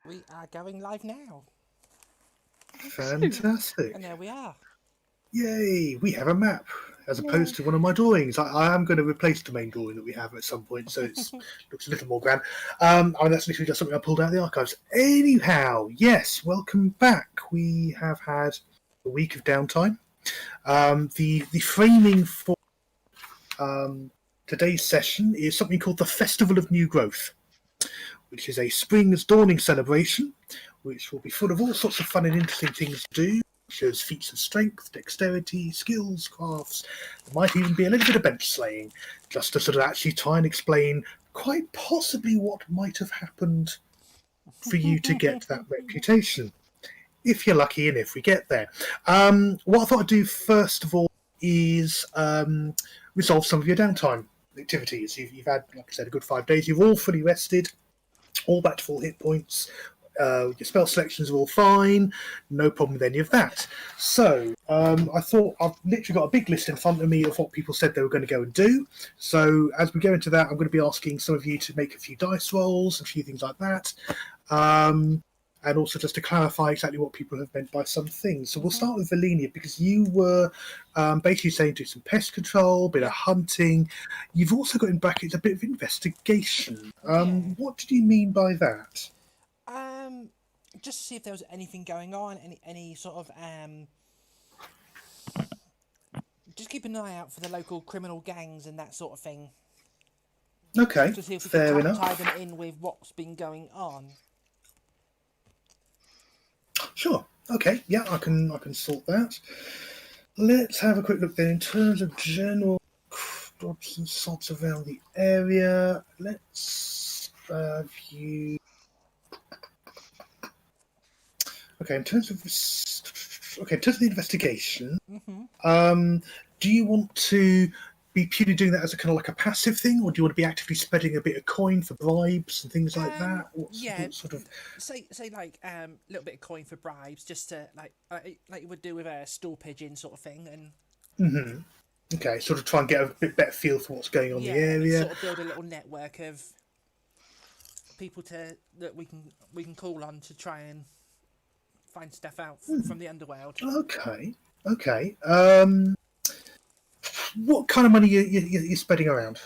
We are going live now. Fantastic. And there we are. Yay, we have a map as opposed to one of my drawings. I am going to replace the main drawing that we have at some point, so it looks a little more grand. That's literally just something I pulled out of the archives. Anyhow, yes, welcome back. We have had a week of downtime. The framing for today's session is something called the Festival of New Growth, which is a spring's dawning celebration, which will be full of all sorts of fun and interesting things to do. Shows feats of strength, dexterity, skills, crafts. There might even be a little bit of bench slaying, just to sort of actually try and explain quite possibly what might have happened for you to get that reputation, if you're lucky and if we get there. What I thought I'd do first of all is resolve some of your downtime activities. You've had, like I said, a good 5 days. You've all fully rested, all back to full hit points. Your spell selections are all fine, no problem with any of that. So I thought I've literally got a big list in front of me of what people said they were going to go and do. So as we go into that, I'm going to be asking some of you to make a few dice rolls, a few things like that, and also just to clarify exactly what people have meant by some things. So we'll start with Valenia, because you were basically saying do some pest control, a bit of hunting. You've also got in brackets a bit of investigation. What did you mean by that? Just to see if there was anything going on, any sort of just keep an eye out for the local criminal gangs and that sort of thing. Okay, To see if we fair can enough. tie them in with what's been going on. Sure. Okay. Yeah, I can sort that. Let's have a quick look then in terms of general dodges and sods around the area. Let's have you. Okay, in terms of the investigation, do you want to be purely doing that as a kind of like a passive thing, or do you want to be actively spreading a bit of coin for bribes and things like that? What sort of say like little bit of coin for bribes, just to like you would do with a stool pigeon sort of thing, and okay, sort of try and get a bit better feel for what's going on in the and area. sort of build a little network of people that we can call on to try and find stuff out from the underworld. Okay. What kind of money you spreading around?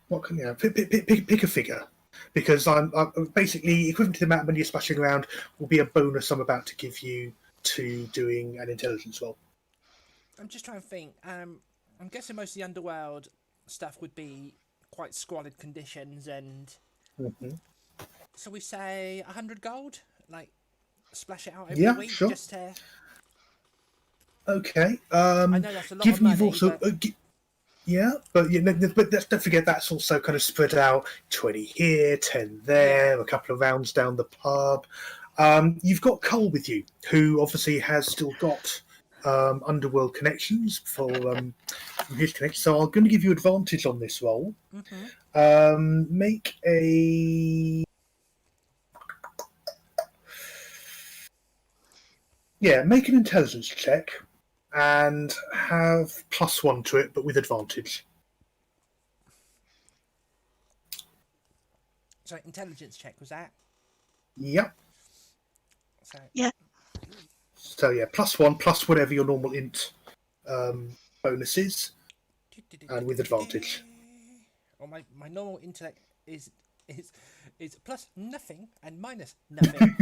What can pick a figure, because I'm basically equivalent to the amount of money you're splashing around will be a bonus I'm about to give you to doing an intelligence roll. I'm just trying to think. I'm guessing most of the underworld stuff would be quite squalid conditions, and so we say 100 gold, like splash it out every week, sure. just to. Okay. I know that's a lot of money. You've also, but don't forget that's also kind of spread out. 20 here, 10 there, a couple of rounds down the pub. You've got Cole with you, who obviously has still got underworld connections from his connection. So I'm going to give you advantage on this roll. Make a make an intelligence check and have +1 to it, but with advantage. So intelligence check, was that? Yep. So, yeah. So +1 plus whatever your normal int bonus is, and with advantage. Well, my normal intellect is plus nothing and minus nothing.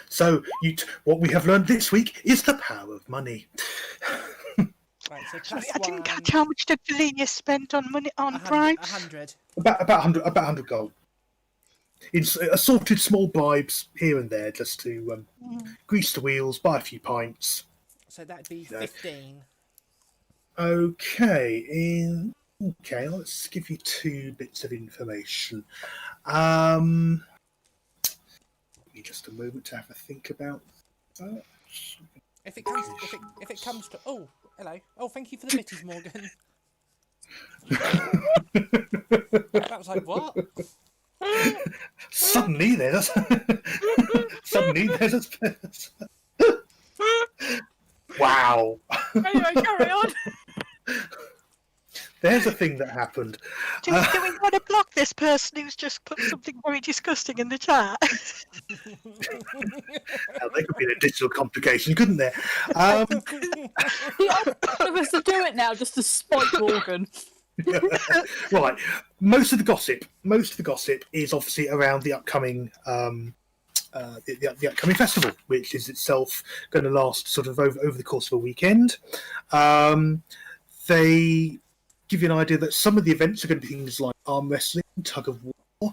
So what we have learned this week is the power of money. Right, so Sorry, plus I didn't one, catch how much did Valenia spend on money on bribes. 100. About 100 gold. In assorted small bribes here and there, just to grease the wheels, buy a few pints. So that'd be 15. Okay, let's give you 2 bits of information. Give me just a moment to have a think about that. If it comes to hello. Oh, thank you for the bitties, Morgan. That was like, what? Suddenly there's wow. Anyway, carry on. There's a thing that happened. Do we want to block this person who's just put something very disgusting in the chat? Hell, there could be an additional complication, couldn't there? The option of us to do it now just to spite Morgan. Right. Most of the gossip is obviously around the upcoming the upcoming festival, which is itself going to last sort of over the course of a weekend. They give you an idea that some of the events are going to be things like arm wrestling, tug of war,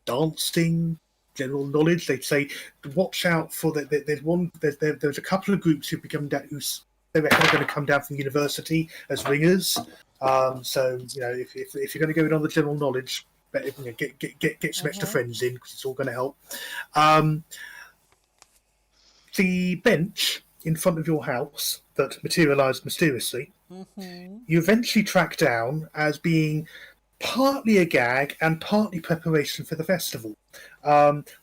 dancing, general knowledge. They say watch out for that. There's a couple of groups who've become down who's they reckon are going to come down from university as ringers. So if you're going to go in on the general knowledge, better get some extra friends in because it's all going to help. The bench in front of your house that materialised mysteriously, you eventually track down as being partly a gag and partly preparation for the festival.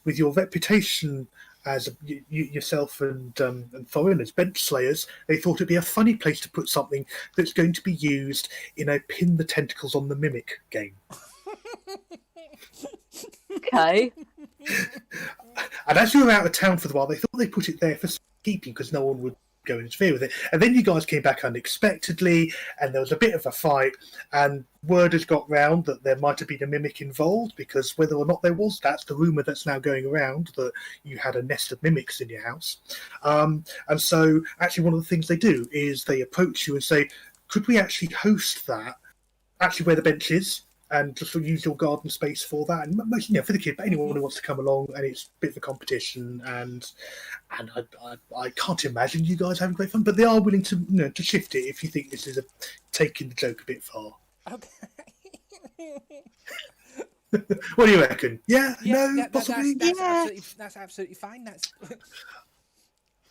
With your reputation as yourself and Thorin as bench slayers, they thought it'd be a funny place to put something that's going to be used in a pin the tentacles on the mimic game. Okay. And as you were out of town for the while, they thought they put it there for keeping because no one would go and interfere with it. And then you guys came back unexpectedly, and there was a bit of a fight, and word has got round that there might have been a mimic involved, because whether or not there was, that's the rumour that's now going around, that you had a nest of mimics in your house. And so actually one of the things they do is they approach you and say, could we actually host that, actually where the bench is, and just use your garden space for that, and for the kid, but anyone who wants to come along, and it's a bit of a competition, and I can't imagine you guys having great fun, but they are willing to to shift it if you think this is taking the joke a bit far. Okay. What do you reckon? Yeah, no, possibly. Possibly. That's absolutely fine. That's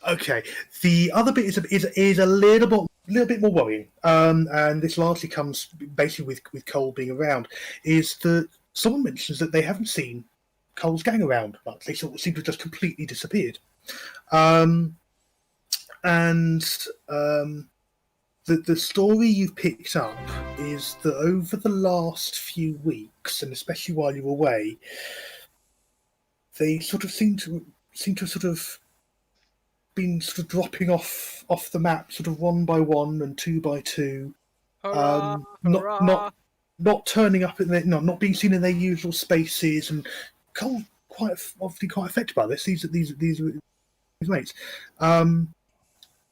okay. The other bit is a little bit more worrying, and this largely comes basically with Cole being around. Is that someone mentions that they haven't seen Cole's gang around much. They sort of seem to have just completely disappeared. The story you've picked up is that over the last few weeks, and especially while you were away, they sort of seem to have been sort of dropping off the map, sort of one by one and two by two. Hurrah, hurrah. Not turning up in not being seen in their usual spaces, and Cole obviously quite affected by this. These are his mates.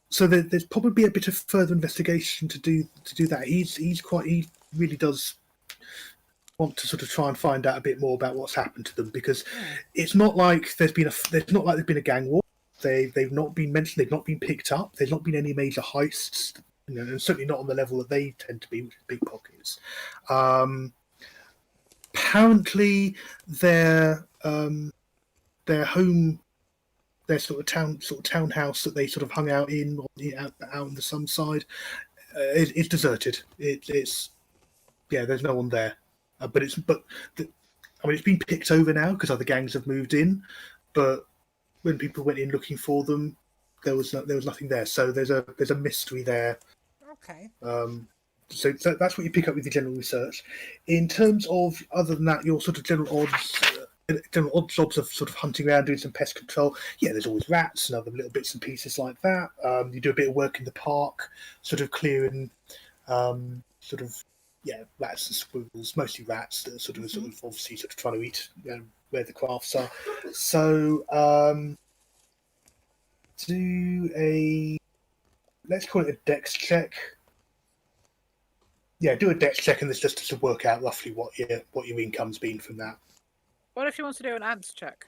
So there's probably a bit of further investigation to do that. He really does want to sort of try and find out a bit more about what's happened to them, because it's not like there's been a gang war. They've not been mentioned. They've not been picked up. There's not been any major heists, and certainly not on the level that they tend to be, which is pickpockets. Apparently, their home, their sort of townhouse that they sort of hung out in, out on the sun side, is deserted. It's there's no one there. It's been picked over now because other gangs have moved in, but when people went in looking for them, there was nothing there. So there's a mystery there. okay. So that's what you pick up with your general research. In terms of, other than that, your sort of general odd jobs of sort of hunting around, doing some pest control. Yeah, there's always rats and other little bits and pieces like that. You do a bit of work in the park, sort of clearing, rats and squirrels, mostly rats that are sort of obviously sort of trying to eat where the crafts are. So let's call it a dex check. Yeah, do a dex check, and this just to work out roughly what your income's been from that. What if she wants to do an ants check?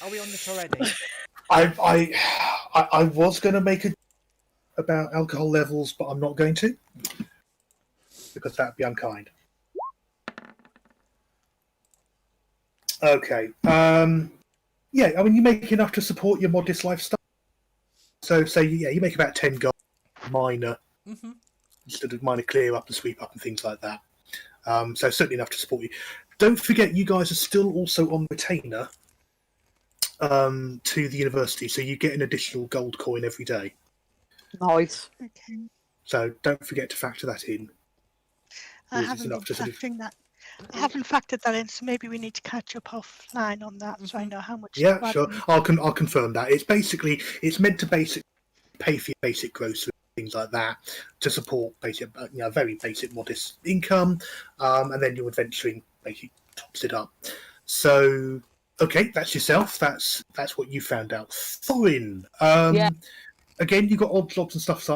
Are we on this already? I was going to make about alcohol levels, but I'm not going to, because that'd be unkind. Okay. You make enough to support your modest lifestyle. So say you make about 10 gold minor, instead of minor clear up and sweep up and things like that. So certainly enough to support you. Don't forget, you guys are still also on retainer to the university, so you get an additional gold coin every day. Nice. Okay. So don't forget to factor that in. I Yes, it's haven't been enough to sort of- factoring that. I haven't factored that in, so maybe we need to catch up offline on that, so I know how much. Yeah, to add sure. in. I'll confirm that. It's meant to pay for your basic groceries, things like that, to support basic, very basic, modest income, and then your adventuring basically tops it up. So, okay, that's yourself. That's what you found out. Thorin. Yeah. Again, you got odd jobs and stuff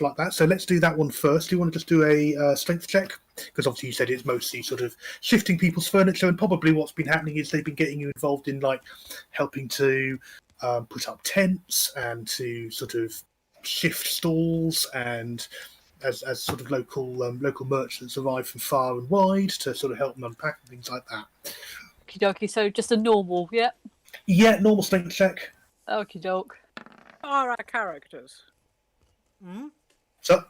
like that. So let's do that one first. Do you want to just do a strength check? Because obviously you said it's mostly sort of shifting people's furniture, and probably what's been happening is they've been getting you involved in like helping to put up tents and to sort of shift stalls, and as sort of local merchants arrive from far and wide to sort of help them unpack and things like that. Okie dokie, so just a normal, yeah? Yeah, normal strength check. Okie doke. Are our characters? So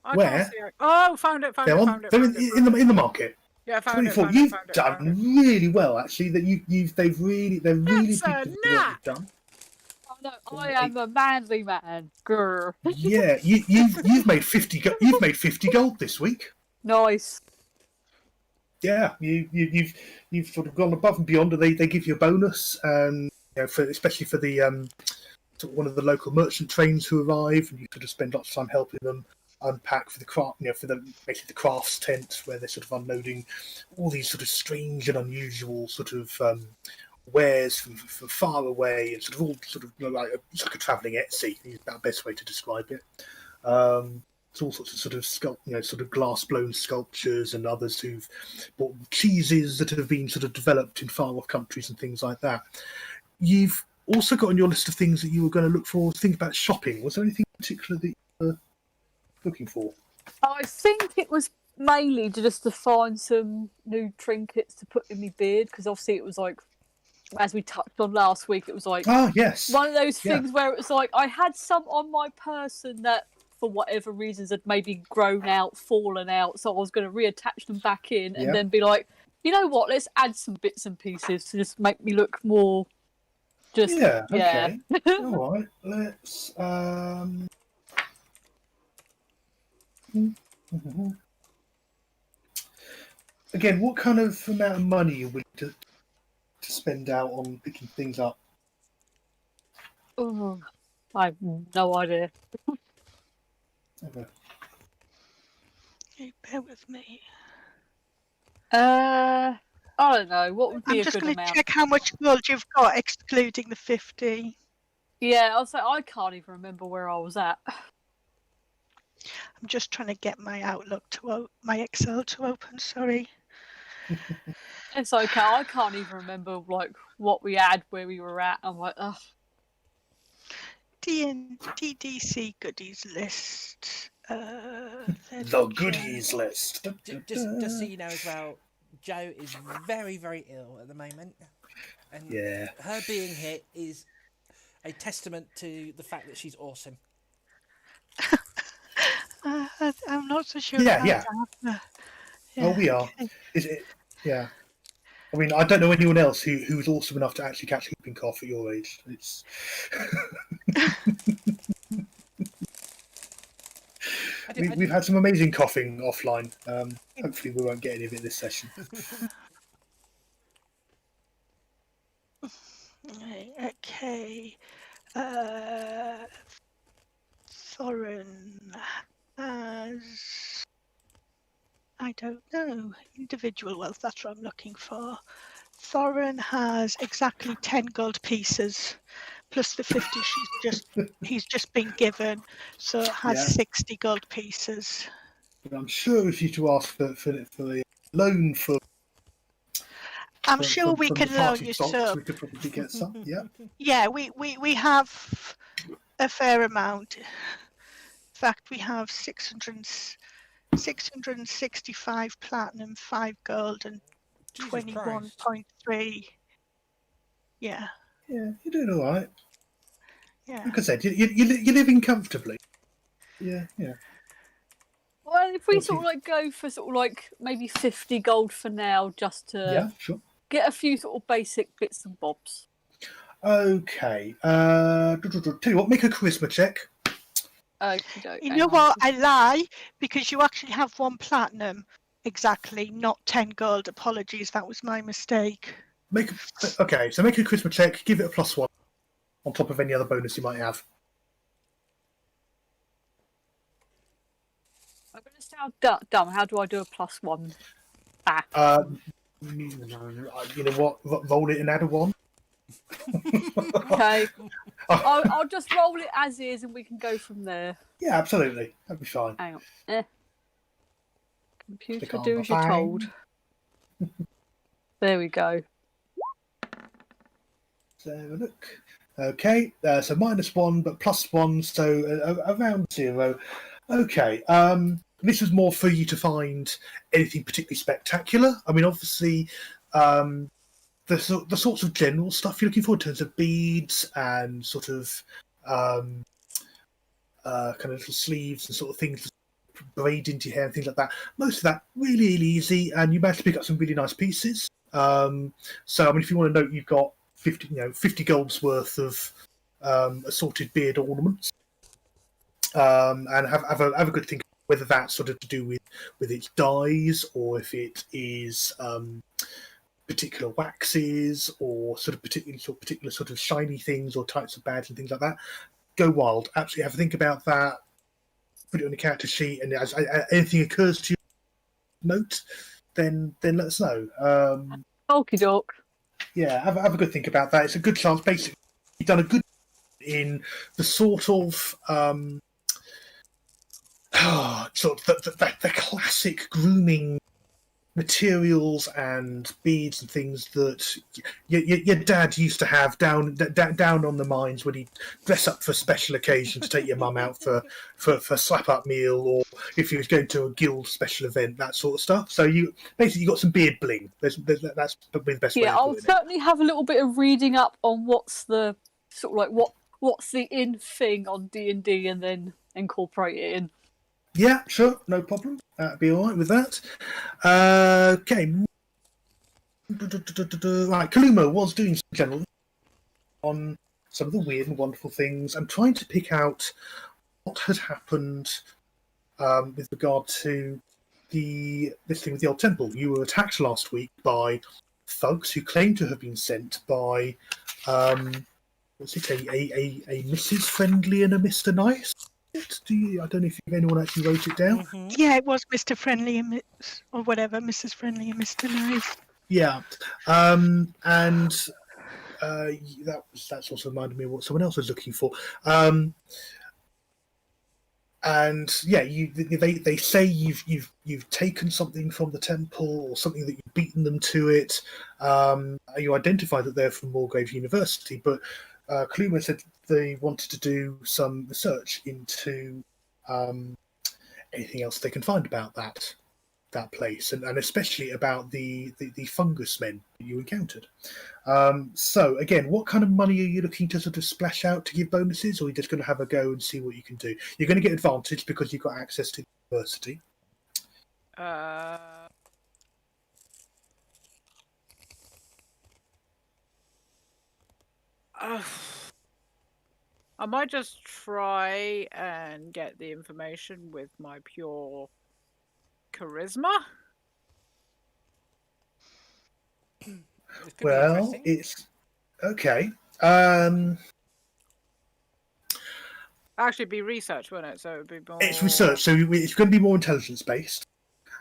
I Where? Can't see Oh, found it. they're in the market. Yeah, found it. 24. You've done really well, actually. They're really That's pleased a with what nat. you've done. Oh no, I am a manly man. Grr. Yeah, you've made 50. You've made 50 gold this week. Nice. Yeah, you've sort of gone above and beyond. And they give you a bonus, and especially for the sort of one of the local merchant trains who arrive, and you sort of spend lots of time helping them unpack for the craft, for basically the crafts tent where they're sort of unloading all these sort of strange and unusual sort of wares from far away, and sort of all sort of like it's like a travelling Etsy. Is the best way to describe it. It's all sorts of sort of sort of glass blown sculptures, and others who've bought cheeses that have been sort of developed in far off countries and things like that. You've also got on your list of things that you were going to look for. Think about shopping. Was there anything particular that you were looking for? I think it was mainly just to find some new trinkets to put in my beard, because obviously it was like, as we touched on last week, it was like Yes, one of those things where it was like I had some on my person that for whatever reasons had maybe grown out, fallen out, so I was going to reattach them back in and then be like, you know what, let's add some bits and pieces to just make me look more okay. All right, let's again, what kind of amount of money are you willing to spend out on picking things up? Oh, I have no idea. Okay. Okay, bear with me. I don't know. What would be I'm a just good going to amount? check how much gold you've got, excluding the 50. Yeah, I'll say I can't even remember where I was at. I'm just trying to get my Outlook my Excel to open. Sorry. It's okay. I can't even remember like what we had, where we were at. I'm like, ugh. DDC goodies list. The goodies list. Just so you know as well, Jo is very, very ill at the moment, and her being here is a testament to the fact that she's awesome. I'm not so sure. Yeah. Oh, we are. Okay. Is it? Yeah. I mean, I don't know anyone else who's awesome enough to actually catch whooping cough at your age. It's. We've had some amazing coughing offline. Hopefully, we won't get any of it this session. Okay. Thorin has, I don't know, individual wealth, that's what I'm looking for. Thorin has exactly 10 gold pieces, plus the 50 he's just been given, so it has 60 gold pieces. But I'm sure if you to ask for the loan for. I'm sure we can loan you some. We could probably get some. Yeah. Yeah, we have a fair amount. In fact, we have 665 platinum, 5 gold, and 21.3. Yeah. Yeah, you're doing all right. Yeah. Like I said, you're living comfortably. Yeah. Well, if we sort of like go for sort of like maybe 50 gold for now, just to sure. Get a few sort of basic bits and bobs. Okay. Tell you what, make a charisma check. Okey-doke, You hang know on. what? I lie because you actually have 1 platinum. Exactly, not 10 gold. Apologies, that was my mistake. Make a charisma check. Give it a +1 on top of any other bonus you might have. I'm going to sound dumb. How do I do a +1? You know what? Roll it and add a 1. Okay. I'll just roll it as is and we can go from there. Yeah, absolutely. That'd be fine. Hang on. Computer, Click on do the as you're thing. told. There we go. So have a look. Okay, so -1 but +1, so around 0. Okay, this was more for you to find anything particularly spectacular. I mean, obviously, the sorts of general stuff you're looking for in terms of beads and sort of kind of little sleeves and sort of things to braid into your hair and things like that. Most of that really easy, and you managed to pick up some really nice pieces. So, I mean, if you want to note, you've got 50 gold's worth of assorted beard ornaments, and have a good think whether that's sort of to do with its dyes or if it is particular waxes or sort of particular sort of shiny things or types of badges and things like that. Go wild. Absolutely have a think about that. Put it on the character sheet, and as anything occurs to you, note, then let us know. Okie doke. Yeah, have a good think about that. It's a good chance. Basically, you've done a good in the sort of the classic grooming materials and beads and things that your dad used to have down on the mines when he'd dress up for special occasions to take your mum out for a slap up meal, or if he was going to a guild special event, that sort of stuff. So you got some beard bling. That's probably the best way. Yeah, I'll certainly have a little bit of reading up on what's the sort of like what's the in thing on D&D and then incorporate it in. Yeah, sure, no problem. That'd be all right with that. Okay. Right, Kaluma was doing some general on some of the weird and wonderful things. I'm trying to pick out what had happened with regard to this thing with the old temple. You were attacked last week by thugs who claim to have been sent by what's it, a Mrs. Friendly and a Mr. Nice? I don't know if anyone actually wrote it down. Mm-hmm. Yeah, it was Mr. Friendly and or whatever, Mrs. Friendly and Mr. Nice. Yeah, and that's also reminded me of what someone else was looking for. And yeah, they say you've taken something from the temple or something that you've beaten them to it. You identify that they're from Mulgrave University, but Kaluma said they wanted to do some research into anything else they can find about that place, and especially about the fungus men that you encountered. So again, what kind of money are you looking to sort of splash out to give bonuses, or are you just going to have a go and see what you can do? You're going to get advantage because you've got access to the university. I might just try and get the information with my pure charisma. Well, it's okay. Actually, it'd be research, wouldn't it? So it'd be more. It's research, so it's going to be more intelligence based.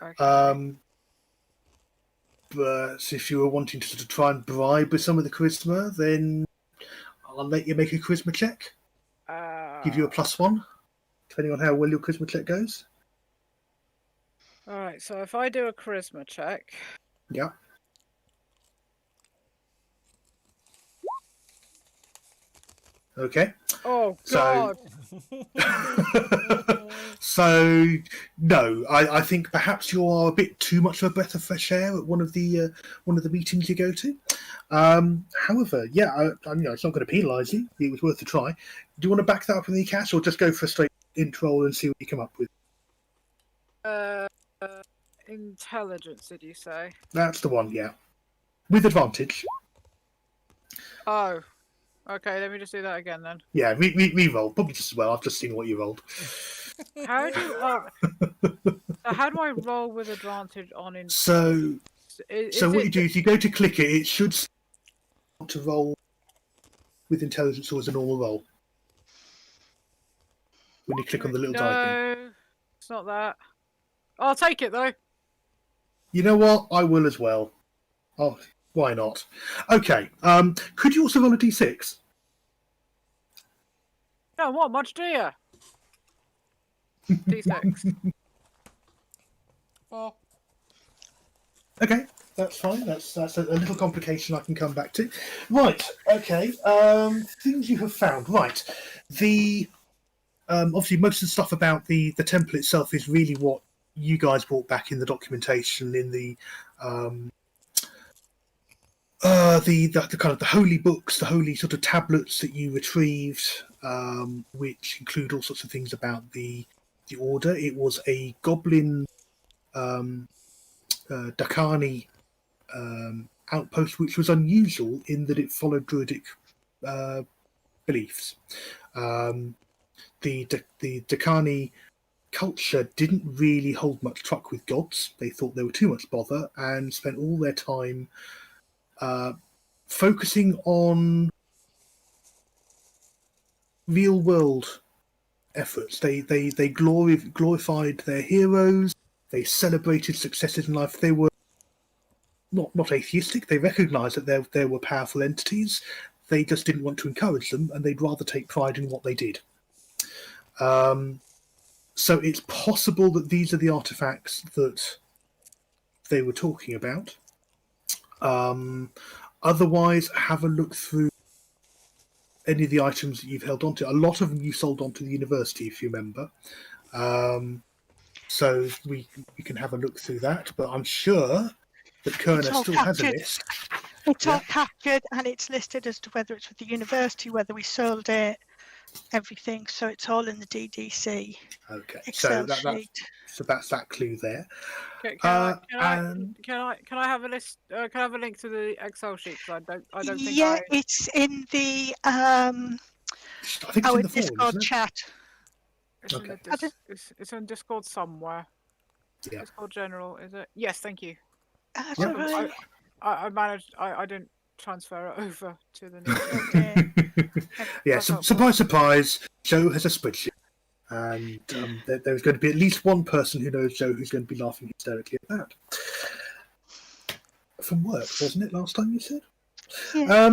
Okay. But if you were wanting to sort of try and bribe with some of the charisma, then I'll let you make a charisma check. Give you a +1, depending on how well your charisma check goes. Alright, so if I do a charisma check. Yeah. Okay. Oh, God! So no, I think perhaps you are a bit too much of a breath of fresh air at one of the meetings you go to. However, yeah, it's not going to penalise you. It was worth a try. Do you want to back that up with the cash, or just go for a straight intro and see what you come up with? Intelligence, did you say? That's the one, yeah. With advantage. Oh, Okay, let me just do that again then. Yeah, re-roll. Probably just as well. I've just seen what you rolled. How do how do I roll with advantage on in? So what you do is you go to click it. It should start to roll with intelligence or as a normal roll. When you click on the little die thing. No, it's not that. I'll take it though. You know what? I will as well. Oh, why not? Okay. Could you also roll a d6? No, what much do you? D6. 4. Okay, that's fine. That's a little complication I can come back to. Right. Okay. Things you have found. Right. The obviously most of the stuff about the temple itself is really what you guys brought back in the documentation in the kind of the holy books, the holy sort of tablets that you retrieved, which include all sorts of things about the order. It was a goblin Dakani outpost, which was unusual in that it followed druidic beliefs. The Dakani culture didn't really hold much truck with gods. They thought they were too much bother and spent all their time focusing on real world efforts. They glorified their heroes. They celebrated successes in life. They were not atheistic. They recognised that there were powerful entities. They just didn't want to encourage them, and they'd rather take pride in what they did. So it's possible that these are the artifacts that they were talking about. Otherwise, have a look through any of the items that you've held onto. A lot of them you sold onto the university, if you remember. So we can have a look through that. But I'm sure that Kerner still has a list. It's all captured and it's listed as to whether it's with the university, whether we sold it, everything. So it's all in the DDC. Okay, Excel sheet. So that's that clue there. Can I have a list? Can I have a link to the Excel sheet? Because I don't think. Yeah, it's in the I think it's in the Discord forum, isn't it? chat. It's on Discord somewhere. Yeah. Discord general, is it? Yes, thank you. That's Yeah. all right. I managed. I didn't transfer it over to the new. Yeah, surprise, surprise. Joe has a spreadsheet. And there's going to be at least one person who knows Joe who's going to be laughing hysterically at that. From work, wasn't it, last time you said? Yeah.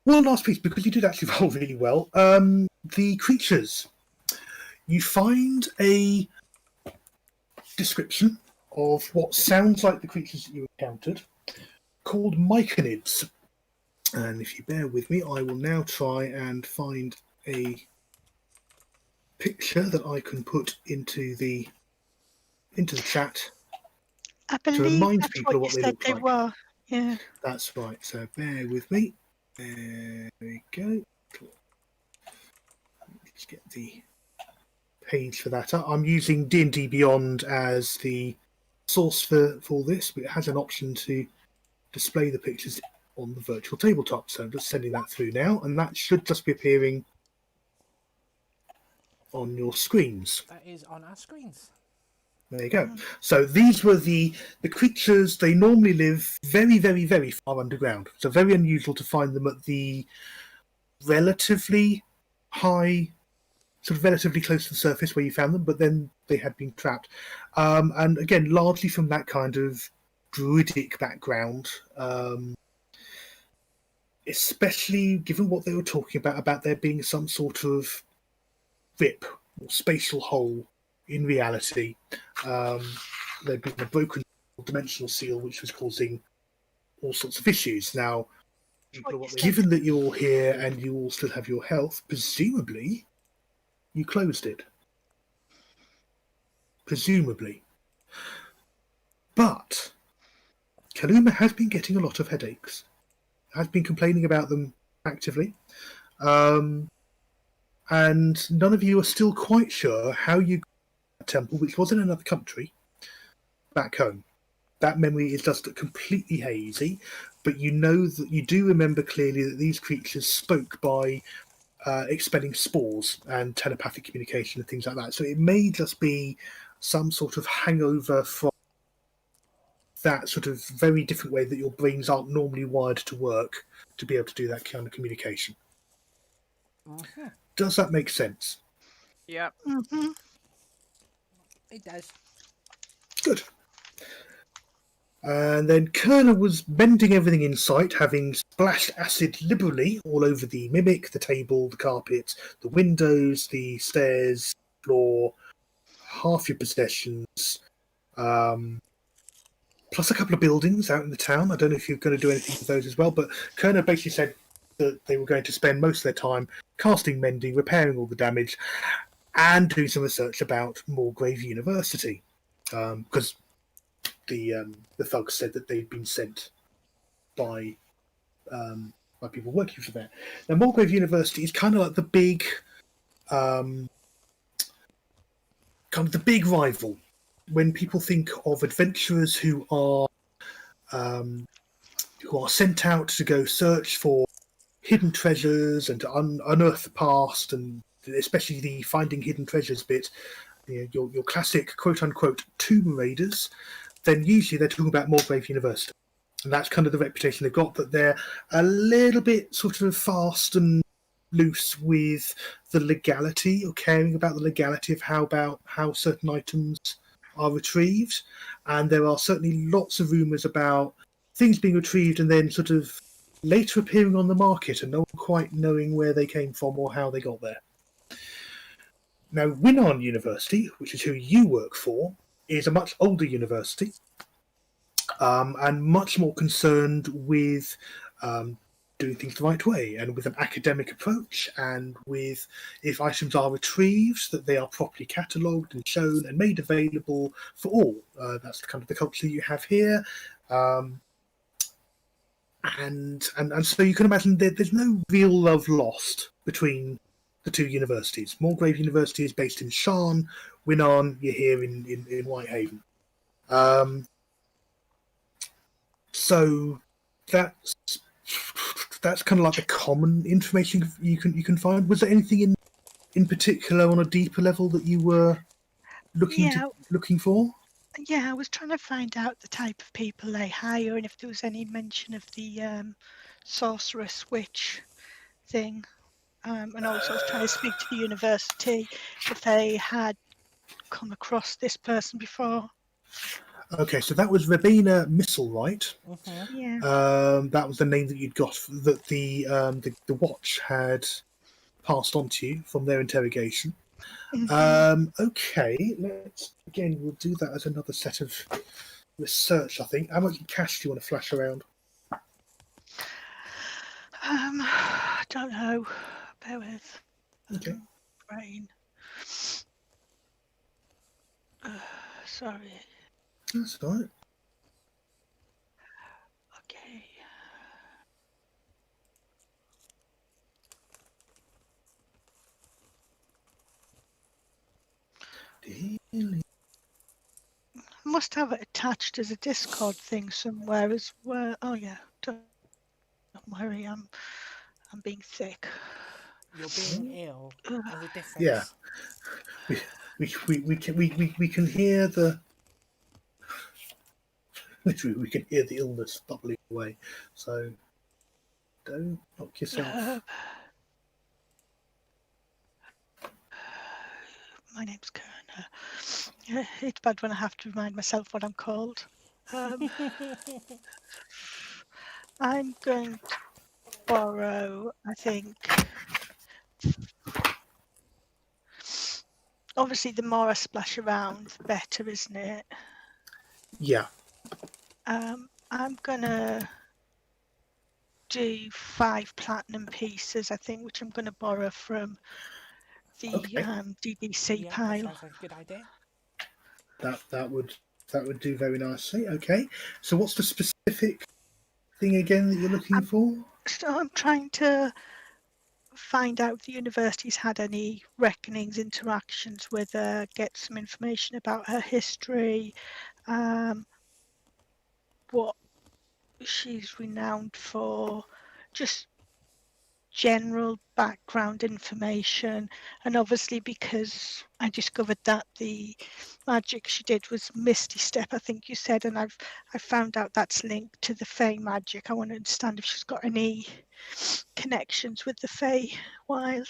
One last piece, because you did actually roll really well. The creatures. You find a description of what sounds like the creatures that you encountered, called myconids. And if you bear with me, I will now try and find a picture that I can put into the chat I to believe remind that's people of what you they said look they like. were. Yeah. That's right. So bear with me. There we go. Let's get the page for that up. I'm using D&D Beyond as the source for this, but it has an option to display the pictures on the virtual tabletop. So I'm just sending that through now, and that should just be appearing on your screens. That is on our screens. There you go. So these were the creatures. They normally live very, very, very far underground. So very unusual to find them at the relatively high, sort of relatively close to the surface where you found them, but then they had been trapped. And again, largely from that kind of druidic background, especially given what they were talking about there being some sort of rip or spatial hole in reality. There'd been a broken dimensional seal which was causing all sorts of issues. Now, given that you're all here and you all still have your health, presumably you closed it. Presumably. But Kaluma has been getting a lot of headaches. Has been complaining about them actively. And none of you are still quite sure how you got that temple, which was in another country, back home. That memory is just completely hazy. but you know that you do remember clearly that these creatures spoke by expelling spores and telepathic communication and things like that. So it may just be some sort of hangover from that sort of very different way that your brains aren't normally wired to work to be able to do that kind of communication. Mm-hmm. Does that make sense? Yep. Mm-hmm. It does. Good. And then Kerner was mending everything in sight, having splashed acid liberally all over the mimic, the table, the carpet, the windows, the stairs, floor, half your possessions, plus a couple of buildings out in the town. I don't know if you're going to do anything with those as well, but Kerner basically said that they were going to spend most of their time casting, mending, repairing all the damage, and doing some research about Mulgrave University, because the thugs said that they'd been sent by people working for there. Now, Mulgrave University is kind of like the big, kind of the big rival when people think of adventurers who are sent out to go search for hidden treasures and to unearth the past, and especially the finding hidden treasures bit. You know, your classic quote unquote tomb raiders. Then usually they're talking about Mulgrave University. And that's kind of the reputation they've got, that they're a little bit sort of fast and loose with the legality, or caring about the legality of how certain items are retrieved. And there are certainly lots of rumours about things being retrieved and then sort of later appearing on the market and no one quite knowing where they came from or how they got there. Now, Winarn University, which is who you work for, is a much older university, and much more concerned with doing things the right way and with an academic approach, and with, if items are retrieved, that they are properly catalogued and shown and made available for all. That's kind of the culture you have here. And so you can imagine that there's no real love lost between the two universities. Mulgrave University is based in Sharn. Winarn, you're here in Whitehaven. So that's kind of like the common information you can find. Was there anything in particular on a deeper level that you were looking for? Yeah, I was trying to find out the type of people they hire and if there was any mention of the sorceress witch thing. And also I was trying to speak to the university if they had come across this person before. Okay, so that was Rabina Misselwright. Mm-hmm. Yeah. That was the name that you'd got, that the watch had passed on to you from their interrogation. Okay, we'll do that as another set of research, I think. How much cash do you want to flash around? I don't know. Bear with. Okay. Brain. Sorry. That's all right. Okay. I must have it attached as a Discord thing somewhere as well. Oh yeah. Don't worry, I'm being sick. You're being ill. There's a difference. Yeah. We can hear the literally we can hear the illness bubbling away. So don't knock yourself. My name's Kerner. It's bad when I have to remind myself what I'm called. I'm going to borrow, I think. Obviously, the more I splash around, the better, isn't it? Yeah. I'm gonna do 5 platinum pieces, I think, which I'm gonna borrow from the DDC pile. That sounds like a good idea. That would do very nicely. Okay. So what's the specific thing again that you're looking for? So I'm trying to find out if the university's had any reckonings, interactions with her, get some information about her history, what she's renowned for just general background information, and obviously because I discovered that the magic she did was Misty Step, I think you said, and I found out that's linked to the Fey magic. I want to understand if she's got any connections with the Fey Wild.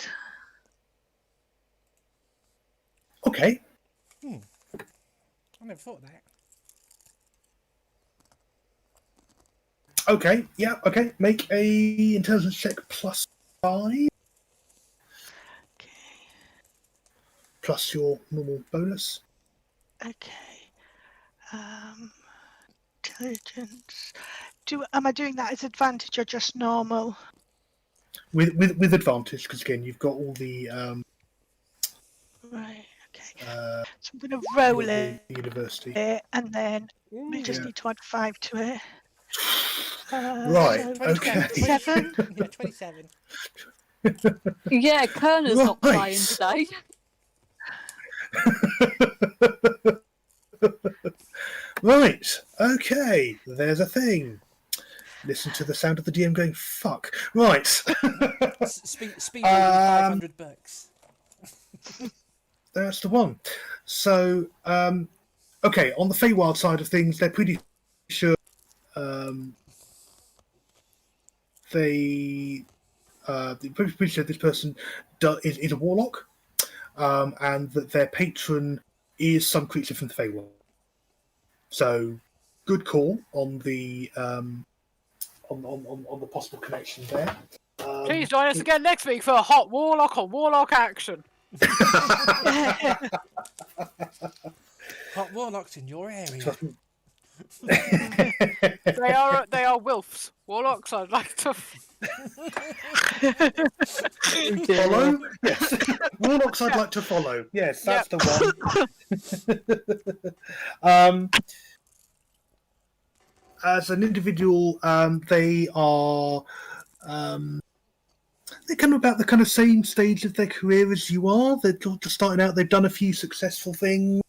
Okay. I never thought of that. Okay. Yeah. Okay. Make a intelligence check +5 Okay. plus your normal bonus. Okay. Intelligence. Am I doing that as advantage or just normal? With advantage, because again you've got all the Right. Okay. uh, So I'm going to roll the it, university. and then we just Yeah. need to add 5 to it. Right. So Okay. 27. Yeah, 27. Yeah, Kerner's not Right. playing today. Right. Okay. There's a thing. Listen to the sound of the DM going fuck. Right. Speed reading 500 books. That's the one. So, okay, on the Feywild side of things, they're pretty sure they're pretty sure this person is a warlock, and that their patron is some creature from the Feywild. So, good call on the on the possible connection there. Please join us again next week for a hot warlock or warlock action. Hot warlocks in your area. They are wilfs. Warlocks, I'd like to. Follow? Yes. Warlocks I'd like to follow. Yes, that's the one. As an individual, they are they're kind of about the kind of same stage of their career as you are. They're just starting out. They've done a few successful things,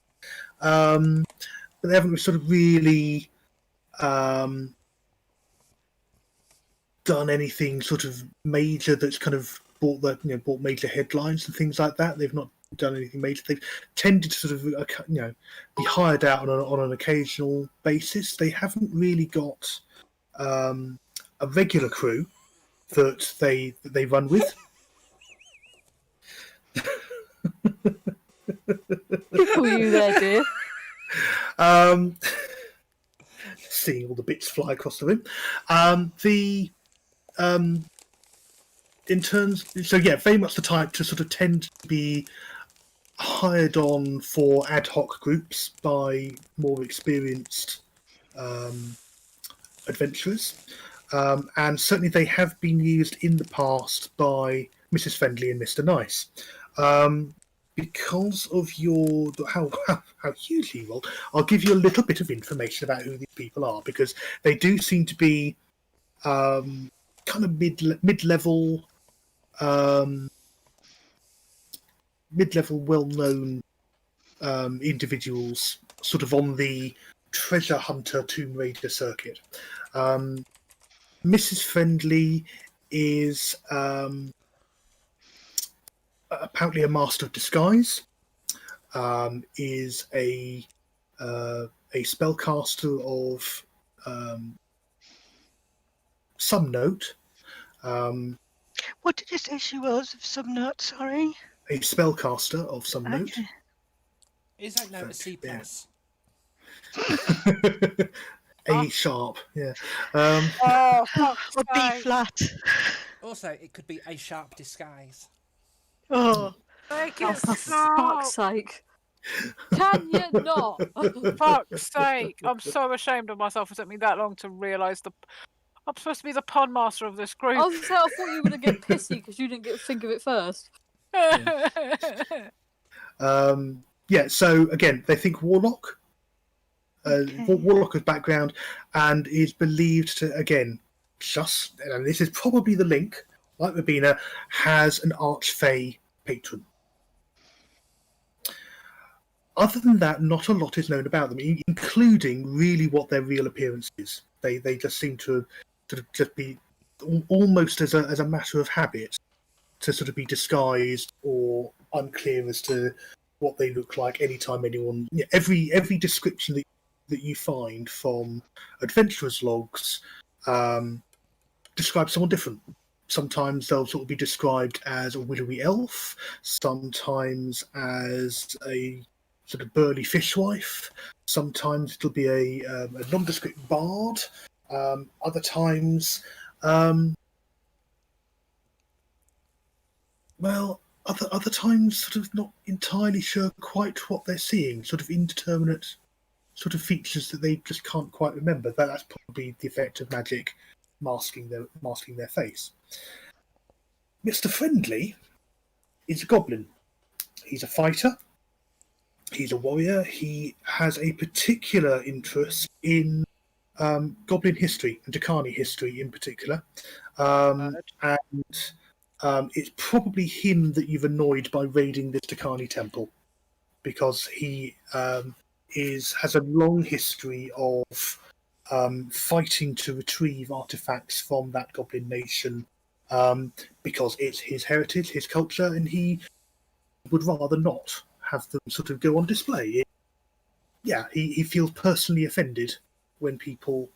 but they haven't sort of really done anything sort of major that's kind of brought major headlines and things like that. They've not done anything major. They've tended to sort of be hired out on an occasional basis. They haven't really got a regular crew that they run with. Were you there, dear? Seeing all the bits fly across the room. In terms, so yeah, very much the type to sort of tend to be hired on for ad hoc groups by more experienced adventurers, and certainly they have been used in the past by Mrs. Friendly and Mr. Nice. Because of how hugely you roll, I'll give you a little bit of information about who these people are, because they do seem to be kind of mid-level, well-known individuals, sort of on the treasure hunter Tomb Raider circuit. Mrs. Friendly is apparently a master of disguise, is a spellcaster of some note. What did you say she was of some note, sorry? A spellcaster of some note. Okay. Is that note a C+? Yeah. A sharp, yeah. Oh, fuck's Or B sake. flat. Also, it could be a sharp disguise. Oh. Make Oh, it for stop. fuck's sake. Can you not? Fuck's sake. I'm so ashamed of myself for taking me that long to realise I'm supposed to be the pun master of this group. I was gonna say, I thought you were going to get pissy because you didn't think of it first. Yeah, so again, they think Warlock. Warlock as background, and is believed to, again, and this is probably the link, like Rabina, has an Archfey patron. other than that, not a lot is known about them, including really what their real appearance is. They just seem to sort of just be almost as a matter of habit to sort of be disguised or unclear as to what they look like anytime anyone. Every description that you find from adventurers' logs describes someone different. Sometimes they'll sort of be described as a willowy elf, sometimes as a sort of burly fishwife, sometimes it'll be a nondescript bard, other times, other times sort of not entirely sure quite what they're seeing, sort of indeterminate sort of features that they just can't quite remember. That's probably the effect of magic masking their face. Mr. Friendly is a goblin. He's a fighter. He's a warrior. He has a particular interest in goblin history and Dakani history in particular. And it's probably him that you've annoyed by raiding this Dakani temple, because he has a long history of fighting to retrieve artifacts from that goblin nation, because it's his heritage, his culture, and he would rather not have them sort of go on display. He feels personally offended when people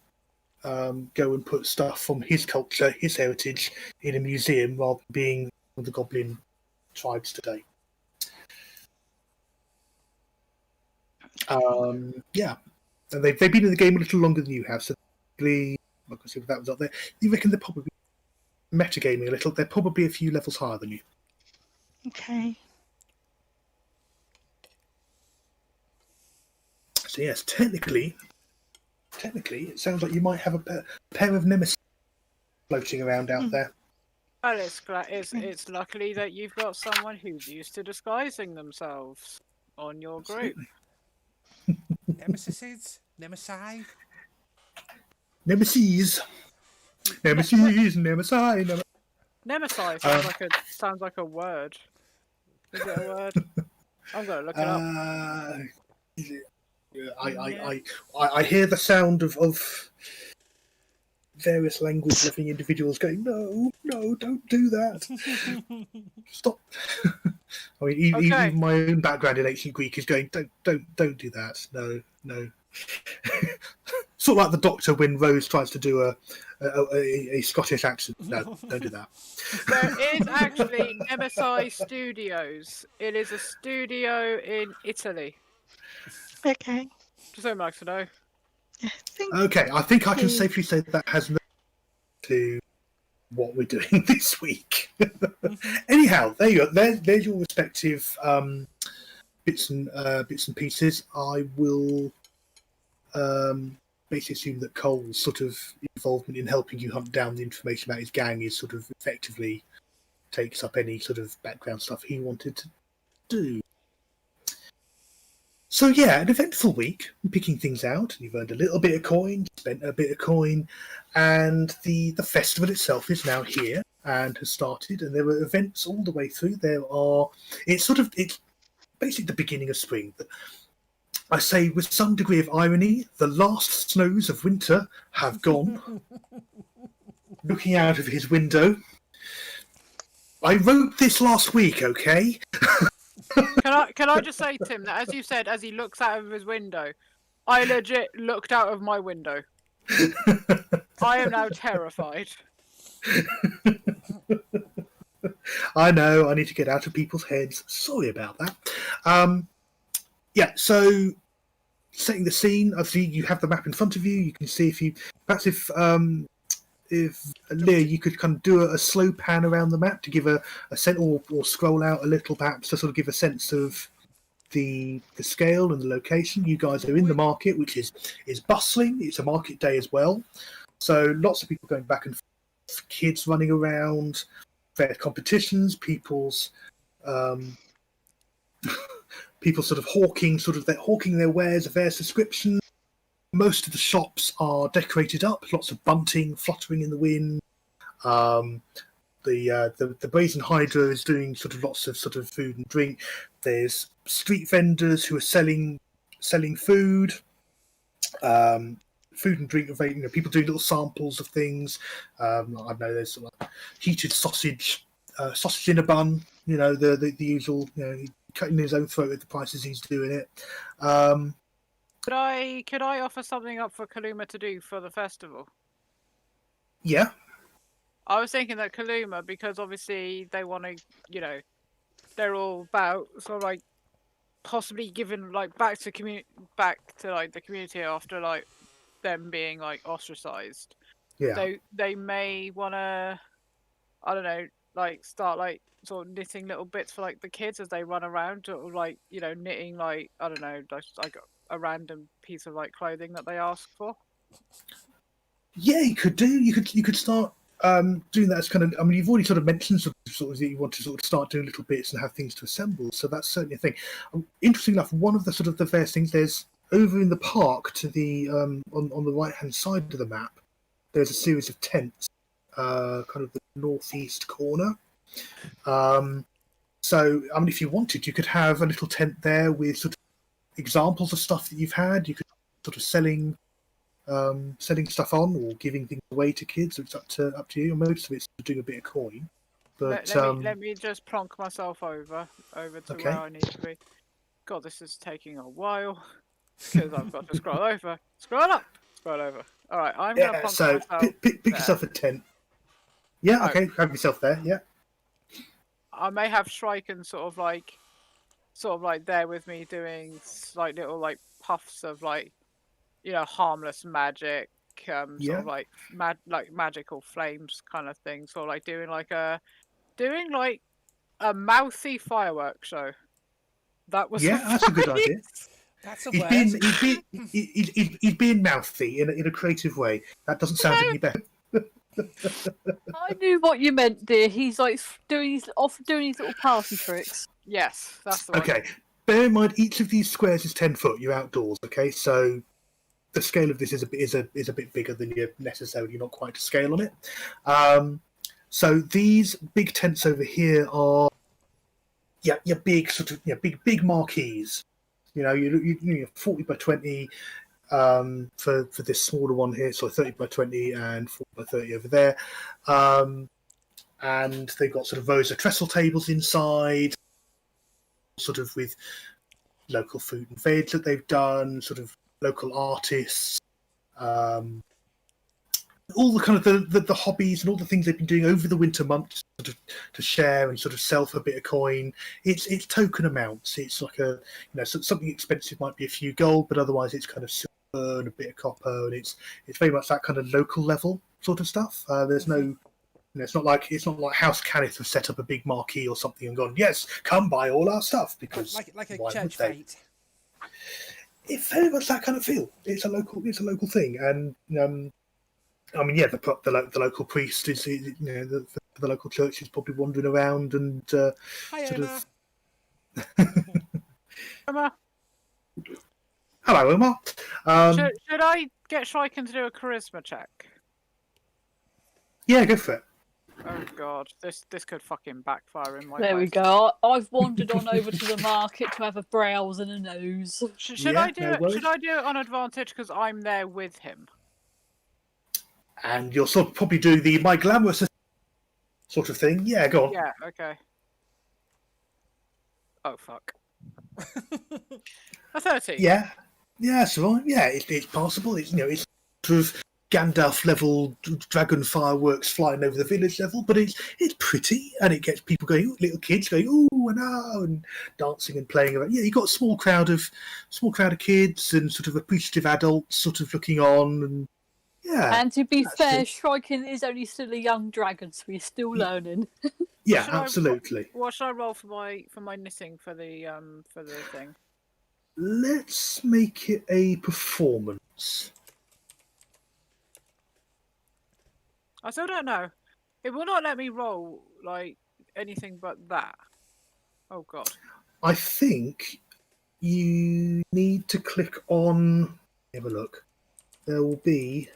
go and put stuff from his culture, his heritage, in a museum rather than being one of the goblin tribes today. And they've been in the game a little longer than you have, so I can see if that was up there. You reckon they're probably metagaming a little. They're probably a few levels higher than you. Okay. So yes, technically, it sounds like you might have a pair of nemesis floating around out there. Well, it's luckily that you've got someone who's used to disguising themselves on your group. Nemesis? Nemesi? Nemesis. Nemesis sounds like a word. Is it a word? I'm gonna look it up. I hear the sound of various language-loving individuals going, no, don't do that. Stop. I mean, even my own background in ancient Greek is going, don't do that. No. Sort of like the Doctor when Rose tries to do a Scottish accent. No, don't do that. There is actually Nemesis Studios. It is a studio in Italy. Okay. Just so much to know. Okay, I think I can safely say that has no to what we're doing this week. Anyhow, there you go. There's your respective bits and pieces. I will basically assume that Cole's sort of involvement in helping you hunt down the information about his gang is sort of effectively takes up any sort of background stuff he wanted to do. So yeah, an eventful week, picking things out. You've earned a little bit of coin, spent a bit of coin, and the festival itself is now here and has started. And there are events all the way through. It's basically the beginning of spring. I say with some degree of irony, the last snows of winter have gone. Looking out of his window, I wrote this last week, okay? Can I just say, Tim, that as you said, as he looks out of his window, I legit looked out of my window. I am now terrified. I know, I need to get out of people's heads. Sorry about that. So setting the scene, obviously you have the map in front of you. You can see if Leah, you could kind of do a slow pan around the map to give a sense, or scroll out a little perhaps to sort of give a sense of the scale and the location. You guys are in the market, which is bustling. It's a market day as well, so lots of people going back and forth, kids running around, fair competitions, people's people sort of hawking their wares of various descriptions. Most of the shops are decorated up, lots of bunting fluttering in the wind. The Brazen Hydra is doing sort of lots of sort of food and drink. There's street vendors who are selling food, food and drink. People doing little samples of things. I know there's heated sausage in a bun. The usual. Cutting his own throat at the prices he's doing it. Could I offer something up for Kaluma to do for the festival? Yeah. I was thinking that Kaluma, because obviously they want to, they're all about sort of like possibly giving like back to the community after like them being like ostracized. Yeah. They may want to, I don't know, like start like sort of knitting little bits for like the kids as they run around, or like knitting like I don't know, like a random piece of like clothing that they ask for. Yeah, you could do. You could start doing that as kind of. I mean, you've already sort of mentioned sort of that you want to sort of start doing little bits and have things to assemble. So that's certainly a thing. Interesting enough, one of the sort of the first things there's over in the park to the on the right hand side of the map. There's a series of tents, kind of the northeast corner. So I mean, if you wanted, you could have a little tent there with sort of examples of stuff that you've had. You could sort of selling stuff on or giving things away to kids. It's up to you. Most of it's doing a bit of coin. But let me just plonk myself over to Okay. where I need to be. God, this is taking a while because I've got to scroll over, scroll up, scroll over. All right, I'm gonna plonk so myself. pick yourself a tent. Yeah, okay, have yourself there. Yeah. I may have Shrike sort of like there with me doing like little like puffs of like harmless magic, sort of like magical flames kind of thing. Sort of like doing like a mouthy fireworks show. That was That's a good idea. That's a word. He's being mouthy in a creative way. That doesn't sound any better. I knew what you meant, dear. He's like doing these little party tricks. Yes, that's the one. Okay. Bear in mind, each of these squares is 10 foot. You're outdoors. Okay, so the scale of this is a bit bigger than you're necessarily not quite to scale on it. So these big tents over here are your big sort of big marquees. You 40 by 20 for this smaller one here, so 30 by 20 and 40 by 30 over there. And they've got sort of rows of trestle tables inside, sort of with local food and veg that they've done, sort of local artists, all the kind of the hobbies and all the things they've been doing over the winter months sort of to share and sort of sell for a bit of coin. It's token amounts. It's like something expensive might be a few gold, but otherwise it's kind of silver and a bit of copper, and it's very much that kind of local level sort of stuff. There's no. It's not like House Cannith have set up a big marquee or something and gone, yes, come buy all our stuff, because like a church fete. It's very much that kind of feel. It's a local thing, and I mean, the local priest is the local church is probably wandering around and Hi, Emma. Emma, hello, Emma. should I get Shrike to do a charisma check? Yeah, go for it. Oh God, this could fucking backfire in my There we face. go. I've wandered on over to the market to have a browse and a nose. Should I do it? Should I do it on advantage because I'm there with him? And you'll sort of probably do the my glamorous sort of thing. Yeah, go on. Yeah. Okay. Oh fuck. A 30. Yeah, that's right. Yeah, it's possible. It's it's sort of Gandalf level dragon fireworks flying over the village level, but it's pretty, and it gets people going, little kids going ooh and ah, and dancing and playing around. Yeah, you got a small crowd of kids and sort of appreciative adults sort of looking on, and yeah. And to be fair, Shrieking is only still a young dragon, so he's still learning. Yeah, absolutely. What should I roll for my knitting for the thing? Let's make it a performance. I still don't know. It will not let me roll like anything but that. Oh God. I think you need to click on. Have a look. There will be.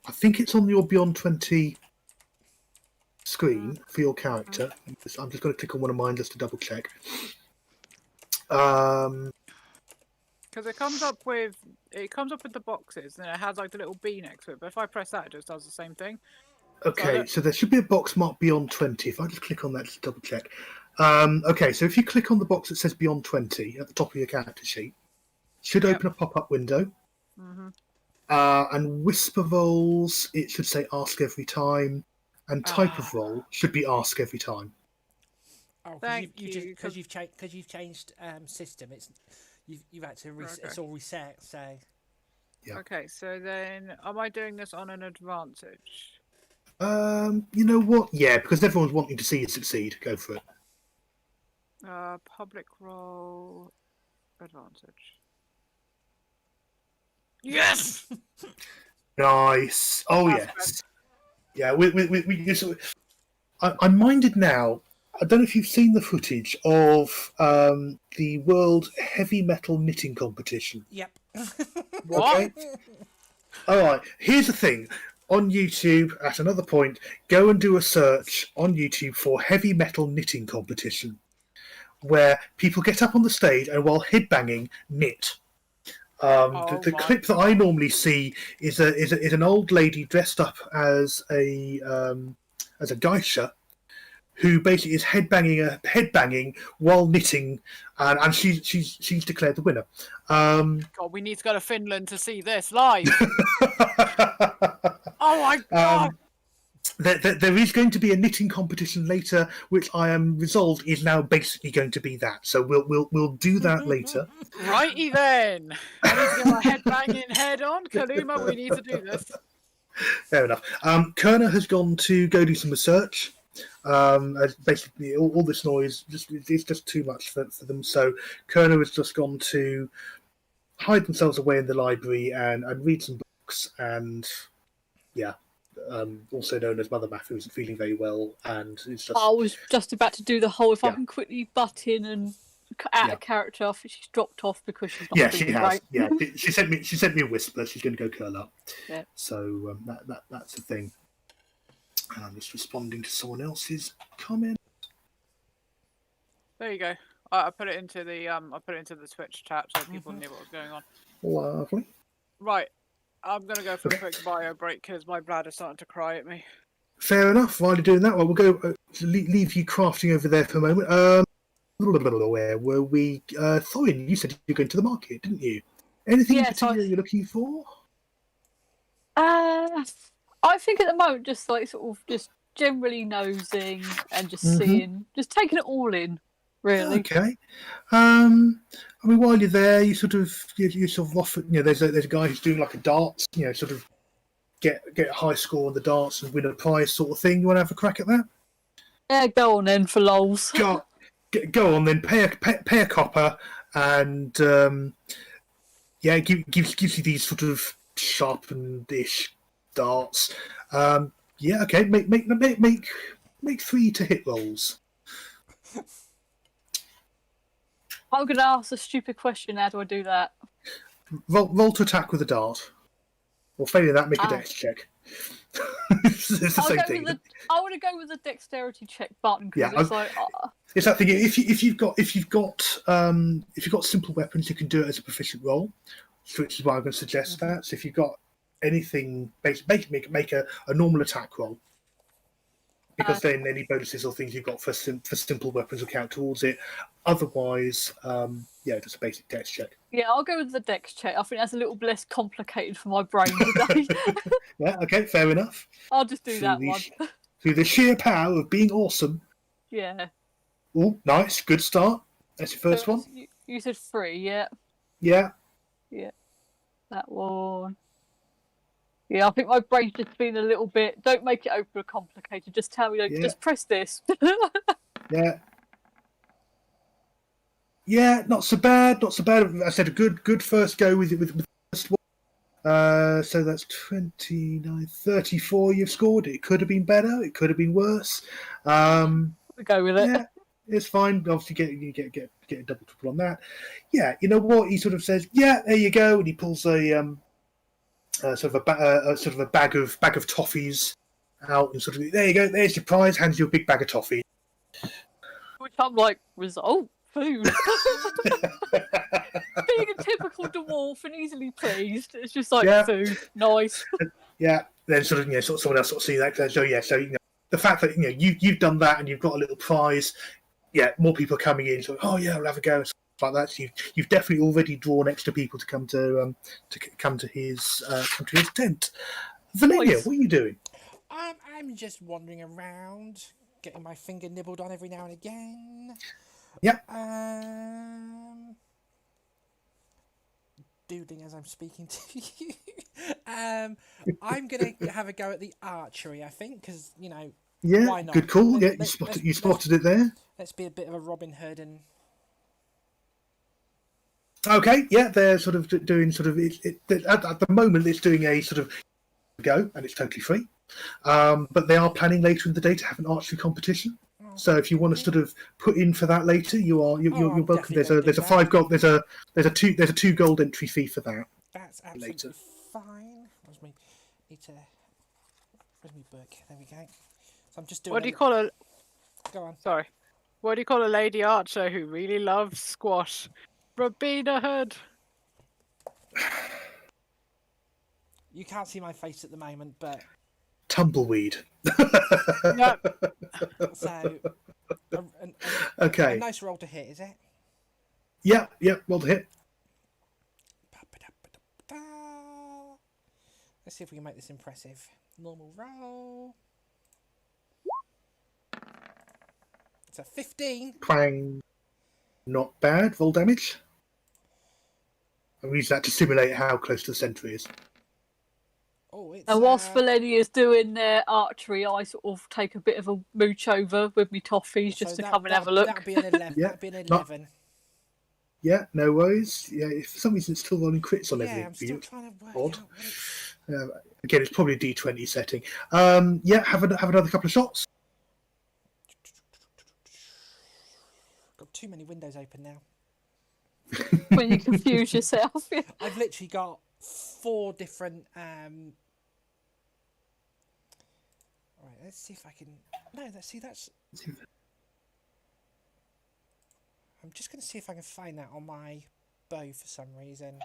I think it's on your Beyond 20 screen for your character. I'm just going to click on one of mine just to double check. Because it comes up with the boxes, and it has like the little B next to it. But if I press that, it just does the same thing. Okay, so there should be a box marked Beyond 20. If I just click on that, just double check. Okay, so if you click on the box that says Beyond 20 at the top of your character sheet, should open a pop-up window. Mm-hmm. And whisper roles, it should say ask every time, and type of role should be ask every time. Oh, Thank you. Because you've changed system. You've had to it's all reset. So. Yeah. Okay, so then am I doing this on an advantage? You know what? Yeah, because everyone's wanting to see you succeed. Go for it. Public role advantage. Yes. Nice. Oh yes. Yeah. I'm minded now. I don't know if you've seen the footage of the World Heavy Metal Knitting Competition. Yep. What? Okay. All right. Here's the thing. On YouTube, at another point, go and do a search on YouTube for Heavy Metal Knitting Competition, where people get up on the stage and while headbanging, knit. The clip that I normally see is an old lady dressed up as a geisha, who basically is headbanging while knitting, and she's declared the winner. God, we need to go to Finland to see this live. Oh my god! There is going to be a knitting competition later, which I am resolved is now basically going to be that. So we'll do that later. Righty then. I need to get my headbanging head on. Kaluma, we need to do this. Fair enough. Kerner has gone to go do some research. As basically all this noise it's just too much for them. So Kerner has just gone to hide themselves away in the library and read some books, and also known as Mother Math, who isn't feeling very well, and it's just. I was just about to do the whole. If I can quickly butt in and out of character, I think she's dropped off because she's not. Yeah, she has. Right. Yeah, she sent me a whisper. She's going to go curl up. Yeah. So that's the thing. I'm just responding to someone else's comment. There you go. I put it into the Twitch chat so people knew what was going on. Lovely. Right. I'm going to go for a quick bio break because my bladder's starting to cry at me. Fair enough. While you're doing that, we'll go leave you crafting over there for a moment. Where were we? Thorin, you said you were going to the market, didn't you? Anything in particular you're looking for? I think at the moment, just like sort of just generally nosing and just seeing, just taking it all in, really. Okay. I mean, while you're there, you sort of offer. There's a guy who's doing like a darts. Sort of get a high score on the darts and win a prize sort of thing. You want to have a crack at that? Yeah, go on then for lols. Go on then. Pay a copper, and gives you these sort of sharpened-ish darts. Okay. Make 3 to hit rolls. I'm going to ask a stupid question. How do I do that? Roll to attack with a dart. Or failing that, make a dex check. It's the same thing. I want to go with the dexterity check button because it's that thing. If you've got simple weapons, you can do it as a proficient roll, which is why I'm going to suggest that. So if you've got anything, make a normal attack roll, because then any bonuses or things you've got for simple weapons will count towards it. Otherwise, just a basic dex check. Yeah, I'll go with the dex check. I think that's a little less complicated for my brain today. Yeah, okay, fair enough. I'll just do that one. Through the sheer power of being awesome. Yeah. Oh, nice, good start. That's your first one. You said 3, yeah. Yeah. Yeah. That one. Yeah, I think my brain's just been a little bit. Don't make it over complicated. Just tell me, just press this. Yeah. Yeah, not so bad. Not so bad. I said a good first go with the first one. So that's 29, 34 you've scored. It could have been better. It could have been worse. We go with it. Yeah, it's fine. Obviously, you get a double triple on that. Yeah, you know what? He sort of says, "Yeah, there you go," and he pulls a sort of a bag of toffees out, and there you go. There's your prize. Hands you a big bag of toffee. Which I'm like, result. food. Being a typical dwarf and easily pleased, it's just like Yeah. food, nice. Yeah, then sort of sort of someone else sort of see that. So so the fact that you've done that and you've got a little prize. Yeah, more people are coming in. So oh yeah, we'll have a go and stuff like that. So you've definitely already drawn extra people to come to his tent. Valeria, Nice. what are you doing? I'm just wandering around, getting my finger nibbled on every now and again. Yeah. Doodling as I'm speaking to you. I'm gonna have a go at the archery, I think, because Yeah, why not? good call. Yeah, Let's- you spotted it there. Let's be a bit of a Robin Hood and Okay, yeah, they're sort of doing sort of at the moment it's doing a sort of go and it's totally free. But they are planning later in the day to have an archery competition. So if you want to sort of put in for that later, you're welcome. There's a $5 gold there's a 2 gold entry fee for that. that's absolutely Later. fine. Where's my book? There we go. So I'm just doing. What do you call a? Go on. Sorry. What do you call a lady archer who really loves squash? Robina Hood. You can't see my face at the moment, but Tumbleweed. Yep. so a Okay. nice roll to hit, is it? Yeah, well hit. Let's see if we can make this impressive. Normal roll. It's a 15. Clang. Not bad. Roll damage. I'm using that to simulate how close to the centre is. Oh, it's. And whilst Valenia's doing their archery, I sort of take a bit of a mooch over with me toffees just to come and have a look. That'd be an 11. Yeah, That'd be an not- 11. Yeah, no worries. Yeah, if for some reason it's still rolling crits on Yeah, everything I'm for still you. trying to work Odd. out what it's... Again, it's probably a D20 setting. Yeah, have another couple of shots. Got too many windows open now. When you confuse yourself. Yeah. I've literally got 4 different. Right, let's see if I can. No, that's. I'm just going to see if I can find that on my bow for some reason.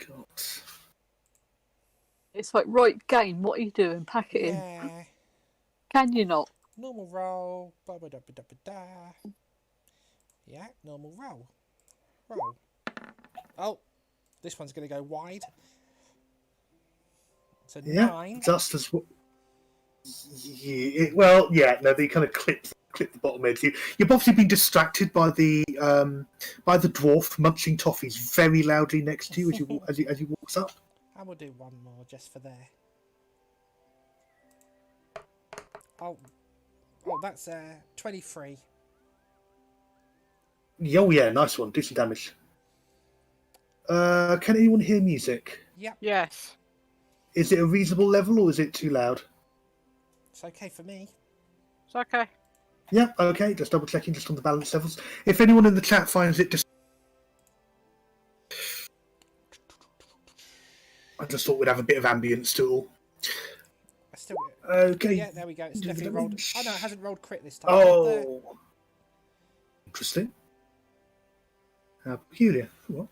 God. It's like, right, game, what are you doing? Pack it in. Yeah. Can you not? Normal roll. Ba-ba-da-ba-da-ba-da. Yeah, normal roll. Roll. Oh, this one's going to go wide. It's a 9. Just as well. Yeah, no, they kind of clip the bottom edge. You've obviously been distracted by the dwarf munching toffees very loudly next to you as he walks up. And we'll do one more just for there. Oh, that's 23. Oh yeah, nice one. Do some damage. Can anyone hear music? Yep, Yes. Is it a reasonable level or is it too loud? it's okay for me. It's okay. Yeah, okay. Just double checking just on the balance levels. If anyone in the chat finds it, I just thought we'd have a bit of ambience to it all. I still. Okay. Yeah, there we go. It's definitely rolled. Oh no, it hasn't rolled crit this time. Oh, interesting. How peculiar. What?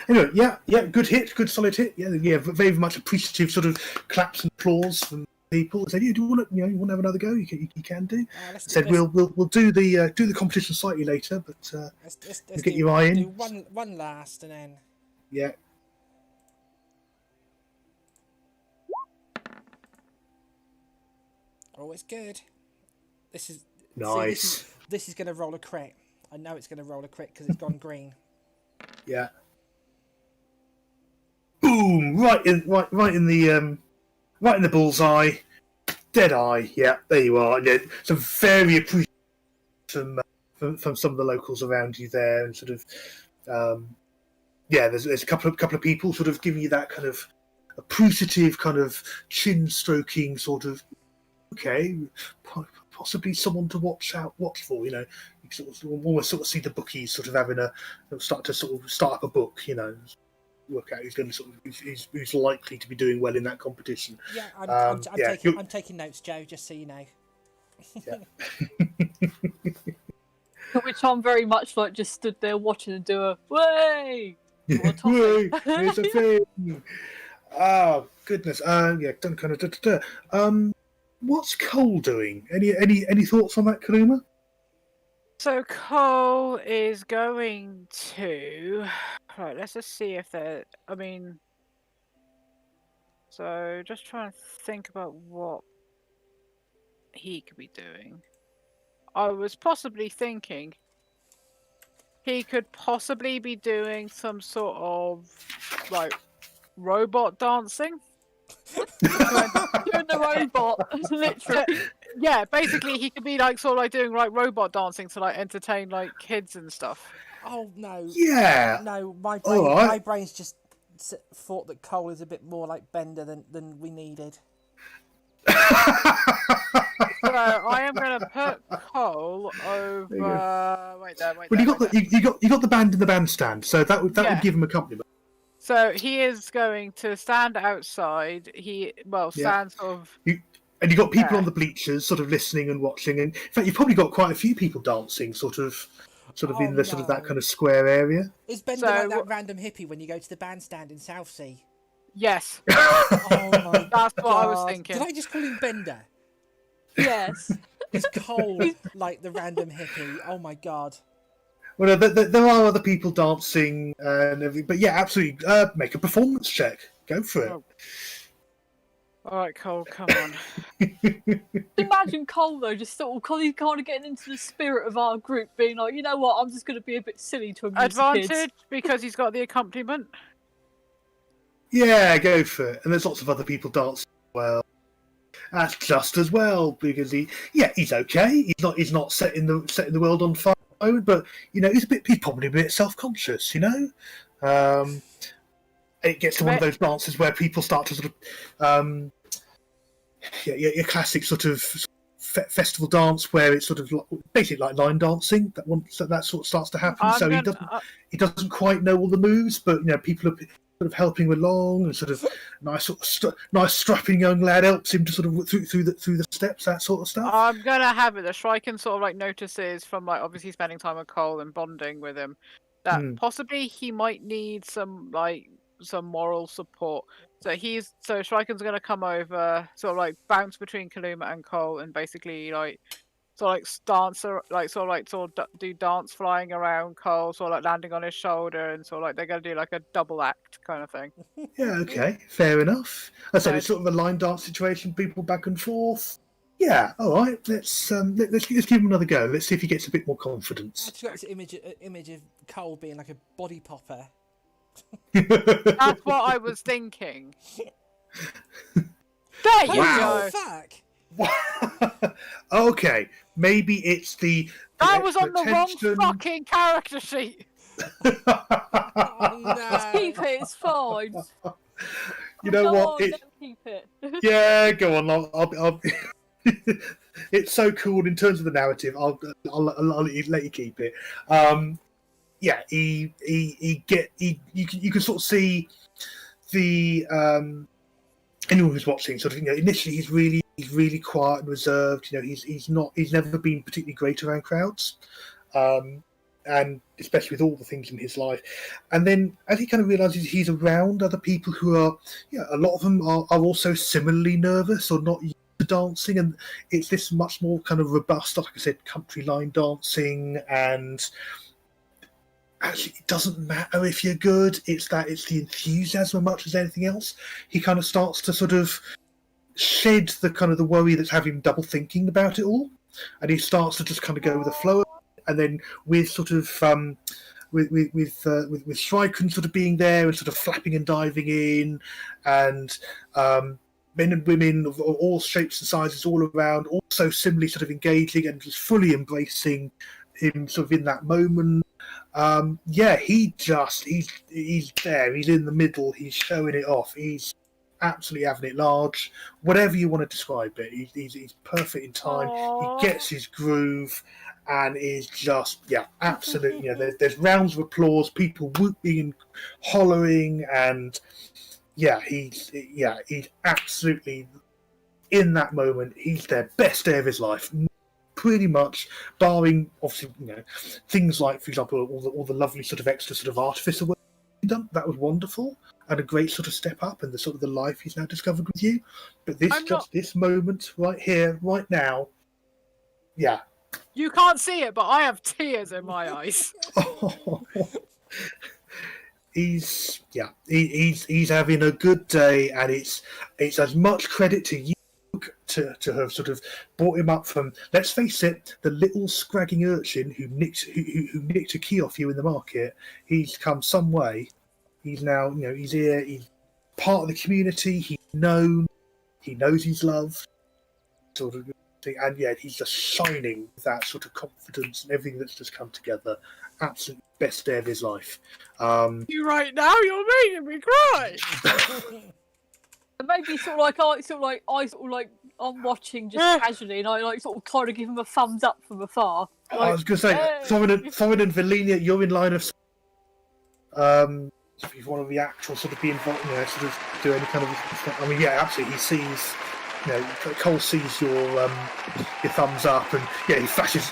Anyway, yeah, good hit, good solid hit. Yeah, very much appreciative sort of claps and applause from people. Said, "Yeah, do you want to, you want to have another go? You can do." Said, "We'll do the competition slightly later, but let's get your eye in." Do one last and then. Yeah. Oh, it's good. This is Nice. See, this is going to roll a crit. I know it's going to roll a crit because it's gone green. Yeah. Boom! Right in the bullseye. Dead eye. Yeah, there you are. Yeah, some very appreciative from some of the locals around you there, and sort of there's a couple of people sort of giving you that kind of appreciative kind of chin stroking sort of. Okay, possibly someone to watch for. You almost sort of see the bookies sort of having start up a book. Work out who's going to sort of who's likely to be doing well in that competition. Yeah, I'm Yeah, taking notes, Joe. Just so you know. Which I'm very much like just stood there watching and do a way. Way, here's a thing. Oh goodness. Yeah. Done kind of. What's Cole doing? Any thoughts on that, Kaluma? So Cole is going to. Right. Let's just see if there. I mean. So just trying to think about what he could be doing. I was possibly thinking he could possibly be doing some sort of like robot dancing. Doing the robot, literally. Yeah, basically he could be like sort of like doing like robot dancing to like entertain like kids and stuff. Oh no. Yeah. No, my brain's just thought that Cole is a bit more like Bender than we needed. So I am going to put Cole over. Wait there. Well, you got the band in the bandstand, so that would give him accompaniment. So he is going to stand outside. Stand sort of. And you got people on the bleachers, sort of listening and watching. And in fact, you've probably got quite a few people dancing, sort of in the sort of that kind of square area. Is Bender like that random hippie when you go to the bandstand in Southsea? Yes. Oh my That's what I was thinking. Did I just call him Bender? Yes. Is Cole like the random hippie? Oh my god. Well, there are other people dancing and everything, but yeah, absolutely. Make a performance check. Go for it. Oh. All right, Cole, come on. Imagine Cole though, just sort of kind of getting into the spirit of our group, being like, you know what, I'm just going to be a bit silly to amuse the kids. Advantage because he's got the accompaniment. Yeah, go for it. And there's lots of other people dancing as well. That's just as well because he's okay. He's not setting the world on fire, but you know he's probably a bit self-conscious. You know, it gets to one of those dances where people start to sort of your classic sort of festival dance where it's sort of basically like line dancing. That sort of starts to happen. He doesn't quite know all the moves, but you know people are sort of helping along, and sort of nice strapping young lad helps him to sort of through the steps, that sort of stuff. I'm gonna have it. The Shrike sort of like notices from like obviously spending time with Cole and bonding with him that possibly he might need some moral support. So Shriken's gonna come over, sort of like bounce between Kaluma and Cole, and basically like sort of like do dance flying around Cole, sort of like landing on his shoulder, and sort of like they're gonna do like a double act kind of thing. Yeah, okay, fair enough. I said it's sort of a line dance situation, people back and forth. Yeah, all right. Let's give him another go. Let's see if he gets a bit more confidence. I just got this image of Cole being like a body popper. That's what I was thinking. There you go. Fuck. Okay, maybe it's that was on the wrong fucking character sheet. Oh, no. Keep it, it's fine. You know what? Keep it. Yeah, go on. I'll it's so cool in terms of the narrative. I'll let you keep it. Yeah, you can sort of see the anyone who's watching sort of, you know, initially he's really quiet and reserved. You know, he's never been particularly great around crowds, and especially with all the things in his life. And then as he kind of realizes he's around other people who are, you know, a lot of them are also similarly nervous or not used to dancing, and it's this much more kind of robust, like I said, country line dancing. And actually, it doesn't matter if you're good. It's the enthusiasm as much as anything else. He kind of starts to sort of shed the worry that's having him double thinking about it all, and he starts to just kind of go with the flow. And then with sort of with Shrike sort of being there and sort of flapping and diving in, and men and women of all shapes and sizes all around, also similarly sort of engaging and just fully embracing him sort of in that moment. He's there. He's in the middle. He's showing it off. He's absolutely having it large. Whatever you want to describe it, he's perfect in time. Aww. He gets his groove and is just absolutely. You know, there's rounds of applause, people whooping and hollering, and he's absolutely in that moment, he's their best day of his life. Pretty much, barring obviously, things like, for example, all the lovely sort of extra sort of artificial work done. That was wonderful and a great sort of step up in the sort of the life he's now discovered with you. But this moment right here, right now, yeah. You can't see it, but I have tears in my eyes. He's having a good day, and it's as much credit to you to have sort of brought him up from, let's face it, the little scragging urchin who nicked a key off you in the market. He's come some way. He's now, he's here. He's part of the community. He knows he's loved, sort of thing. And yeah, he's just shining with that sort of confidence and everything that's just come together. Absolute best day of his life. You right now, you're making me cry. Maybe I'm watching just casually, and I sort of kind of give him a thumbs up from afar. I was going to say, hey. Thorin and Velenia, you're in line of. If you want to react or sort of be involved, sort of do any kind of. I mean, yeah, absolutely. He sees, Cole sees your thumbs up, and yeah, he flashes.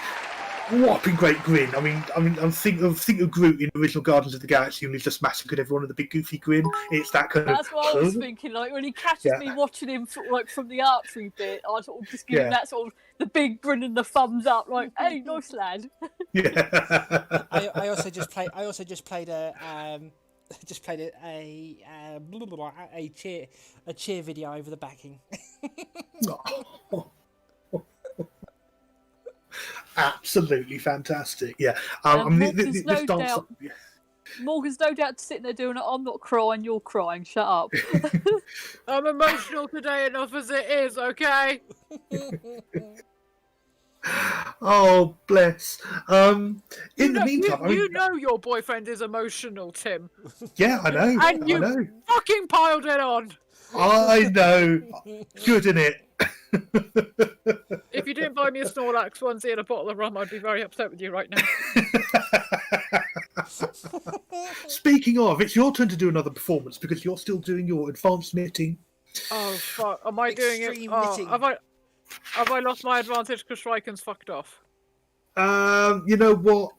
Whopping great grin. I mean, think of Groot in original Guardians of the Galaxy when he's just massacred everyone with a big goofy grin. It's that kind That's what I was thinking. Like when he catches me watching him sort of like from the archery bit, I sort of just give him that sort of the big grin and the thumbs up, like, "Hey, nice lad." Yeah. I also just played a cheer video over the backing. Absolutely fantastic. Yeah. Morgan's no doubt sitting there doing it. I'm not crying, you're crying. Shut up. I'm emotional today enough as it is, okay? Oh, bless. In the meantime... You know your boyfriend is emotional, Tim. Yeah, I know. And you fucking piled it on. I know. Good, innit? If you didn't buy me a Snorlax onesie and a bottle of rum, I'd be very upset with you right now. Speaking of, it's your turn to do another performance because you're still doing your advanced knitting. Oh, fuck. Am I doing it? Knitting. Have I lost my advantage because Shrieken's fucked off? You know what?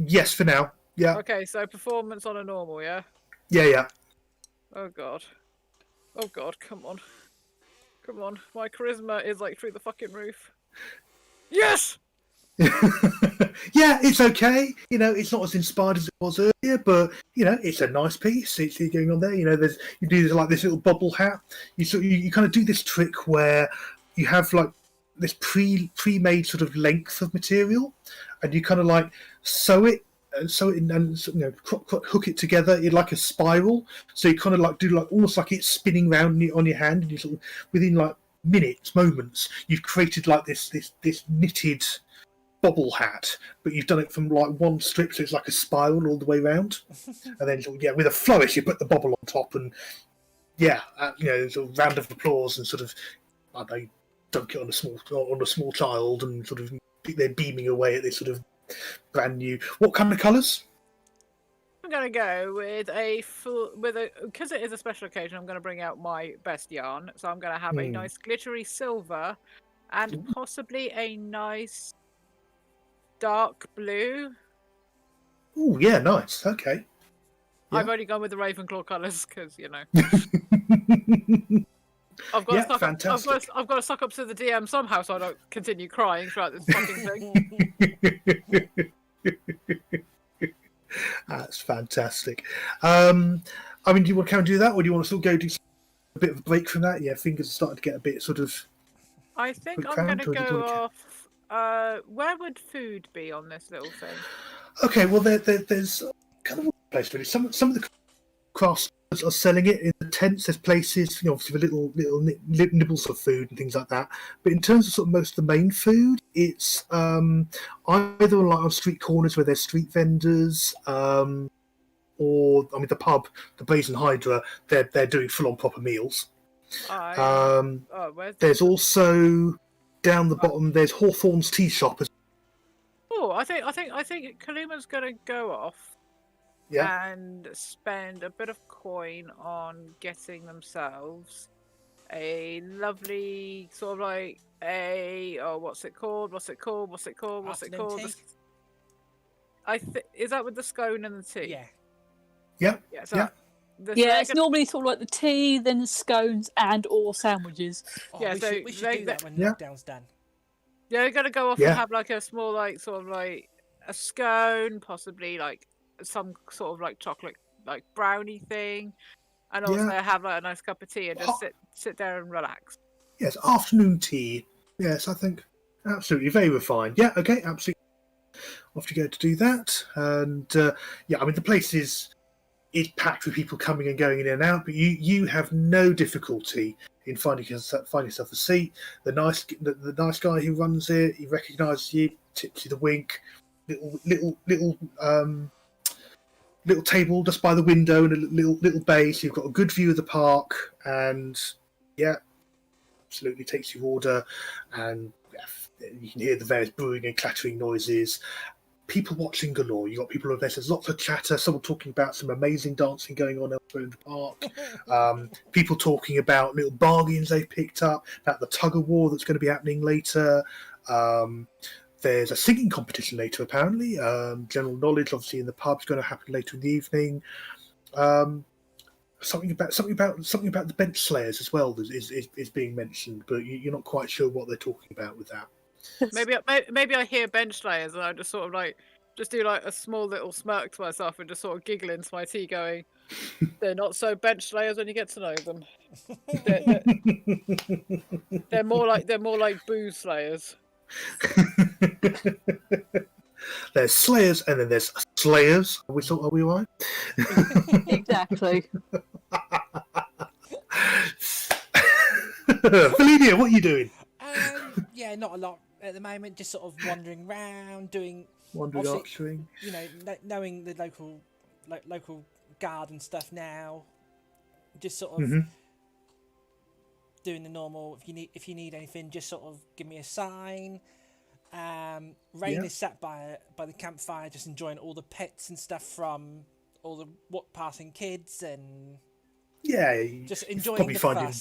Yes, for now. Yeah. Okay, so performance on a normal, yeah? Yeah. Oh, God. Oh, God, come on. Come on, my charisma is like through the fucking roof. Yes! Yeah, it's okay. It's not as inspired as it was earlier, but it's a nice piece. It's going on there. You do like this little bubble hat. You kind of do this trick where you have like this pre-made sort of length of material, and you kind of like sew it and hook it together in like a spiral. So you kind of like do like almost like it's spinning round on your hand, and you sort of within like moments, you've created like this knitted bobble hat, but you've done it from like one strip, so it's like a spiral all the way around. And then with a flourish, you put the bobble on top, and sort of round of applause, and sort of I don't know, dunk it on a small child, and sort of they're beaming away at this sort of brand new. What kind of colours? I'm gonna go with because it is a special occasion. I'm gonna bring out my best yarn, so I'm gonna have a nice glittery silver, and possibly a nice dark blue. Oh yeah, nice. Okay. Yeah. I've only gone with the Ravenclaw colours because I've got to suck up to the DM somehow, so I don't continue crying throughout this fucking thing. That's fantastic. I mean, do you want to do that, or do you want to sort of go do a bit of a break from that? Yeah, fingers are starting to get a bit sort of. I think I'm going to go off. Where would food be on this little thing? Okay, well, there's kind of a place really. Some of the craft stores are selling it in the tents. There's places, obviously, for little nibbles of food and things like that. But in terms of sort of most of the main food, it's either like on street corners where there's street vendors, or the pub, the Brazen Hydra. They're doing full on proper meals. There's also down the bottom. There's Hawthorne's tea shop. Oh, I think Kaluma's gonna go off. Yeah. And spend a bit of coin on getting themselves a lovely sort of like what's it called? Afternoon tea? Is that with the scone and the tea? Yeah. Yeah. Yeah. So Yeah. Yeah, it's normally sort of like the tea, then the scones and or sandwiches. Oh, Yeah, we so should do that when yeah. lockdown's done. Yeah, they're gonna go off Yeah. and have like a small, like sort of like a scone, possibly like some sort of like chocolate, like brownie thing, and also Yeah. have like a nice cup of tea and just sit there and relax. Yes, afternoon tea. Yes, I think absolutely very refined. Yeah, okay, absolutely. Off to go to do that, and yeah, I mean the place is packed with people coming and going in and out, but you have no difficulty in finding yourself a seat. The nice guy who runs it, he recognises you, tips you the wink. Little table just by the window and a little bay, so you've got a good view of the park, and yeah, absolutely takes your order, and you can hear the various brewing and clattering noises. People watching galore. You got people over there. There's lots of chatter. Someone talking about some amazing dancing going on elsewhere in the park. People talking about little bargains they picked up, about the tug of war that's going to be happening later. There's a singing competition later, apparently. General knowledge, obviously, in the pub is going to happen later in the evening. Something about the bench slayers as well is being mentioned, but you're not quite sure what they're talking about with that. Maybe I hear bench layers and I just sort of like just do like a small little smirk to myself and just sort of giggle into my tea, going, "They're not so bench layers when you get to know them. They're more like booze slayers." There's slayers and then there's slayers. Are we right? Exactly. Felinia, what are you doing? Yeah, not a lot at the moment. Just sort of wandering around, Wandering, archery. You know, knowing the local guard and stuff now. Just sort of doing the normal. If you need anything, just sort of give me a sign. Rain is sat by the campfire, just enjoying all the pets and stuff from all the passing kids, and just enjoying the fuss.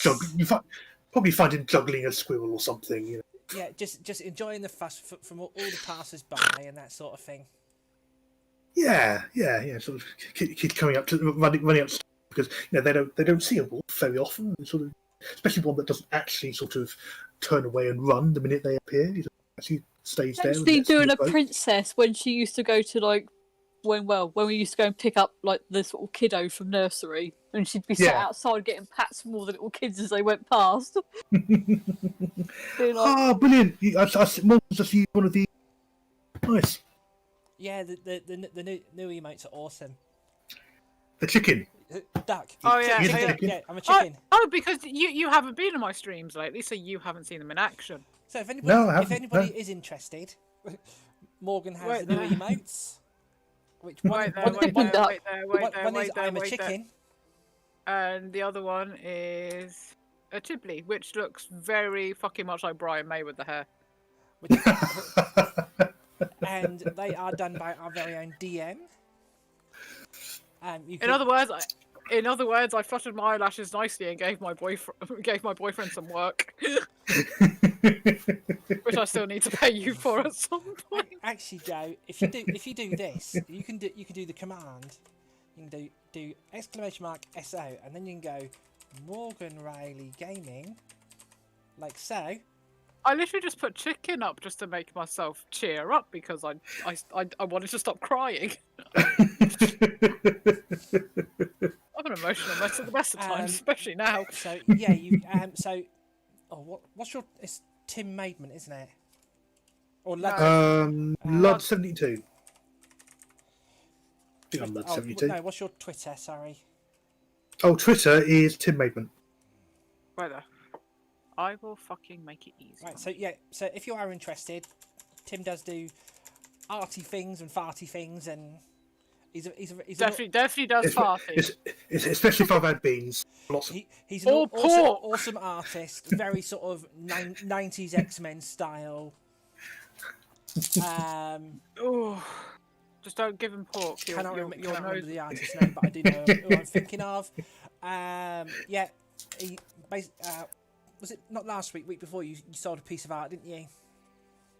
Probably finding juggling a squirrel or something. You know. Yeah, just enjoying the fuss from all the passers by and that sort of thing. Yeah. Sort of kids coming up to running up because they don't see a wolf very often. Sort of, especially one that doesn't actually sort of turn away and run the minute they appear. He actually stays there. Actually, doing a princess when she used to go to like when we used to go and pick up like the sort of kiddo from nursery, and she'd be sat outside getting pats from all the little kids as they went past. Brilliant! I just used one of the nice. Yeah, the new emotes are awesome. The chicken. Duck. Oh yeah, yeah, I'm a chicken. Because you haven't been on my streams lately, so you haven't seen them in action. So if anybody is interested, Morgan has the new emotes. Which one? One is I'm a chicken. And the other one is a Chibley, which looks very fucking much like Brian May with the hair. And they are done by our very own DM. In other words, I fluttered my eyelashes nicely and gave my boyfriend some work, which I still need to pay you for at some point. Actually, Joe, if you do this, you can do the command. You can do !SO, and then you can go Morgan Riley Gaming, like so. I literally just put chicken up just to make myself cheer up because I wanted to stop crying. I'm an emotional mess at the best of times, especially now. So yeah, you what's your? It's Tim Maidman, isn't it? Or Lud 72. I think I'm Lud 72. No, what's your Twitter? Sorry. Oh, Twitter is Tim Maidman. Right there. I will fucking make it easy. Right, so if you are interested, Tim does do arty things and farty things, and he's definitely does farty. It's especially if I've had beans. He's an awesome artist, very sort of 90s X-Men style. Just don't give him pork. Cannot remember the artist's name, but I do know who I'm thinking of. Was it not last week? Week before you sold a piece of art, didn't you?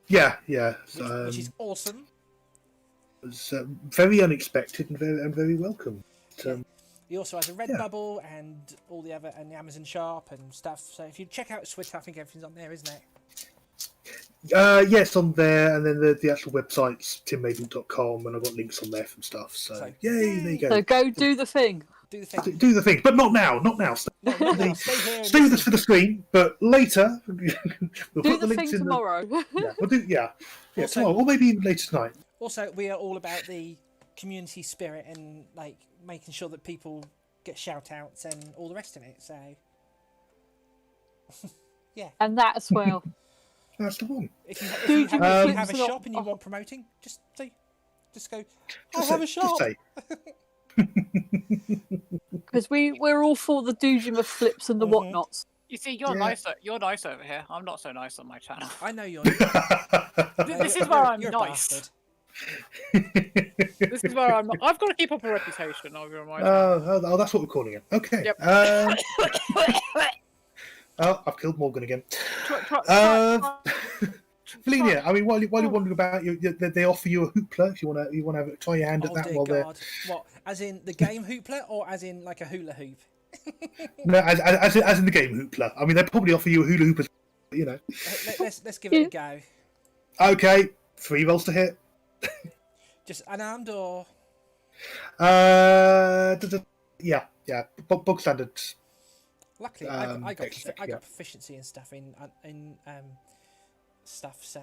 Yeah. Which is awesome. It was very unexpected and very welcome. He also has a Redbubble and all the other, and the Amazon shop and stuff. So if you check out Swift, I think everything's on there, isn't it? Yes, on there, and then the actual website's timmabel.com, and I've got links on there from stuff. So yay, there you go. So go do the thing. Do the thing. Do the thing, but not now. Not now. Stay with us for the screen, but later we'll Do put the links thing in tomorrow. We'll do. Yeah, Also- tomorrow, or maybe even later tonight. Also, we are all about the community spirit and like making sure that people get shout outs and all the rest of it. So yeah. And that as well. That's the one. If you have a shop and you want promoting, just go. I have a shop. Just say. Because we're all for the Dujima flips and the whatnots. You see, you're nicer. You're nice over here. I'm not so nice on my channel. I know you're. This is where I'm you're a nice. bastard. This is where I'm. I've got to keep up a reputation. I'll be reminded. Oh, that's what we're calling it. Okay. Yep. Oh, I've killed Morgan again. Try- Felinia, I mean, while you're wondering about, they offer you a hoopla if you want to try your hand at that Dear while they're. God. What? As in the game hoopla, or as in like a hula hoop? No, as in the game hoopla. I mean, they probably offer you a hula hoop, you know. Let's give it a go. Okay, 3 rolls to hit. Just unarmed or? Yeah, bog standard. Luckily, I got yeah. proficiency and stuff in stuff. So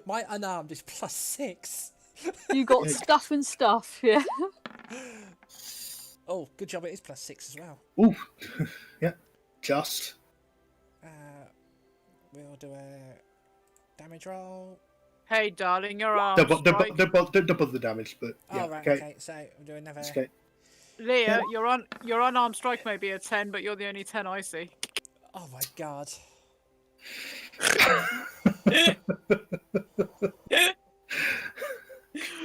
my unarmed is +6. You got stuff and stuff, yeah. Oh, good job! It is +6 as well. Ooh, yeah, just. We'll do a damage roll. Hey, darling, you're on. Double the damage, but yeah. Oh right, okay. okay. So we'll do another. Okay. Leah, your unarmed strike may be a 10, but you're the only 10 I see. Oh my God.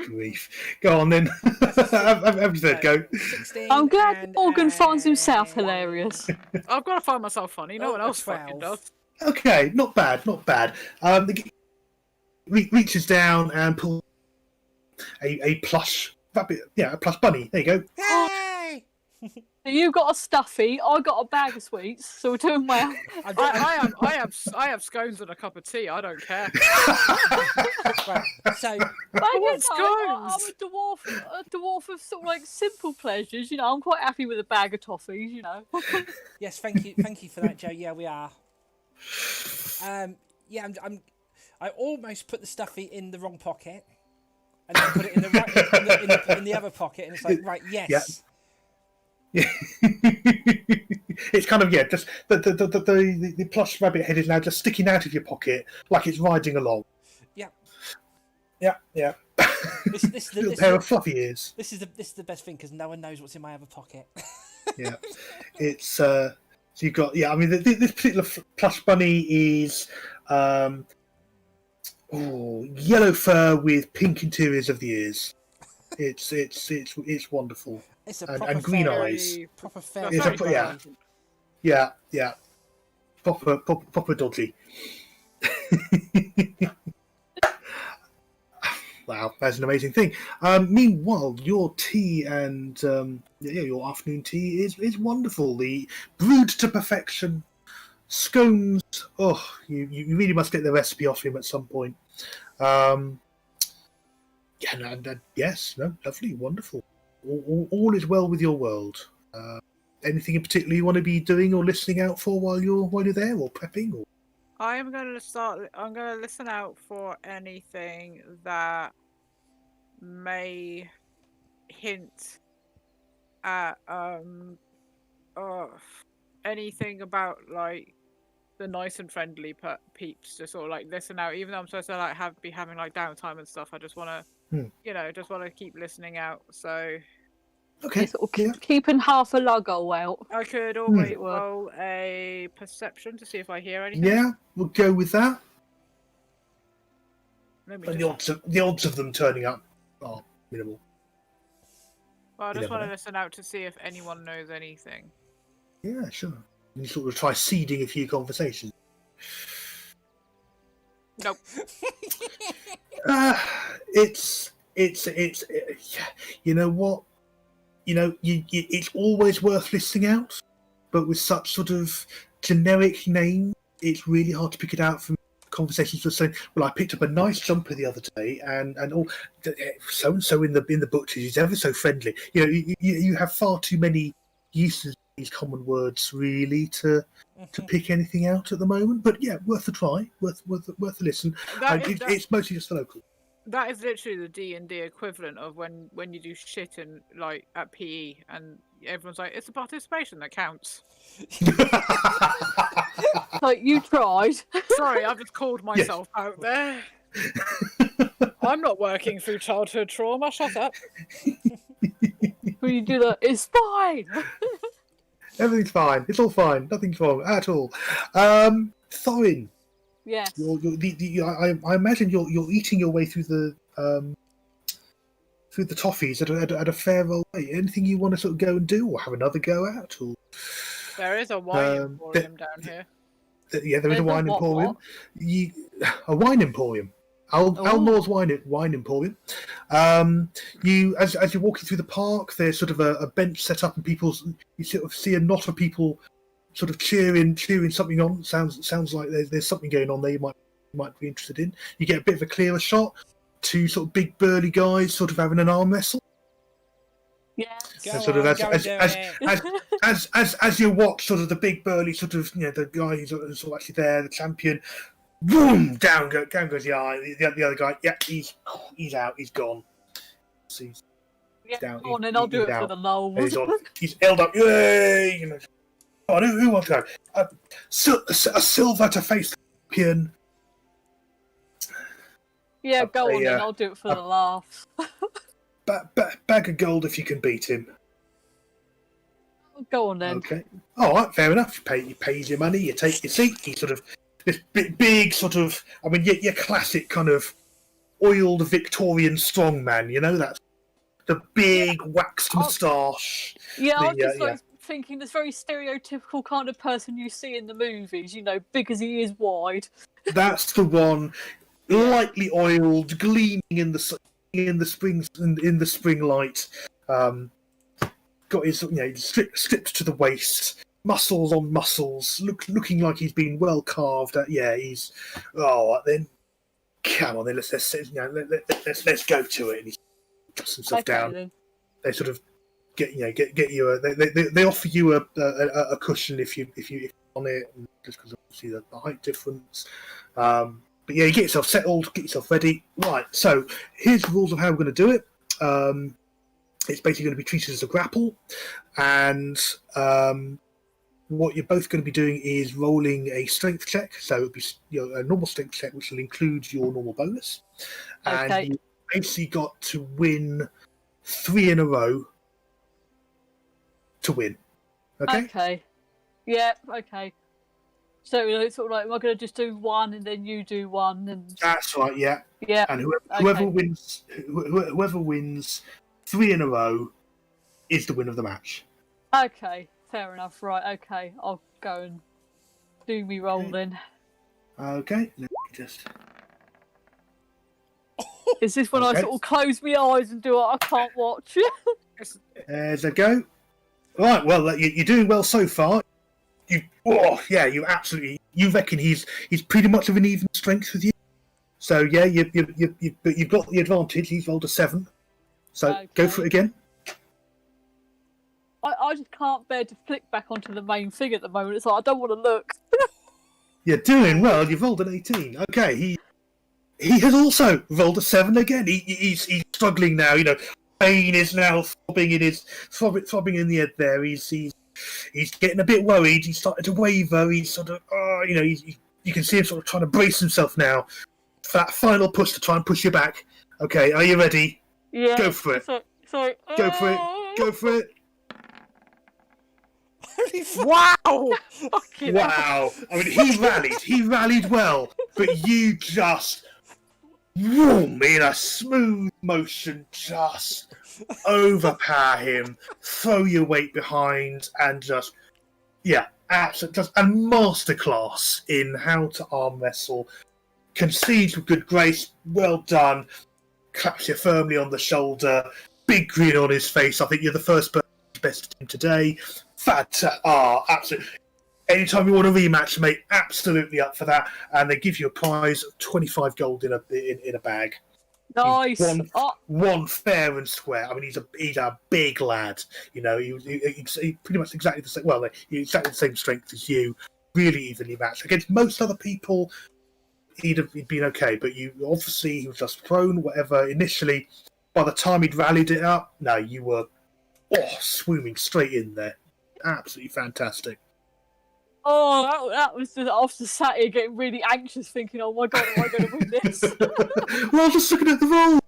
Grief. Go on then. Have your third go. 16. I'm glad and Morgan finds himself hilarious. I've got to find myself funny. No one else 12. fucking does. Okay, not bad. Reaches down and pulls a plush rabbit. Yeah, a plush bunny. There you go. Hey! You got a stuffy, I got a bag of sweets, so we're doing well. I have scones and a cup of tea. I don't care. Right, so But you want know, I'm scones? a dwarf of sort of like simple pleasures. You know, I'm quite happy with a bag of toffees. You know. yes, thank you for that, Joe. Yeah, we are. Yeah, I almost put the stuffy in the wrong pocket, and then put it in the right in the other pocket, and it's like right, yes. Yeah. It's kind of just the plush rabbit head is now just sticking out of your pocket like it's riding along. Yeah. Yeah. This Little pair of fluffy ears. This is the best thing because no one knows what's in my other pocket. Yeah, it's so you've got I mean this particular plush bunny is yellow fur with pink interiors of the ears. It's wonderful. It's and green eyes. Proper fair. Yeah. Proper dodgy. Wow, that's an amazing thing. Meanwhile, your tea and your afternoon tea is wonderful. The brewed to perfection scones. Oh, you really must get the recipe off him at some point. Yes, lovely, wonderful. All is well with your world. Anything in particular you want to be doing or listening out for while you're there or prepping? Or... I'm going to listen out for anything that may hint at anything about like the nice and friendly peeps to sort of like listen out. Even though I'm supposed to like be having like downtime and stuff, I just want to just want to keep listening out. So okay, sort of keeping half a luggo out. I could always roll a perception to see if I hear anything. Yeah, we'll go with that. And the odds of them turning up are minimal. Well, I just want to listen out to see if anyone knows anything. Yeah, sure. And you sort of try seeding a few conversations. Nope. It's you know what, it's always worth listing out, but with such sort of generic names, it's really hard to pick it out from conversations with saying, well, I picked up a nice jumper the other day, and all so and so in the butcher's is ever so friendly. You have far too many uses of these common words really to pick anything out at the moment. But yeah, worth a try, worth a listen. It's mostly just for local. That is literally the D&D equivalent of when you do shit in like at PE and everyone's like, it's the participation that counts. Like, you tried. Sorry, I've just called myself out there. I'm not working through childhood trauma. Shut up. When you do that, it's fine. Everything's fine. It's all fine. Nothing's wrong at all. Thorin. Yes. I imagine you're eating your way through the toffees at a fair old rate. Anything you want to sort of go and do, or have another go at? Or there is a wine emporium down here. Yeah, there is a wine emporium. A wine emporium. Almore's wine emporium. As you're walking through the park, there's sort of a bench set up, and you sort of see a knot of people sort of cheering something on. Sounds like there's something going on there you might be interested in. You get a bit of a clearer shot. Two sort of big burly guys sort of having an arm wrestle. Yeah. As you watch sort of the big burly sort of the guy who's sort of actually there, the champion, boom, down goes the eye. The other guy, yeah, he's out, he's gone. So he's down. Go on, then I'll do it for the lulz. He's held up, yay! Who wants to go? A silver to face champion. Yeah, go on then, I'll do it for the laughs. Bag of gold if you can beat him. Go on then. Okay. All right, fair enough. You pay your money, you take your seat. He's sort of this big sort of, I mean, your classic kind of oiled Victorian strongman, that's the big waxed moustache. Yeah, I'm just thinking this very stereotypical kind of person you see in the movies, big as he is wide. That's the one. Lightly oiled, gleaming in the spring light. Got his stripped to the waist, muscles on muscles, looking like he's been well carved. He's then. Come on, then let's go to it. And he puts himself down. Then. They sort of get you. They offer you a cushion if you on it, just because obviously the height difference. But yeah, you get yourself settled, get yourself ready. Right, so here's the rules of how we're going to do it. It's basically going to be treated as a grapple, and what you're both going to be doing is rolling a strength check. So it'll be a normal strength check, which will include your normal bonus. Okay. And you basically got to win 3 in a row to win. Okay? Okay. Yeah, okay. So it's sort of like, am I going to just do one and then you do one? And that's right, yeah. Yeah. And whoever wins 3 in a row is the win of the match. Okay, fair enough. Right, okay. I'll go and do me roll then. Okay, let me just... Is this when I sort of close my eyes and do what I can't watch? There's a go. Right, well, you're doing well so far. You absolutely. You reckon he's pretty much of an even strength with you. So yeah, you've got the advantage. He's rolled a 7. So go for it again. I just can't bear to flick back onto the main thing at the moment. It's like I don't want to look. You're doing well. You've rolled an 18. Okay, he has also rolled a 7 again. He's struggling now. Pain is now throbbing in the head there. He's getting a bit worried. He's starting to waver. He's sort of, you can see him sort of trying to brace himself now for that final push to try and push you back. Okay, are you ready? Yeah. Go for it. Sorry. Go for it. Go for it. Wow! Wow! I mean, he rallied well, but you just, in a smooth motion, just overpower him, throw your weight behind, and just Yeah, absolutely. Just a masterclass in how to arm wrestle. Concedes with good grace. Well done. Claps you firmly on the shoulder. Big grin on his face. I think you're the first person best team today. Absolutely. Anytime you want a rematch, mate, absolutely up for that. And they give you a prize of 25 gold in a bag. Nice. One fair and square. I mean, he's a big lad. You know, he pretty much exactly the same. Well, he's exactly the same strength as you. Really evenly matched against most other people. He'd been okay, but he was just thrown. Whatever. Initially, by the time he'd rallied it up, no, you were swimming straight in there. Absolutely fantastic. Oh, that was just after sat here getting really anxious, thinking, "Oh my god, am I going to win this?" Well, I was just looking at the rules.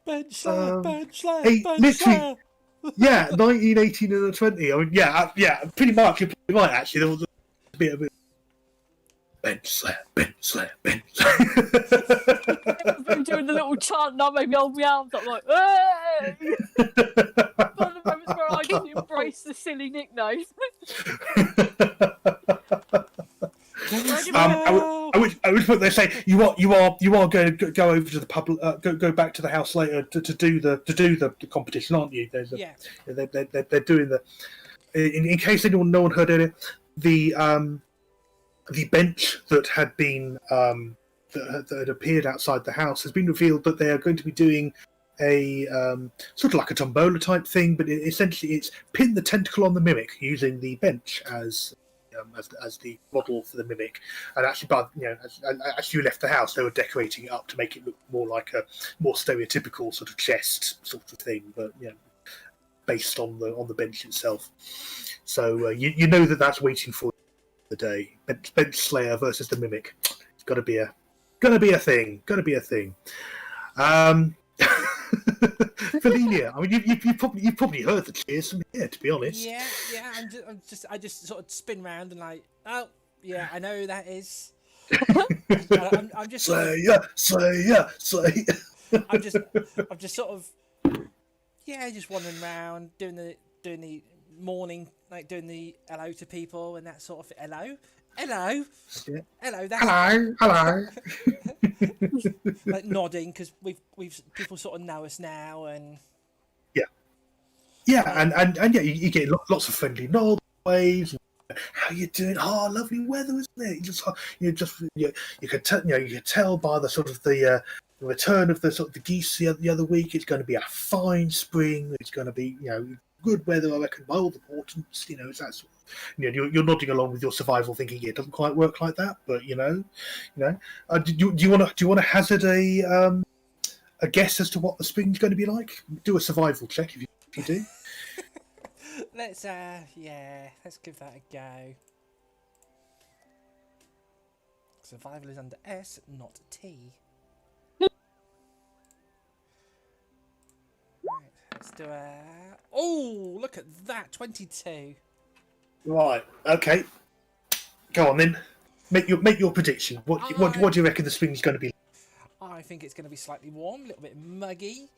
Bench slayer, bench slayer, bench literally, slayer. Yeah, 19, 18, and 20. I mean, yeah, pretty much. You're probably right. Actually, there was a bit of bench slayer, bench slayer, bench slayer. I've been doing the little chant, now maybe hold my arms up like, "Hey!" One of the moments where I can embrace the silly nickname. I would put they say you are going to go over to the public, go back to the house later to do the competition, aren't you? They're doing the in case no one heard it, the bench that had been that had appeared outside the house has been revealed that they are going to be doing a sort of like a tombola type thing, but essentially it's pin the tentacle on the mimic using the bench as the model for the mimic. And actually, as you left the house, they were decorating it up to make it look more like a more stereotypical sort of chest sort of thing, but based on the bench itself. So you know that's waiting for the day. Bench Slayer versus the mimic. It's got to be a thing. Felinia, I mean, you've probably heard the cheers from here, to be honest. Yeah. I just sort of spin round and like, oh, yeah, I know who that is. I'm just Slayer. I'm just sort of, just wandering around doing the morning, like doing the hello to people and that sort of hello. Yeah. Hello. That Hello. like nodding because we've people sort of know us now and and you get lots of friendly nods, waves. How you doing? Oh, lovely weather, isn't it? You could tell by the sort of the return of the sort of the geese the other week. It's going to be a fine spring. It's going to be good weather, I reckon, by all the portents. It's that sort of, you're nodding along with your survival, thinking it doesn't quite work like that, but do you want to hazard a guess as to what the spring's going to be like? Do a survival check if you do. let's give that a go. Survival is under S, not T. Right, let's do a. Oh, look at that, 22. Right. Okay. Go on then. Make your prediction. What do you reckon the spring's going to be? I think it's going to be slightly warm, a little bit muggy,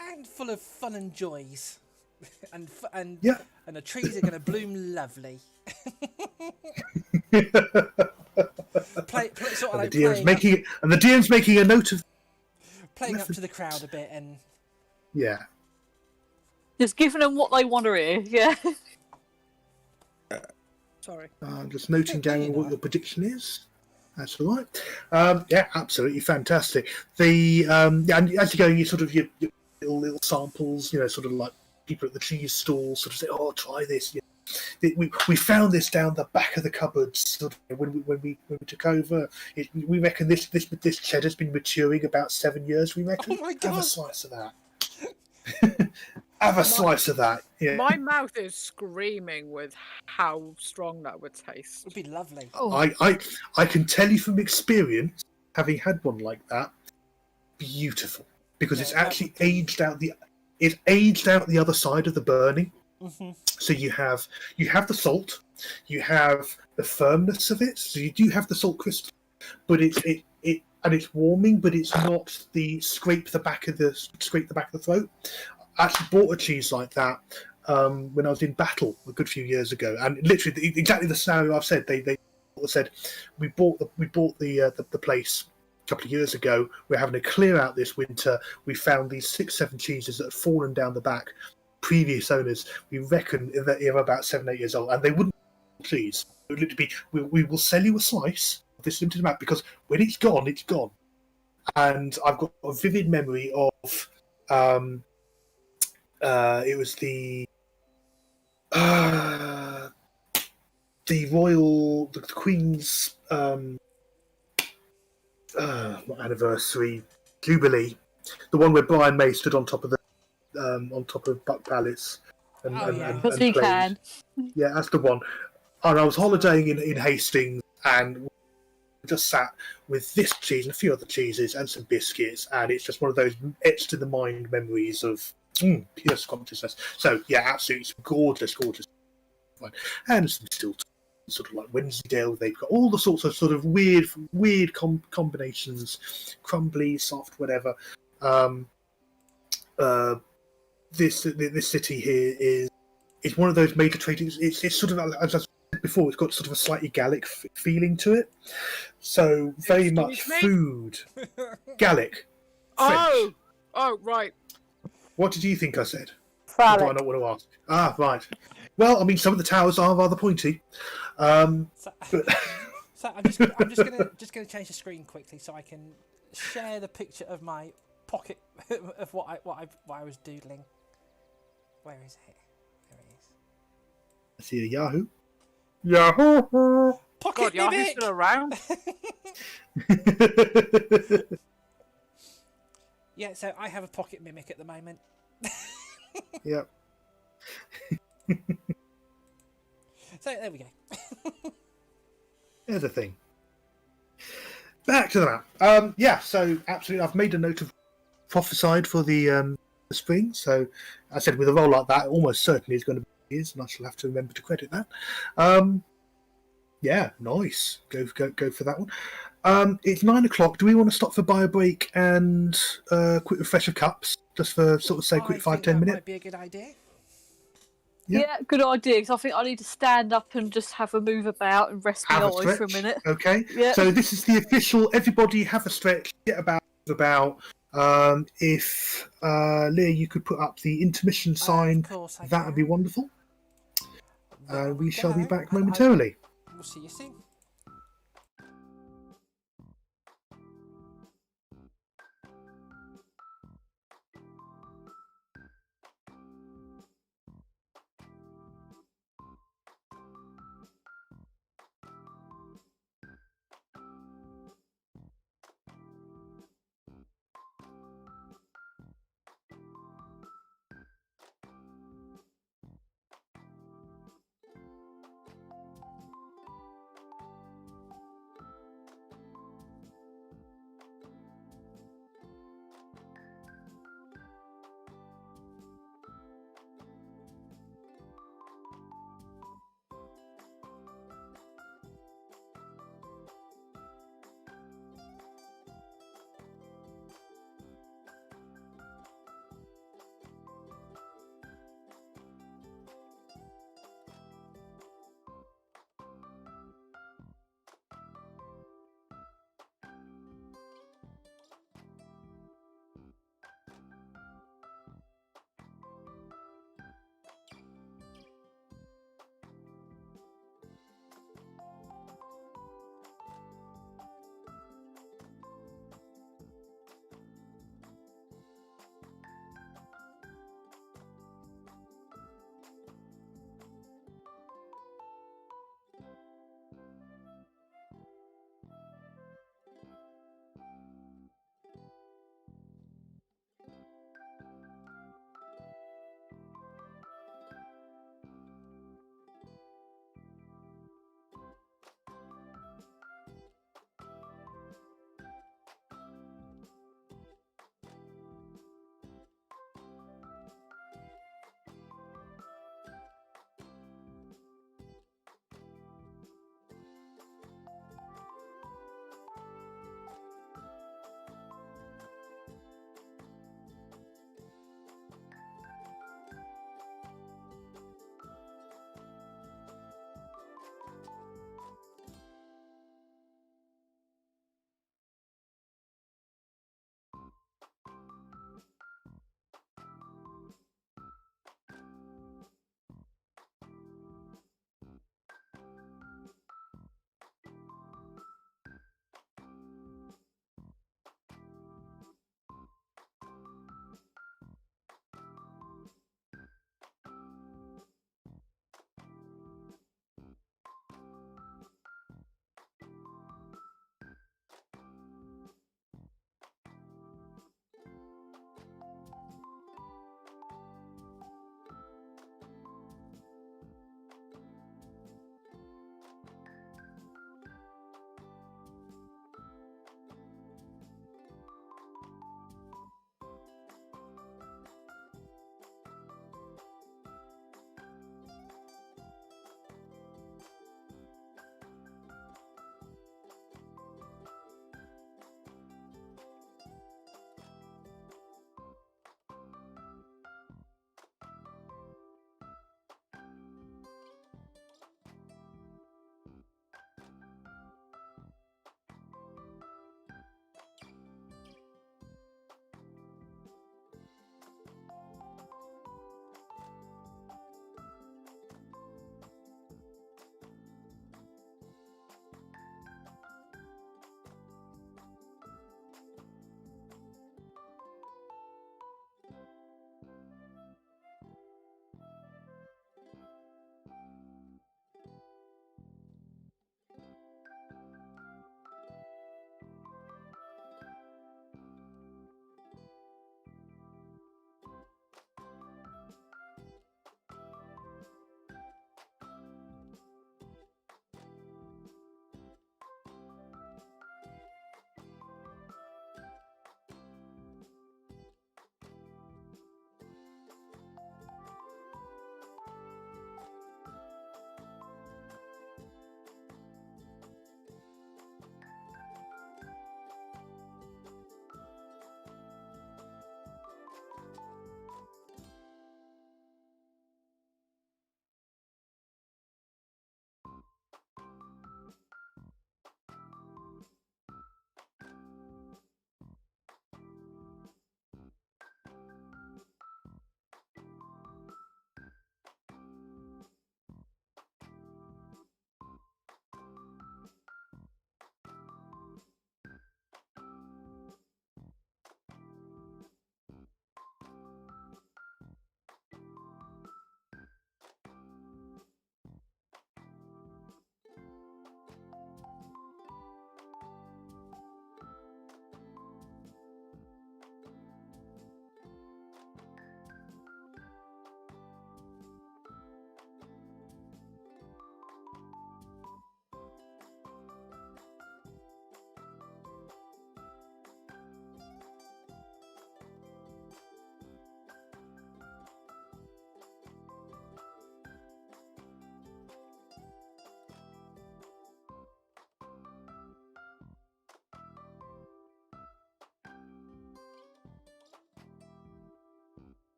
and full of fun and joys. and the trees are going to bloom lovely. The DM's making a note of playing up to the crowd a bit and just giving them what they want to hear. Yeah. Sorry. I'm just noting down what your prediction is. That's all right. Absolutely fantastic. And as you're going, you sort of your little samples, sort of like people at the cheese stall sort of say, "Oh, try this." We found this down the back of the cupboards sort of, when we took over. We reckon this cheddar's been maturing about 7 years. We reckon. Oh my God. Have a slice of that. Have a slice of that. Yeah. My mouth is screaming with how strong that would taste. It would be lovely. Oh. I can tell you from experience, having had one like that, beautiful, because it's actually aged out the other side of the burning. Mm-hmm. So you have the salt, you have the firmness of it. So you do have the salt crystal, but it's warming, but it's not the scrape the back of the throat. I actually bought a cheese like that when I was in battle a good few years ago, and literally exactly the scenario I've said. They said we bought the place a couple of years ago. We're having a clear out this winter. We found these 6-7 cheeses that had fallen down the back. Previous owners, we reckon that they were about 7-8 years old, and they wouldn't cheese. It would literally be, we will sell you a slice of this limited amount, because when it's gone, it's gone. And I've got a vivid memory of it was the Queen's not anniversary, Jubilee, the one where Brian May stood on top of Buck Palace and Because he played. can. Yeah, that's the one. And I was holidaying in Hastings, and just sat with this cheese and a few other cheeses and some biscuits, and it's just one of those etched in the mind memories of pure Scottishness. So yeah, absolutely gorgeous. And some still sort of like Wensleydale. They've got all the sorts of sort of weird combinations, crumbly, soft, whatever. This city here is one of those major trading. It's sort of, as I said before, it's got sort of a slightly Gallic feeling to it. So very much food. Gallic. French. Oh, right. What did you think I said? Phallic. Or do I not want to ask? Ah, right. Well, I mean, some of the towers are rather pointy. So I'm just gonna change the screen quickly so I can share the picture of my pocket of what I was doodling. Where is it? There it is. I see a Yahoo. Yahoo! Pocket God, Yahoo's Mimic! still around. Yeah, so I have a pocket mimic at the moment. Yep. So there we go. There's a thing. Back to the map. Yeah, so absolutely, I've made a note of prophesied for the spring. So I said with a roll like that, almost certainly is going to be his, and I shall have to remember to credit that. Yeah, nice. Go for that one. It's 9 o'clock. Do we want to stop for bio break and quick refresh of cups, just for sort of say quick 5-10 that minutes? might be a good idea. Yeah, good idea. Because I think I need to stand up and just have a move about and rest my Have a eyes for a stretch. minute. Okay. Yeah. So this is the official. Everybody have a stretch. Get about. If Leah, you could put up the intermission sign, Of course I that would be can. wonderful. There We shall be go. back And momentarily. We'll see you soon.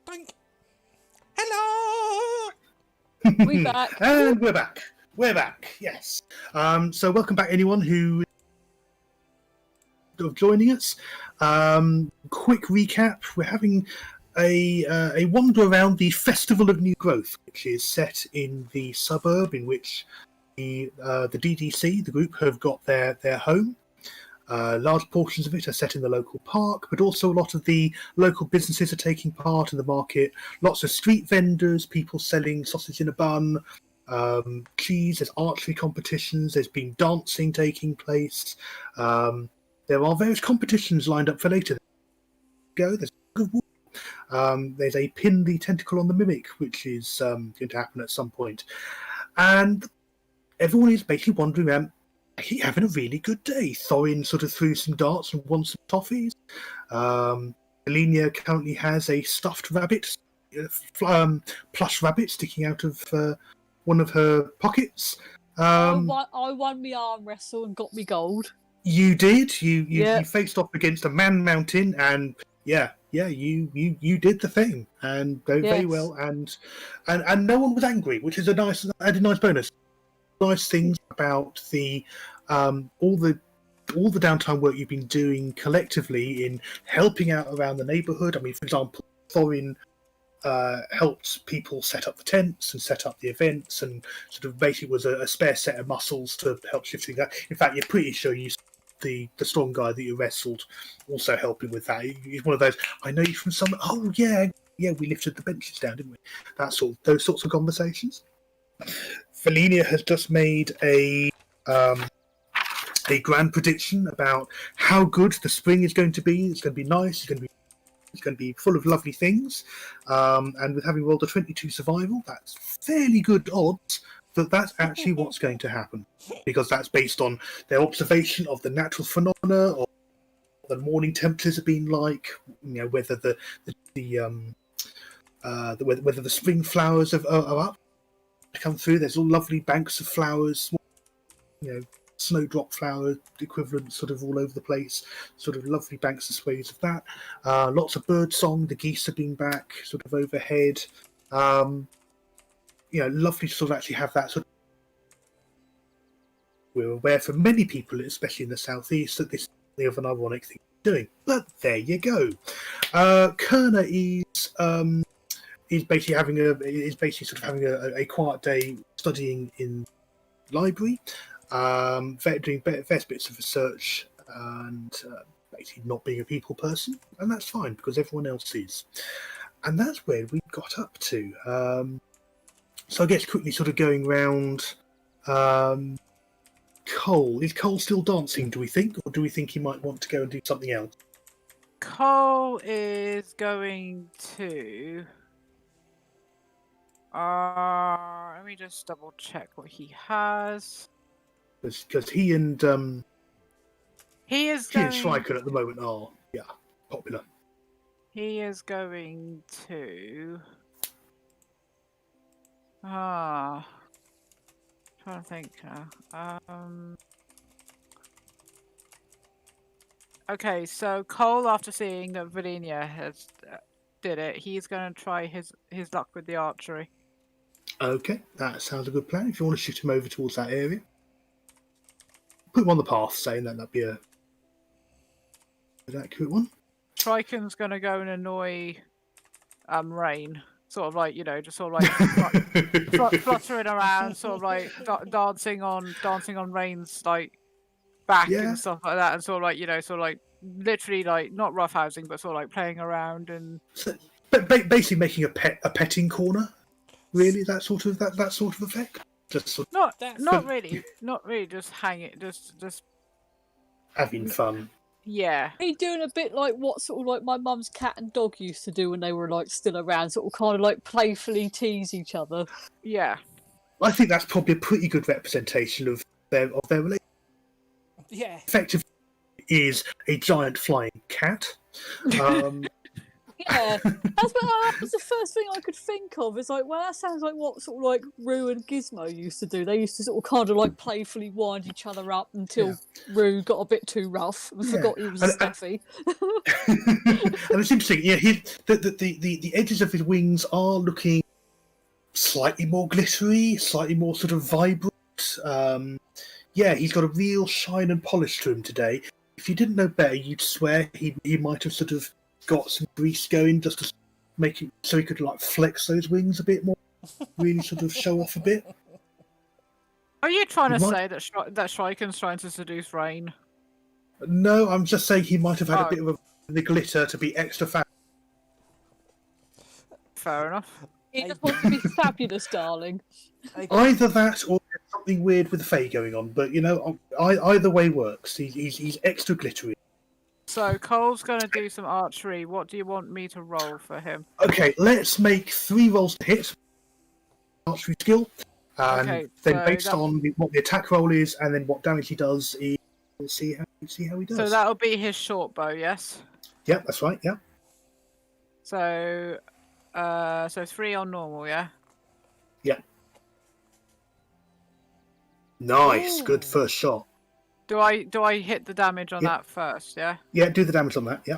Boink. Hello. We back. And we're back. We're back. Yes. So welcome back, anyone who is joining us. Quick recap: we're having a wander around the Festival of New Growth, which is set in the suburb in which the DDC, the group, have got their home. Large portions of it are set in the local park, but also a lot of the local businesses are taking part in the market. Lots of street vendors, people selling sausage in a bun, cheese. There's archery competitions. There's been dancing taking place. There are various competitions lined up for later. There's there's a pin the tentacle on the mimic, which is going to happen at some point, and everyone is basically wandering around. Having a really good day. Thorin sort of threw some darts and won some toffees. Elenia currently has a stuffed rabbit, plush rabbit sticking out of one of her pockets. I won my arm wrestle and got me gold. You did. You faced off against a man mountain, and you did the thing, and very well, and no one was angry, which is a nice bonus. Nice things about the all the downtime work you've been doing collectively in helping out around the neighbourhood. I mean, for example, Thorin helped people set up the tents and set up the events, and sort of basically was a spare set of muscles to help shift things out. In fact, you're pretty sure you the strong guy that you wrestled also helping with that. He's one of those. I know you from some. Oh yeah, we lifted the benches down, didn't we? Those sorts of conversations. Felenia has just made a grand prediction about how good the spring is going to be. It's going to be nice. It's going to be full of lovely things. And with having rolled a 22 survival, that's fairly good odds that that's actually what's going to happen, because that's based on their observation of the natural phenomena, or the morning temperatures have been like. You know, whether whether the spring flowers are up. Come through. There's all lovely banks of flowers, snowdrop flower equivalent, sort of all over the place. Sort of lovely banks and swathes of that. Lots of bird song. The geese have been back, sort of overhead. Lovely to sort of actually have that sort of. We're aware for many people, especially in the southeast, that this is something of an ironic thing to be doing. But there you go. Kerner is basically having a quiet day studying in library, doing various bits of research, and basically not being a people person, and that's fine because everyone else is, and that's where we got up to. So I guess quickly sort of going round. Cole, is Cole still dancing? Do we think, or do we think he might want to go and do something else? Cole is going to. Let me just double check what he has. Because he and Striker at the moment are popular. He is going to. Trying to think. Okay, so Cole, after seeing that Valenia has did it, he's going to try his luck with the archery. Okay, that sounds a good plan. If you want to shoot him over towards that area, put him on the path, saying that'd be an accurate one. Triton's going to go and annoy Rain, sort of like, just sort of like fluttering around, sort of like dancing on Rain's like back and stuff like that, and sort of like literally like not roughhousing, but sort of like playing around and basically making a petting corner. Really, that sort of effect. Just sort of, not really, just just having fun. Yeah. Are you doing a bit like what sort of like my mum's cat and dog used to do when they were like still around, sort of kind of like playfully tease each other? Yeah. I think that's probably a pretty good representation of their relationship. Yeah. Effectively is a giant flying cat. Yeah, that was the first thing I could think of. It's like, well, that sounds like what sort of like Rue and Gizmo used to do. They used to sort of kind of like playfully wind each other up until Rue got a bit too rough and forgot he was a Staffy. And it's interesting, yeah. The edges of his wings are looking slightly more glittery, slightly more sort of vibrant. Yeah, he's got a real shine and polish to him today. If you didn't know better, you'd swear he might have sort of got some grease going just to make it so he could like flex those wings a bit more, really sort of show off a bit. Are you trying to say that that Shrieken's trying to seduce Rain? No, I'm just saying he might have had a bit of the glitter to be extra fat. Fair enough. He just wants to be fabulous, darling. Either that or there's something weird with the Fae going on, but you know, either way works. He's extra glittery. So Cole's going to do some archery. What do you want me to roll for him? Okay, let's make 3 rolls to hit. Archery skill. And then based on what the attack roll is and then what damage he does, we'll see how he does. So that'll be his short bow, yes? Yeah, that's right, yeah. So 3 on normal, yeah? Yeah. Nice, Ooh. good first shot. Do I hit the damage on that first, yeah? Yeah, do the damage on that, yeah.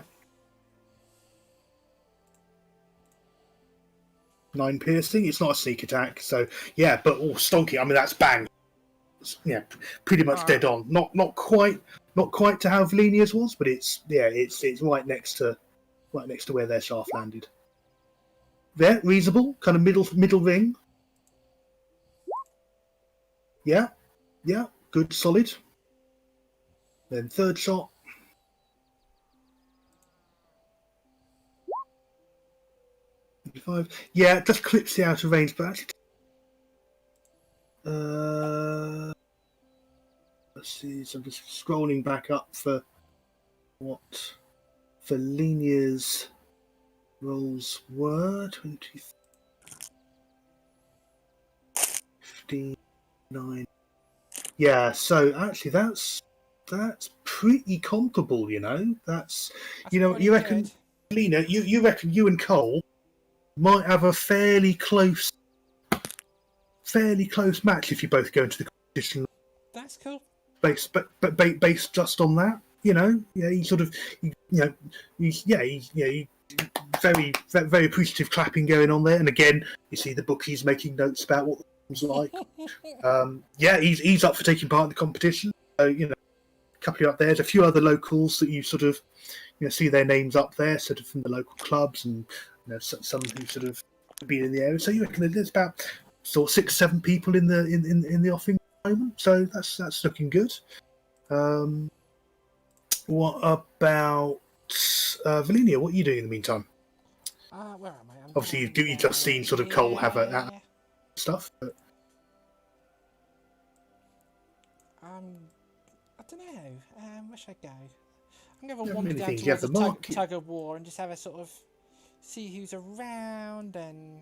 9 piercing, it's not a sneak attack, so yeah, but stonky, I mean that's bang. Yeah, pretty much dead on. Not quite to how Valenia's was, but it's right next to where their shaft landed. There, reasonable, kind of middle ring. Yeah, good, solid. Then third shot. Yeah, it just clips the outer range, but actually. Let's see. So I'm just scrolling back up for what Valenia's rolls were. 20, 15, 9. Yeah. So actually, that's pretty comparable. You know, that's you reckon, good. Lena, you reckon you and Cole might have a fairly close match if you both go into the competition. That's cool. Based just on that, he's sort of, he's very, very appreciative clapping going on there. And again, you see the bookies making notes about what the game's like. He's up for taking part in the competition. So, a couple of up there. There's a few other locals that you sort of, see their names up there, sort of from the local clubs, and some who sort of been in the area. So you reckon there's about sort of 6-7 people in the offing at the moment. So that's looking good. What about Valenia? What are you doing in the meantime? Where am I? Obviously, you've just seen sort of Cole have a stuff. But... I don't know. Where should I go? I'm going to wander down things. towards You the have the tug of war and just have a sort of see who's around and.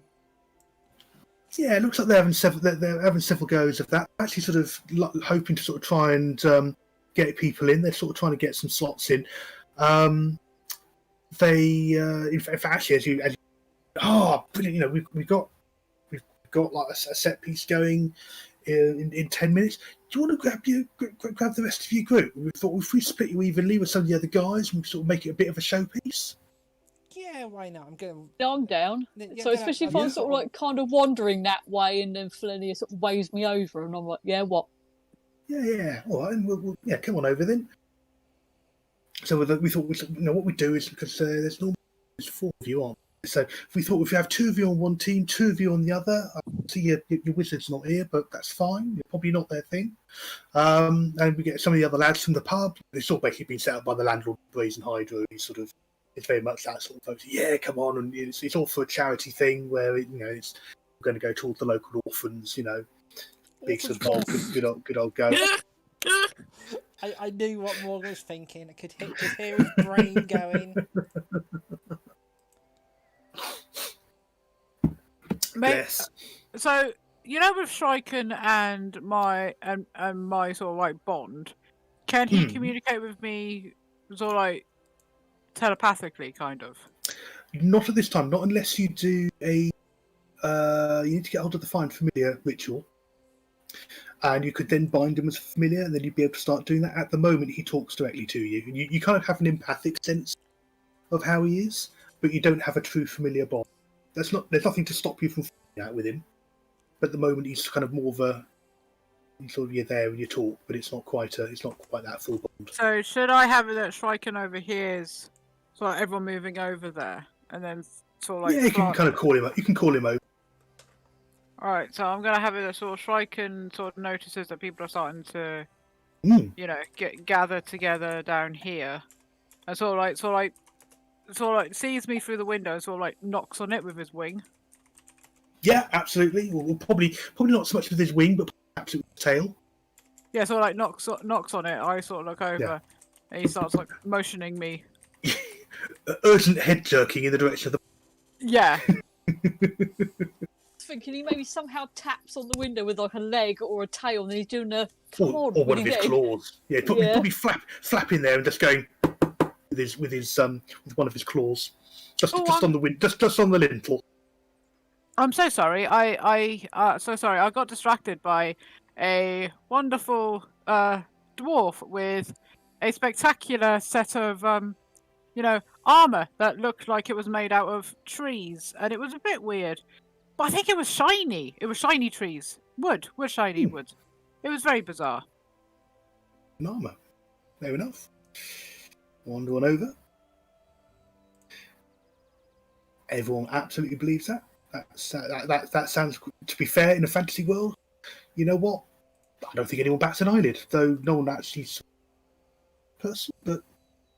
Yeah, it looks like they're having several goes of that. Actually, sort of hoping to sort of try and get people in. They're sort of trying to get some slots in. In fact, actually, as you brilliant. We've got like a set piece going in 10 minutes. Do you want to grab the rest of your group? We thought if we split you evenly with some of the other guys, we sort of make it a bit of a showpiece. Yeah, why not? I'm down. So especially if I'm sort of like kind of wandering that way, and then Felinia sort of waves me over, and I'm like, yeah, what? Yeah. All right, and we'll come on over then. So we thought what we do is, because there's normally 4 of you on. So we thought if you have 2 of you on one team, 2 of you on the other. I see your wizard's not here, but that's fine. You're probably not their thing. And we get some of the other lads from the pub. It's all basically been set up by the landlord, Brazen Hydra. He's sort of. It's very much that sort of folks. Yeah, come on, and it's all for a charity thing where it's going to go towards the local orphans. Big sort of good old go. I knew what Morgan was thinking. I could hear his brain going. Yes. So with Shrieken and my sort of like bond, can he communicate with me sort of like telepathically, kind of? Not at this time. Not unless you do a. You need to get hold of the Find Familiar ritual, and you could then bind him as familiar, and then you'd be able to start doing that. At the moment, he talks directly to you, and you kind of have an empathic sense of how he is, but you don't have a true familiar bond. There's nothing to stop you from finding out with him. But at the moment, he's kind of more of a. Sort of you're there and you talk, but it's not quite that full bond. So should I have it that Striken over here is sort of everyone moving over there, and then sort of like You can kind of call him up. You can call him over. All right, so I'm gonna have it that sort of Striken sort of notices that people are starting to, gather together down here, and sort of like sees me through the window, and sort of like knocks on it with his wing. Yeah, absolutely. Well, probably not so much with his wing, but perhaps with his tail. Yeah, sort of like knocks on it. I sort of look over, and he starts like motioning me. Urgent head jerking in the direction of the. Yeah. Thinking he maybe somehow taps on the window with like a leg or a tail, and he's doing a Or one of his claws. Yeah, probably flapping there and just going with one of his claws, just on the wind, just on the lintel. I'm so sorry. So sorry. I got distracted by a wonderful dwarf with a spectacular set of armor that looked like it was made out of trees, and it was a bit weird. But I think it was shiny. It was shiny trees. Shiny wood. It was very bizarre. An armor. Fair enough. Wander on over. Everyone absolutely believes that. That sounds, to be fair, in a fantasy world, you know what? I don't think anyone bats an eyelid, though no one actually saw a person. But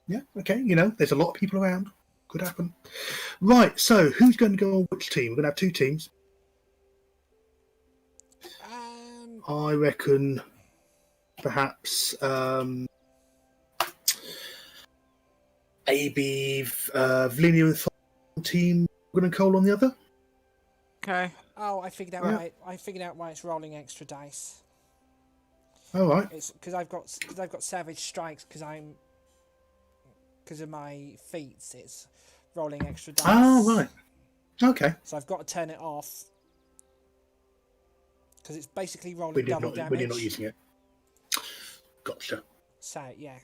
yeah, okay, there's a lot of people around. Could happen. Right, so who's going to go on which team? We're going to have two teams. I reckon perhaps AB, Valinia and Thor team, we're going to Cole on the other. Okay. Oh, I figured out why. I figured out why it's rolling extra dice. All right. It's because I've got savage strikes because of my feats. It's rolling extra dice. Oh, right. Okay. So I've got to turn it off because it's basically rolling double damage when you're not using it. Gotcha. So yeah.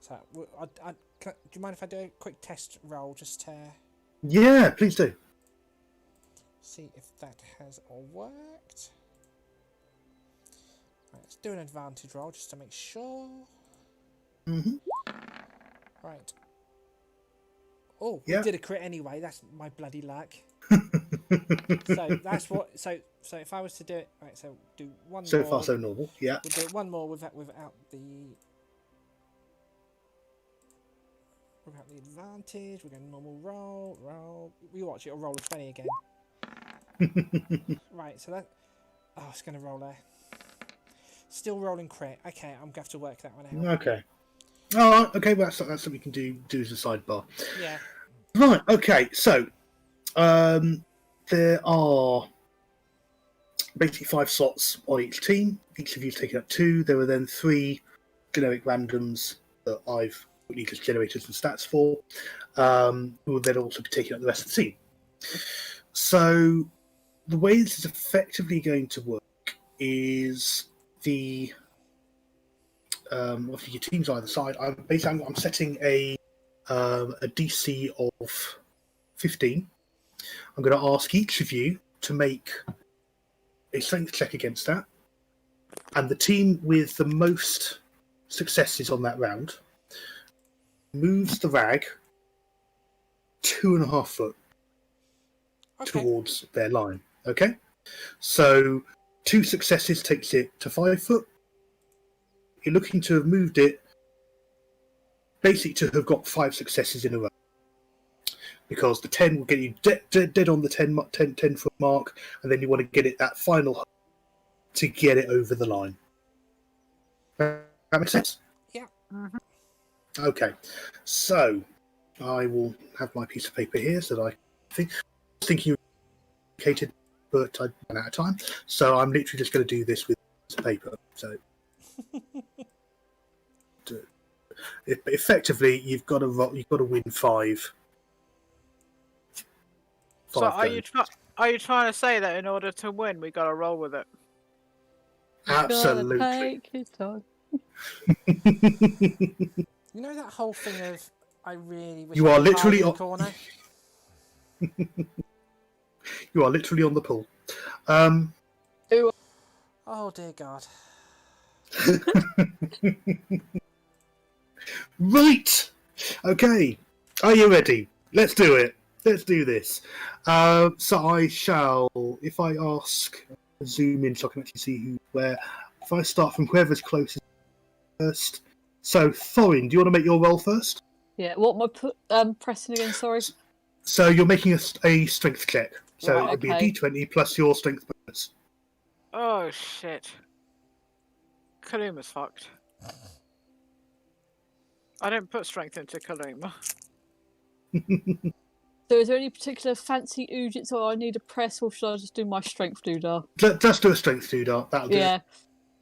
So do you mind if I do a quick test roll just to? Yeah, please do. See if that has worked. Right, let's do an advantage roll just to make sure. Mm-hmm. Right. Oh, we did a crit anyway. That's my bloody luck. So that's what. So if I was to do it, right. So do one. So more. far, so normal. Yeah. We'll do one more without the advantage. We're going to normal roll. We watch it. It'll roll a 20 again. Right. So that. Oh, it's going to roll there. Still rolling crit. Okay, I'm going to have to work that one out. Okay. All right. Okay. Well, that's something we can do as a sidebar. Yeah. Right. Okay. So, there are basically 5 slots on each team. Each of you've taken up 2. There are then 3 generic randoms that I've just generated some stats for, who will then also be taking up the rest of the team. So, the way this is effectively going to work is the obviously your teams either side. I'm setting a DC of 15. I'm going to ask each of you to make a strength check against that, and the team with the most successes on that round moves the rag 2.5 foot towards their line. Okay, so 2 successes takes it to 5 foot. You're looking to have moved it basically to have got 5 successes in a row, because the 10 will get you dead on the 10 foot mark, and then you want to get it that final to get it over the line. That makes sense? Yeah. Mm-hmm. Okay, so I will have my piece of paper here so that I was thinking indicated, but I ran out of time, so I'm literally just going to do this with paper. So Effectively, you've got to win 5. So are you trying to say that in order to win, we got to roll with it? Absolutely. Take your time. You know that whole thing of I really wish You I are could literally hide in on- the corner. You are literally on the pool. Oh dear God. Right. Okay. Are you ready? Let's do it. Let's do this. So I shall, if I ask, zoom in so I can actually see who where. If I start from whoever's closest first. So Thorin, do you want to make your roll first? Yeah, what am I pressing again? Sorry. So you're making a strength check. So Right, it'd be okay. a d20 plus your strength bonus. Oh shit. Kaluma's fucked. I don't put strength into Kaluma. So is there any particular fancy ujits or I need a press, or should I just do my strength doodah? Just do a strength doodah. That'll do. Yeah.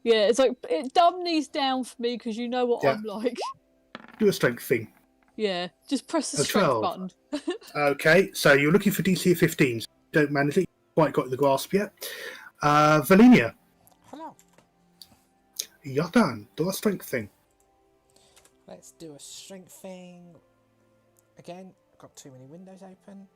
Yeah, it's like, dumb knees down for me, because you know what Yeah. I'm like. Do a strength thing. Yeah, just press the A strength 12. button. Okay, so you're looking for DC of 15. So you don't manage it. You haven't quite got the grasp yet. Valenia. Hello. Yardan, do a strength thing. Let's do a strength thing. Again, I've got too many windows open.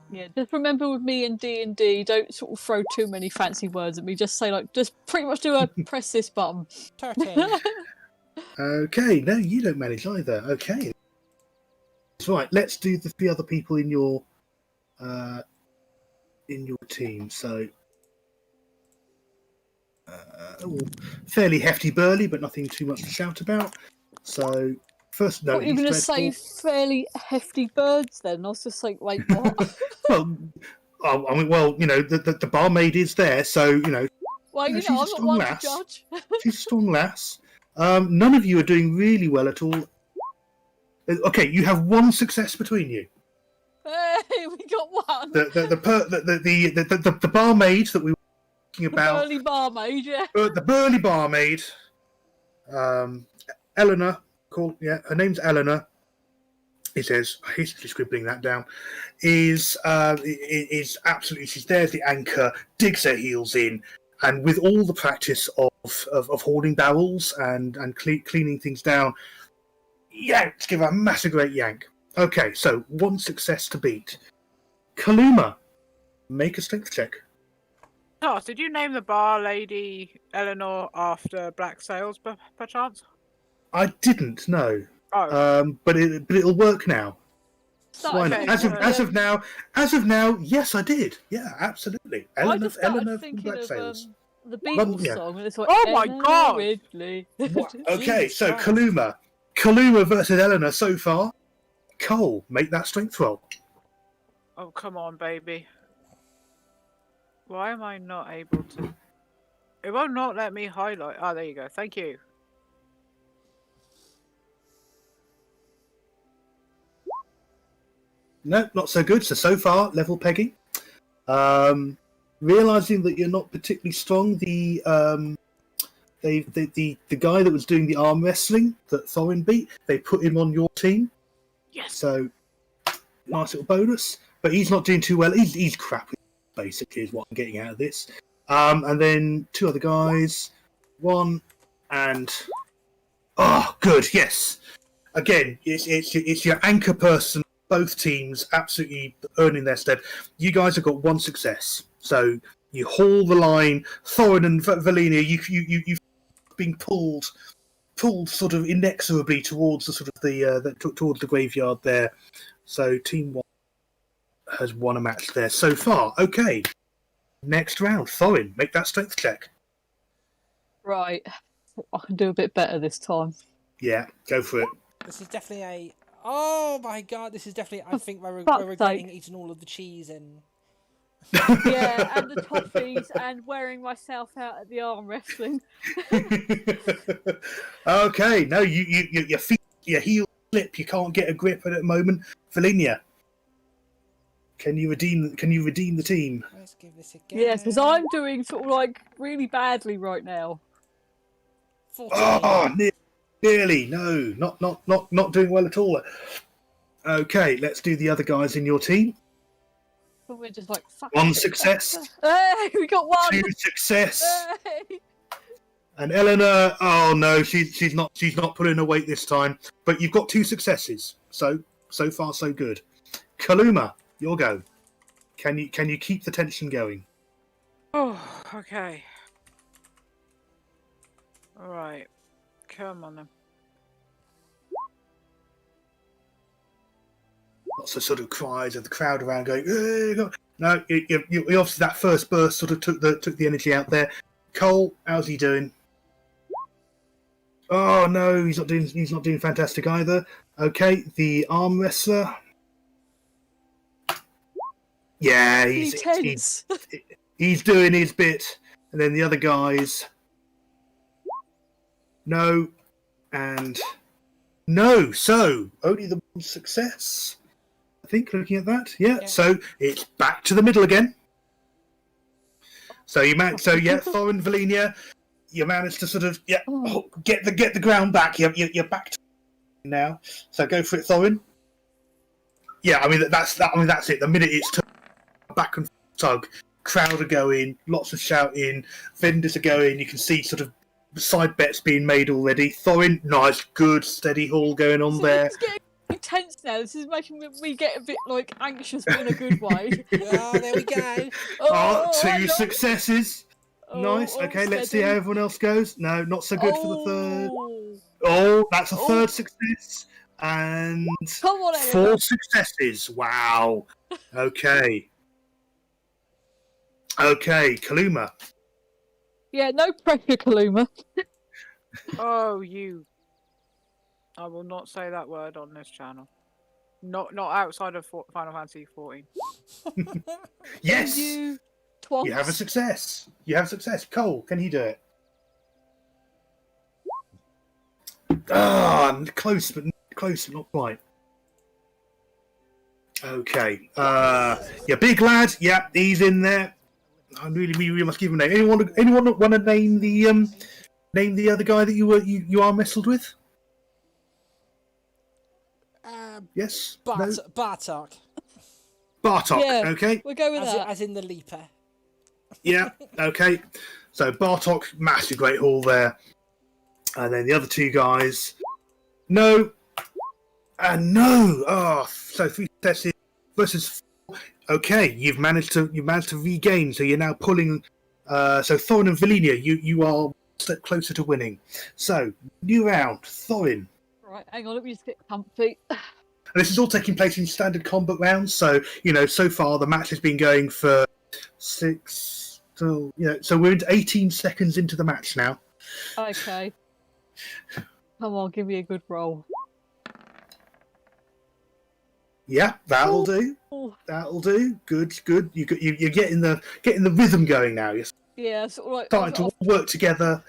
Yeah, just remember with me and D&D, don't sort of throw too many fancy words at me. Just say, like, just pretty much do a press this button. 13. Okay, no, you don't manage either. Okay. Right, let's do the 3 other people in your team. So, fairly hefty burly, but nothing too much to shout about. So, first, no, What, you're going to say fairly hefty birds then? I was just like, wait, what? Well, I mean, the barmaid is there, so you know. Well, she's I'm a not strong one lass. to judge. She's a strong lass. None of you are doing really well at all. Okay, you have 1 success between you. Hey, we got one. The barmaid that we were talking about. Burly barmaid, yeah. The burly barmaid. Eleanor, her name's Eleanor. He says, hastily scribbling that down, is absolutely, she's there as the anchor, digs her heels in, and with all the practice of holding barrels and cleaning things down, yanks, give her a massive great yank. Okay, so 1 success to beat. Kaluma, make a strength check. Oh, did you name the bar lady Eleanor after Black Sails, perchance? I didn't know. Oh. But it'll work now. So, Why not? As of now, yes, I did. Yeah, absolutely. I just started Eleanor from thinking Black of Sails. the Beatles yeah. song, and it's like, Oh my Eleanor God! Ridley. Okay, Jesus so Christ. Kaluma versus Eleanor so far. Cole, make that strength roll. Oh, come on, baby. Why am I not able to? It will not let me highlight. Oh, there you go. Thank you. No, not so good. So far, level pegging. Realizing that you're not particularly strong, the guy that was doing the arm wrestling that Thorin beat, they put him on your team. Yes. So nice little bonus, but he's not doing too well. He's crap, basically, is what I'm getting out of this. And then 2 other guys, 1 and good, yes. Again, it's your anchor person. Both teams absolutely earning their stead. You guys have got 1 success, so you haul the line. Thorin and Valenia, you've been pulled sort of inexorably towards the sort of towards the graveyard there. So team 1 has won a match there so far. Okay, next round, Thorin, make that strength check. Right, I can do a bit better this time. Yeah, go for it. This is definitely a. Oh my God! This is definitely. I think we're fuck's regretting sake. eating all of the cheese and. Yeah, and the toffees, and wearing myself out at the arm wrestling. Okay, no, your feet, your heel slip. You can't get a grip at the moment. Valenia, can you redeem the team? Let's give this a go. Yes, because I'm doing sort of like really badly right now. 14. Oh, Nearly. No, not doing well at all. Okay, let's do the other guys in your team. But we're just like, fuck. One success. Hey, we got one. 2 success. Hey. And Eleanor, oh no, she's not pulling her weight this time. But you've got 2 successes. So far so good. Kaluma, your go. Can you keep the tension going? Oh, okay. All right. Come on then. Lots of sort of cries of the crowd around going. No, you obviously that first burst sort of took the energy out there. Cole, how's he doing? Oh no, he's not doing fantastic either. Okay, the arm wrestler. Yeah, he's doing his bit, and then the other guys. No, and no. So only the one success. I think looking at that, yeah. So it's back to the middle again. So Thorin, Valenia, you managed to sort of get the ground back. You're back to now. So go for it, Thorin. Yeah, I mean that's it. The minute it's back and tug, crowd are going, lots of shouting, vendors are going. You can see sort of side bets being made already. Thorin, nice, good, steady haul going on there. It's getting intense now. This is making me get a bit like anxious, but in a good way. Oh, there we go. Two successes. Nice. Okay, let's see how everyone else goes. No, not so good for the third. Oh, that's a third success. And Come on, 4 successes. Wow. Okay. Okay, Kaluma. Yeah, no pressure, Kaluma. Oh, you. I will not say that word on this channel. Not outside of Final Fantasy 14. Yes. You have a success. Cole, can he do it? Close, but not quite. Okay. Big lad. Yeah, he's in there. We really must give him a name. Anyone want to name the other guy that you arm wrestled with? Yes. Bartok. Bartok. Yeah, okay. We'll go with that. As in the leaper. Yeah. Okay. So Bartok, massive great haul there, and then the other 2 guys. No. And no. Oh, so 3 successes versus 4. Okay, you've managed to regain, so you're now pulling. So Thorin and Valenia, you are a step closer to winning. So new round, Thorin. Right, hang on, let me just get comfy. And this is all taking place in standard combat rounds. So so far the match has been going for 6 till So we're 18 seconds into the match now. Okay. Come on, give me a good roll. Yeah, that'll do. That'll do. Good. You're getting the rhythm going now. You're sort of like starting to work together.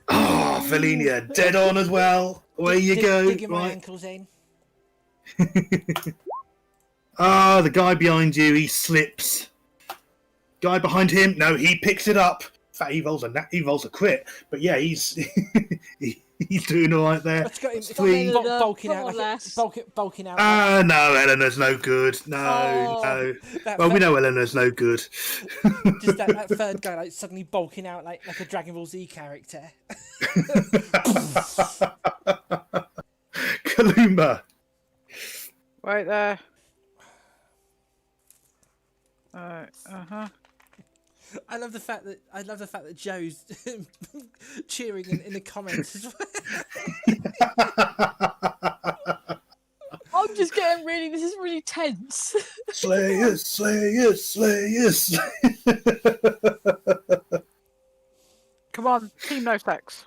Oh, Valenia, dead on as well. Away you go. Digging my ankles in. The guy behind you, he slips. Guy behind him, no, he picks it up. In fact, he rolls a crit. But yeah, he's he's doing all right there. Let's go in. 3. Bulking out. Bulking out. No, Eleanor's no good. No. Well, we know Eleanor's no good. Just that third guy, like suddenly bulking out like a Dragon Ball Z character. Kaluma. Right there. Uh-huh. I love the fact that Joe's cheering in the comments as well. I'm just getting this is really tense. Slayers. Come on, team no sex.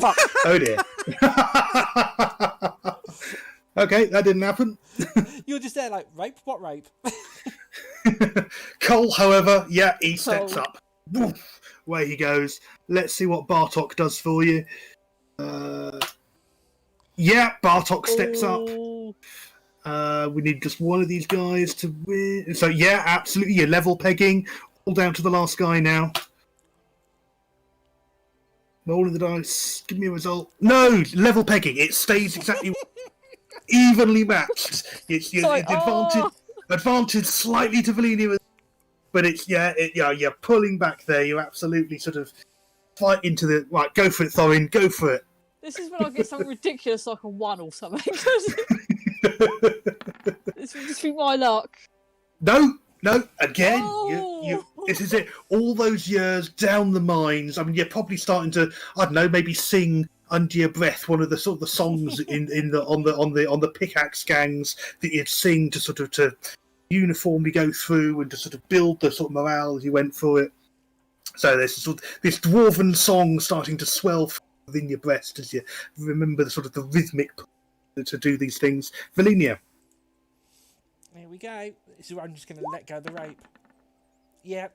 Fuck. Oh dear. Okay, that didn't happen. You're just there like, rape? What rape? Cole, however, he steps up. Woof, away he goes. Let's see what Bartok does for you. Bartok steps up. We need just one of these guys to win. So absolutely, you're level pegging. All down to the last guy now. Rolling the dice. Give me a result. No, level pegging. It stays exactly evenly matched. It's Sorry, advantage slightly to Valenia, but it's you're pulling back there. You're absolutely sort of fight into the right. Go for it, Thorin. Go for it. This is when I get something ridiculous like a 1 or something. This would just be my luck. No. Again, Oh. this is it. All those years down the mines. I mean, you're probably starting to, I don't know, maybe sing under your breath one of the sort of the songs on the pickaxe gangs that you'd sing to sort of to uniformly go through and to sort of build the sort of morale as you went through it. So there's sort of this dwarven song starting to swell within your breast as you remember the sort of the rhythmic to do these things. Valenia. Here we go. This is where I'm just going to let go of the rope. Yep.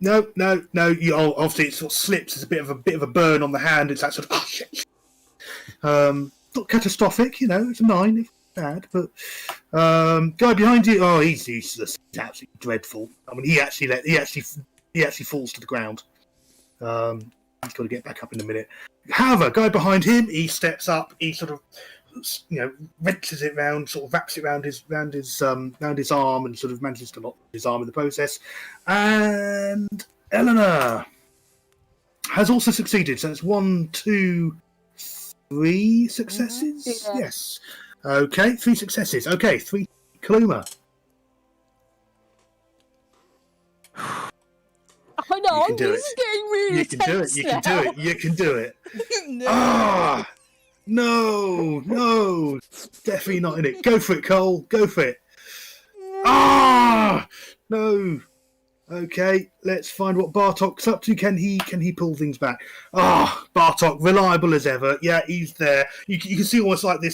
No. Obviously, it sort of slips. There's a bit of a burn on the hand. It's that sort of shit. Not catastrophic, it's a 9. It's bad, but guy behind you. Oh, he's useless. He's absolutely dreadful. I mean, he actually falls to the ground. He's got to get back up in a minute. However, guy behind him, he steps up. He sort of, wrenches it round, sort of wraps it round his arm, and sort of manages to lock his arm in the process. And Eleanor has also succeeded. So it's 1, 2, 3 successes. Yeah. Yes. Okay, 3 successes. Okay, 3. Kaluma. I know, You can do this is getting really You can do it. tense You now. can do it. You can do it. No. Ah. No, definitely not in it. Go for it, Cole. Go for it. Ah, no. Okay, let's find what Bartok's up to. Can he pull things back? Ah, Bartok, reliable as ever. Yeah, he's there. You can see almost like the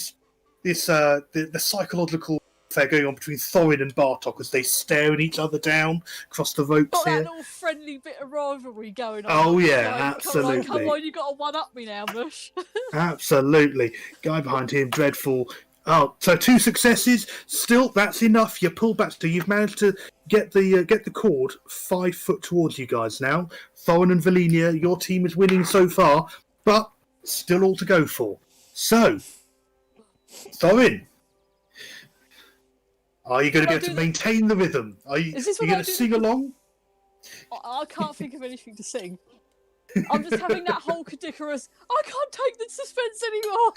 psychological affair going on between Thorin and Bartok as they stare at each other down across the ropes Got that here. little friendly bit of rivalry going on. Oh yeah, Like, absolutely. Come on, you got to one up me now, Mush. Absolutely. Guy behind him, dreadful. Oh, so 2 successes. Still, that's enough. You pull back to. You've managed to get the cord 5 foot towards you guys now. Thorin and Valenia, your team is winning so far, but still all to go for. So, Thorin, are you going to be able to maintain the rhythm? Are you going to sing along? I can't think of anything to sing. I'm just having that whole ridiculous. I can't take the suspense anymore.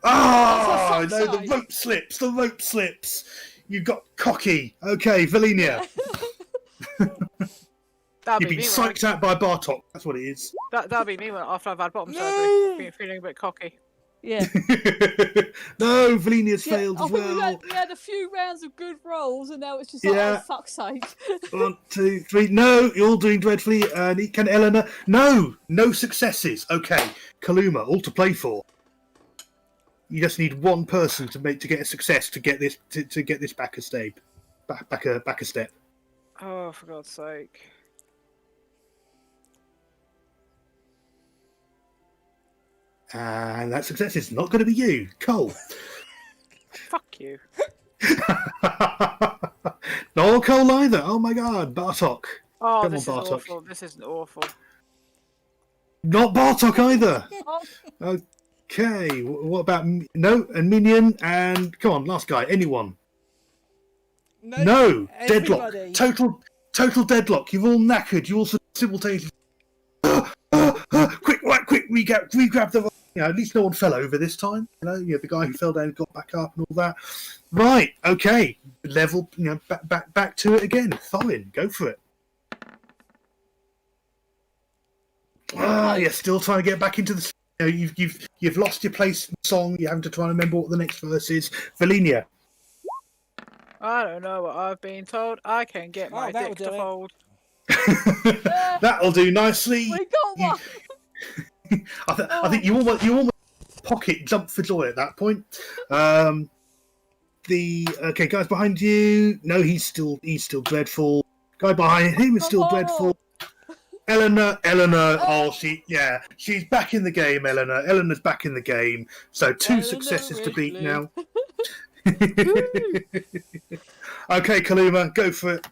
Oh, That's no, a the fuck's rope slips. You got cocky. Okay, Valenia. You've been psyched out by Bartok. That's what it is. That'll be me after I've had bottom No. surgery. Been feeling a bit cocky. Yeah. No, Valenia's failed I as think well. we had a few rounds of good rolls, and now it's just Yeah. oh fuck's sake. 1, 2, 3. No, you're all doing dreadfully. Can Eleanor? No successes. Okay, Kaluma, all to play for. You just need one person to get a success to get this to get this back a step. Back a step. Oh, for God's sake. And that success is not going to be you, Cole. Fuck you. No Cole either. Oh my God, Bartok. Oh, Come this on, is Bartok. awful. This isn't awful. Not Bartok either. Oh, Okay, what about no and Minion and come on, last guy. Anyone? No, deadlock. Everybody. Total deadlock. You're all knackered. You also simultaneously. Quick! Re-grab the. At least no one fell over this time. The guy who fell down got back up and all that. Right. Okay. Level. Back to it again. Thorin, go for it. You're still trying to get back into the. You've lost your place in the song. You're having to try and remember what the next verse is. Valenia. I don't know what I've been told. I can get my that'll dick do to it. fold. That'll do nicely. we got one. I think you almost pocket jump for joy at that point. Okay, guys behind you. No, he's still dreadful. Guy behind him is still dreadful. Eleanor. Oh, she's back in the game. Eleanor's back in the game. So 2 Eleanor successes to beat Ridley. now. Okay, Kaluma, go for it.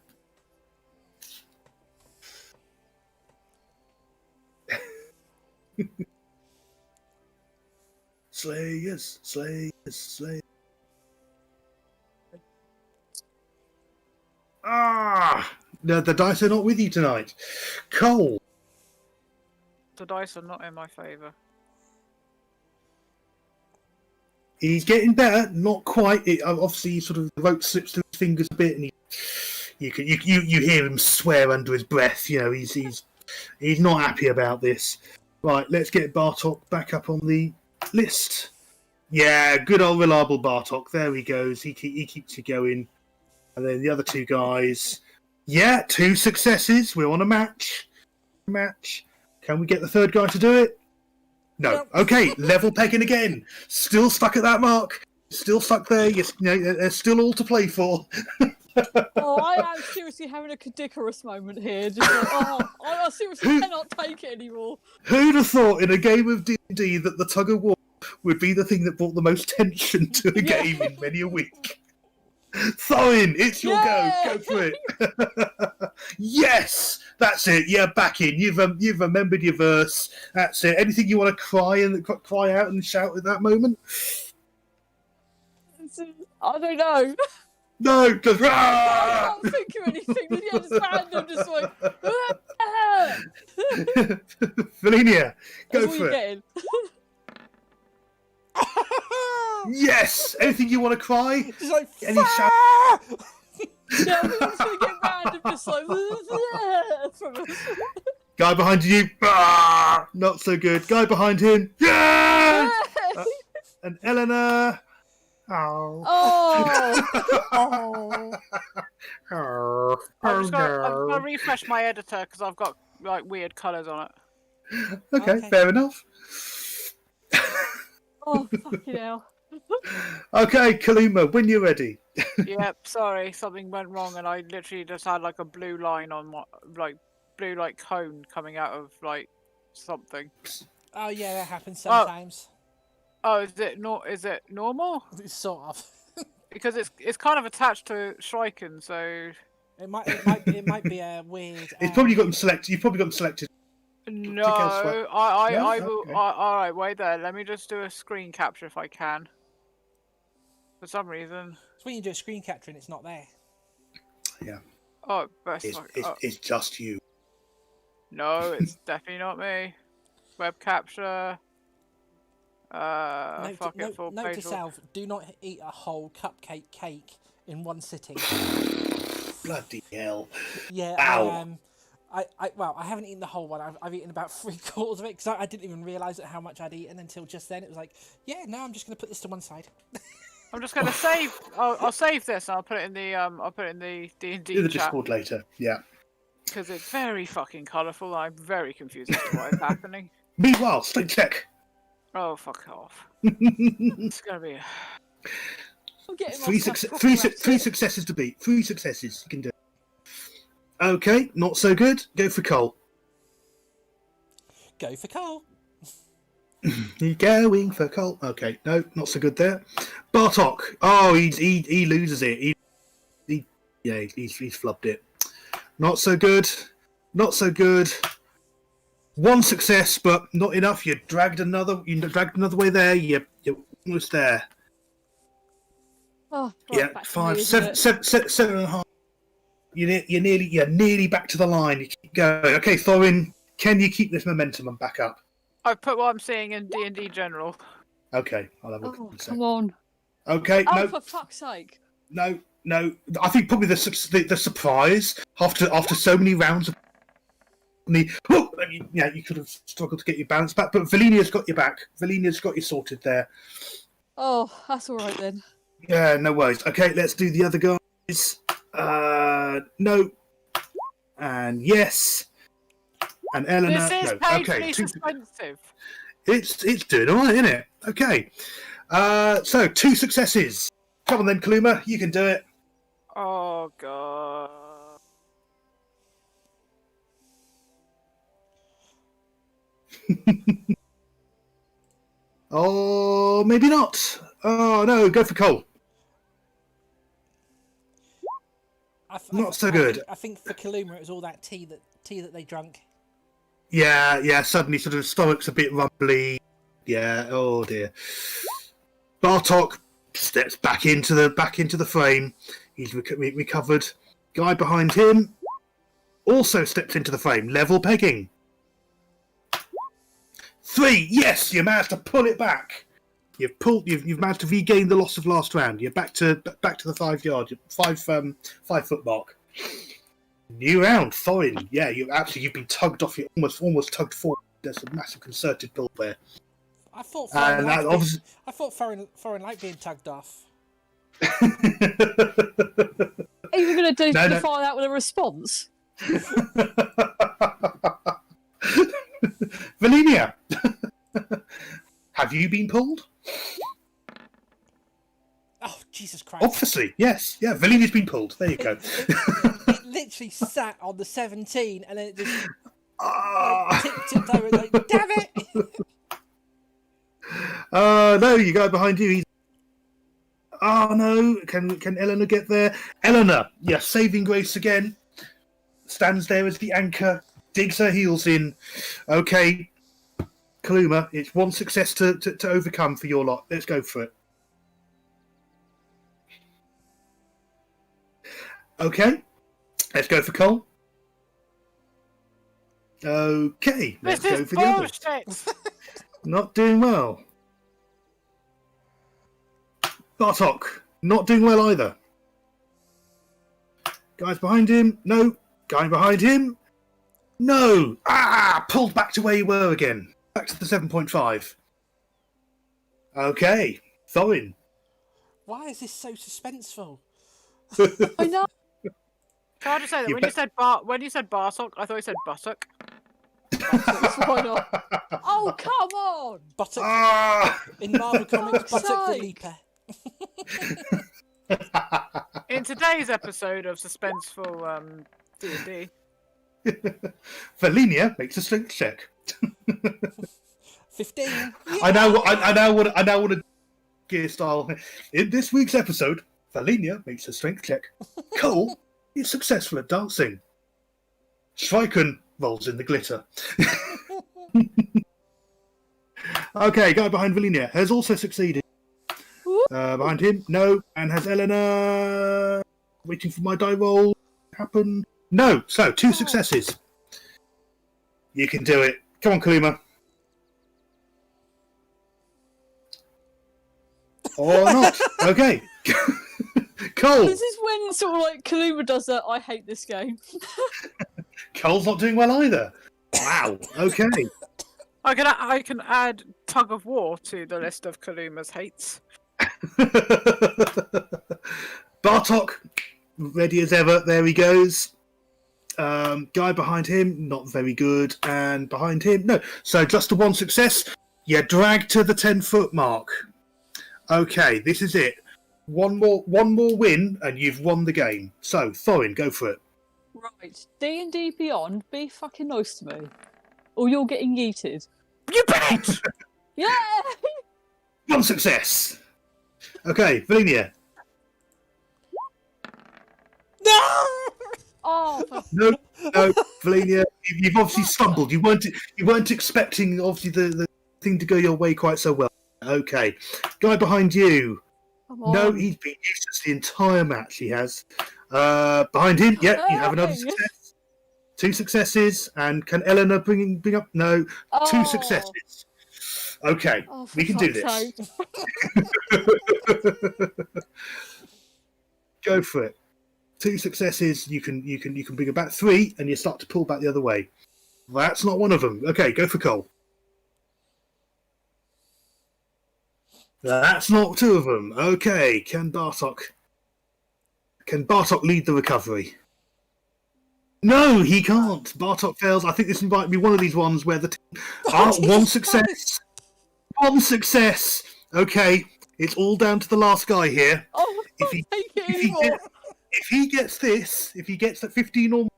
Slayers, slayers, slayers. No, the dice are not with you tonight. Cole. The dice are not in my favour. He's getting better, not quite. Obviously, sort of the rope slips through his fingers a bit, and you hear him swear under his breath. You know, he's not happy about this. Right, let's get Bartok back up on the list. Yeah, good old reliable Bartok. There he goes. He keeps you going. And then the other two guys. Yeah, 2 successes. We're on a match. Can we get the third guy to do it? No. Nope. Okay, level pegging again. Still stuck at that mark. Still stuck there. There's still all to play for. Oh, I am seriously having a cadicarous moment here. Just like, I seriously cannot take it anymore. Who'd have thought in a game of D&D that the tug of war would be the thing that brought the most tension to a game in many a week? Thorin, it's your go. Go for it. Yes, that's it. Yeah, back in. You've remembered your verse. That's it. Anything you want to cry out and shout at that moment? I don't know. No, just I can't think of anything. But yeah, just random, just like. Valinia, go That's what for you're it. getting. Yes. Anything you want to cry? Just like, Any shout? Yeah, I'm just gonna get random, just like. From us. Guy behind you. Not so good. Guy behind him. Yeah. And Eleanor. Oh. Oh. I'm gonna refresh my editor because I've got like weird colours on it. Okay, fair enough. Oh, fucking hell. Okay, Kalima, when you're ready. Yep, sorry, something went wrong and I literally just had like a blue line on my blue cone coming out of like something. oh yeah, that happens sometimes. Oh, is it normal? Sort of. Because it's kind of attached to Shrieken, so It might be a weird. You've probably got them selected. no. elsewhere. I No? will. Okay. All right, wait there. Let me just do a screen capture if I can. For some reason. It's when you do a screen capture and it's not there. Yeah, Oh, best. it's just you. No, it's definitely not me. Web capture. Note Fuck it, full note to facial. self: do not eat a whole cupcake cake in one sitting. Bloody hell. Yeah. Ow. I haven't eaten the whole one. I've eaten about 3/4 of it because I didn't even realise how much I'd eaten until just then. It was like, yeah, no, I'm just going to put this to one side. I'm just gonna save. I'll save this and I'll put it in the D&D Do the chat Discord later. Yeah. because it's very fucking colourful. I'm very confused as to what is happening. Meanwhile, strength check. Oh, fuck off. It's gonna be. I'm getting Three successes to beat. 3 successes. You can do it. Okay, not so good. Go for Cole. Go for Cole. You're going for Cole. Okay, no, not so good there. Bartok. Oh, he loses it. He's flubbed it. Not so good. Not so good. 1 success, but not enough. You dragged another way there. You're almost there. Oh, Yeah, back to 5, me, 7, isn't it? 7.5. You're nearly back to the line. You keep going. Okay, Thorin, can you keep this momentum and back up? I've put what I'm seeing in D&D general. Okay, I'll have a look. Oh, in a sec. come on. Okay, Oh, no, for fuck's sake. no. I think probably the surprise after so many rounds of you could have struggled to get your balance back, but Valinia's got your back. Valinia's got you sorted there. Oh, that's all right then. Yeah, no worries. Okay, let's do the other guys. No, and yes, and Eleanor. This is no. painfully Okay, suspensive. it's doing all right, isn't it? Okay. So 2 successes. Come on then, Kaluma, you can do it. Oh god. Oh, maybe not. Oh no, go for Cole. Not so good. I think for Kaluma it was all that tea that they drunk. Yeah. Suddenly, sort of stomach's a bit rumbly. Yeah. Oh dear. Bartok steps back into the frame. He's recovered. Guy behind him also steps into the frame. Level pegging. 3. Yes, you managed to pull it back. You've managed to regain the loss of last round. You're back to the 5 yard, 5 foot mark. New round, Thorin. Yeah, you've been tugged off. You almost tugged forward. There's a massive concerted pull there. I thought Thorin liked being tugged off. Are you going to defy that with a response? Valinia, have you been pulled? Oh, Jesus Christ. Obviously, yes. Yeah, Valinia's been pulled. There you go. It literally sat on the 17 and then it just tipped over like, damn it! No, you go behind you. Oh no, can Eleanor get there? Eleanor, yeah, saving grace again. Stands there as the anchor, digs her heels in. Okay, Kaluma, it's one success to overcome for your lot. Let's go for it. Okay, let's go for Cole. Okay, let's go for the other. Not doing well. Bartok, not doing well either. Guys behind him, no. Guy behind him, no. Pulled back to where you were again. Back to the 7.5. Okay, Thorin. Why is this so suspenseful? I know. Can I just say that when you said Bartok, I thought you said buttock. Why not? Oh, come on! Buttock. In Marvel Comics, Buttock the Leaper. In today's episode of suspenseful D&D, Valinia makes a strength check. 15. Yeah. I now want to gear style. In this week's episode, Valinia makes a strength check. Cole is successful at dancing. Striken rolls in the glitter. Okay, guy behind Valinia has also succeeded. Behind him, no, and has Eleanor waiting for my die roll happen? No, so 2 successes. You can do it. Come on, Kaluma. Or not. Okay. Cole. This is when sort of like Kaluma does that. I hate this game. Cole's not doing well either. Wow. Okay. I can add tug of war to the list of Kaluma's hates. Bartok, ready as ever. There he goes. Guy behind him, not very good, and behind him, no. So just a 1 success. You're dragged to the 10-foot mark. Okay, this is it. One more win, and you've won the game. So Thorin, go for it. Right, D&D Beyond, be fucking nice to me, or you're getting yeeted. You bitch! Yeah. 1 success. Okay, Valinia. No! Oh, No, Valinia, you've obviously stumbled. You weren't expecting obviously the thing to go your way quite so well. Okay, guy behind you. come on. No, he's been useless the entire match. He has. Behind him, yeah, you have another success. 2 successes, and can Eleanor bring up? No, 2 successes. Okay, we can do this. Go for it. 2 successes. You can bring about 3, and you start to pull back the other way. That's not one of them. Okay, go for Cole. That's not 2 of them. Okay, can Bartok lead the recovery? No, he can't. Bartok fails. I think this might be one of these ones where the team... 1 success. 1 success. Okay, it's all down to the last guy here. Oh, If he gets that 15 or more,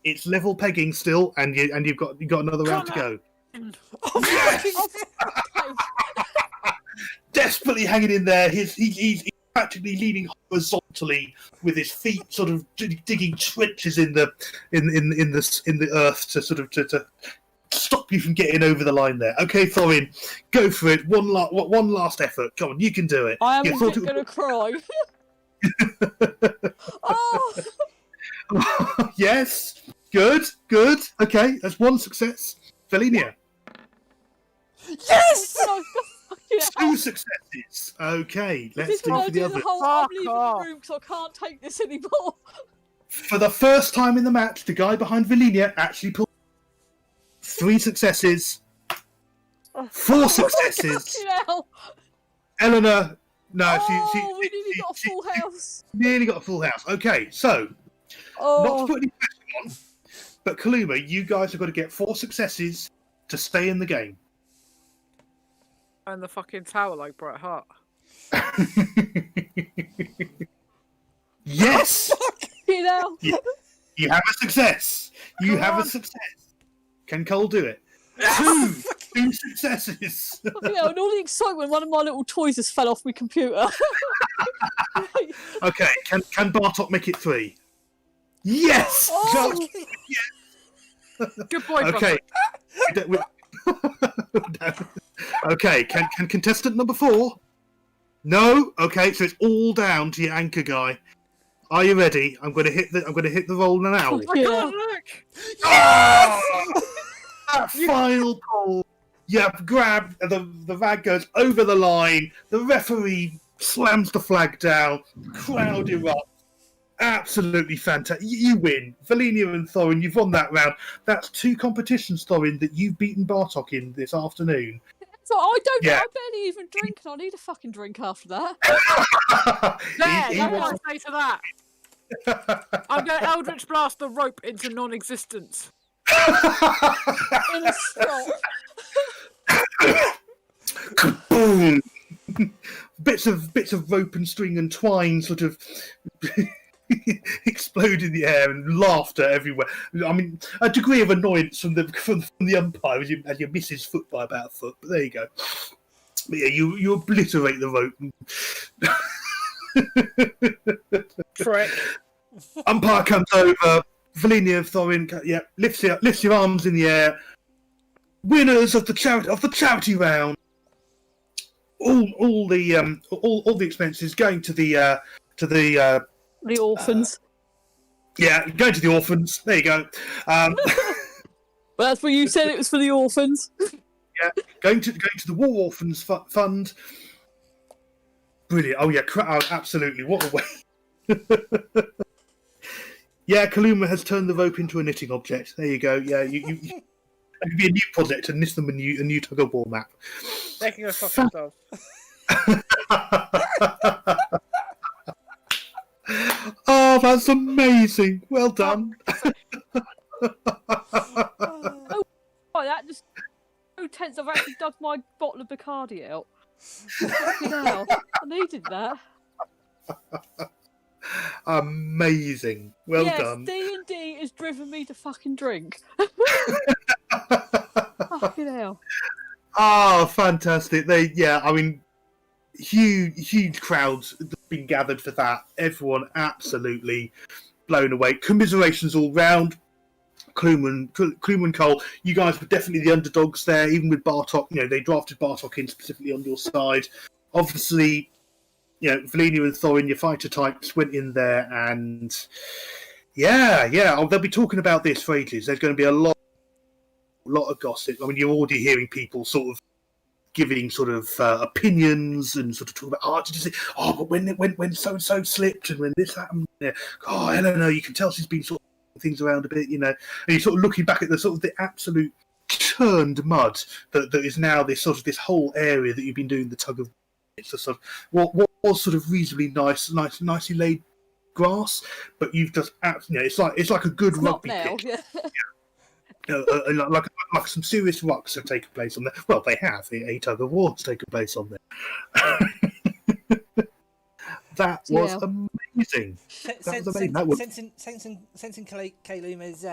it's level pegging still, and you've got another round to go. Oh, Desperately hanging in there. He's practically leaning horizontally with his feet sort of digging trenches in the earth to sort of to stop you from getting over the line there. Okay, Thorin, go for it. One last effort. Come on, you can do it. I am You legit thought it going to cry. Oh! Yes, good. Okay, that's one success. Valinia, Yes! Oh, fucking hell. 2 successes. Okay, This let's is do when I for the do other. the whole I'm Fuck leaving off. the room because I can't take this anymore. For the first time in the match, the guy behind Valinia actually pulled 3 successes, 4 successes. Fucking hell. Eleanor, no, Oh, she we nearly got a full house. nearly got a full house. Okay, so not Oh, to put any pressure on, but Kaluma, you guys have got to get 4 successes to stay in the game. And the fucking tower like Bret Hart. Yes, you know. you have a success. You Come have on. a success. Can Cole do it? 2 successes. Fucking hell, and all the excitement, one of my little toys just fell off my computer. Okay, can Bartok make it 3? Yes. Oh. Good boy, Okay. Okay, can contestant number 4? No. Okay, so it's all down to your anchor guy. Are you ready? I'm going to hit the roll now. Oh my Yeah. god, look! Oh! That final call. You have grabbed the rag goes over the line. The referee slams the flag down. Crowd erupts. Absolutely fantastic. You win. Valinia and Thorin, you've won that round. That's 2 competitions, Thorin, that you've beaten Bartok in this afternoon. So I Yeah. barely even drink, and I need a fucking drink after that. There, He that's what wants- I say to that. I'm going to Eldritch Blast the rope into non-existence. In a straw. Boom! bits of rope and string and twine sort of explode in the air and laughter everywhere. I mean, a degree of annoyance from the umpire as you miss his foot by about a foot. But there you go. But yeah, you obliterate the rope. Prick. Umpire comes over. Valinia of Thorin, lifts your arms in the air. Winners of the charity round. All the expenses going to the The orphans. going to the orphans. There you go. Well, that's what you said, it was for the orphans. Going to the War Orphans Fund. Brilliant. Oh yeah, absolutely. What a way. Yeah, Kaluma has turned the rope into a knitting object. There you go. Yeah, you it could be a new project and knit them a new tug of war map. They can go fuck themselves. Oh, that's amazing. Well done. Oh, that just so tense. I've actually dug my bottle of Bacardi out. Fucking hell. I needed that. Amazing. Well yes, done. D&D has driven me to fucking drink. Fucking hell. Oh, fantastic. I mean, huge crowds have been gathered for that. Everyone absolutely blown away. Commiserations all round. Klum and Cole, you guys were definitely the underdogs there, even with Bartok. They drafted Bartok in specifically on your side. Obviously, Valinia and Thorin, your fighter types, went in there, and they'll be talking about this for ages. There's going to be a lot of gossip. I mean, you're already hearing people sort of giving sort of opinions and sort of talking about, did you see? Oh, but when so and so slipped and when this happened, oh, Eleanor, you can tell she's been sort of things around a bit, and you're sort of looking back at the sort of the absolute churned mud that is now this whole area that you've been doing the tug of. It's a sort of what was sort of reasonably nicely laid grass, but you've just it's like a good It's not rugby now. pitch. Like some serious rocks have taken place on there. Well, they have. A tug of war has taken place on there. That was amazing. That was amazing. Sensing Kaluma's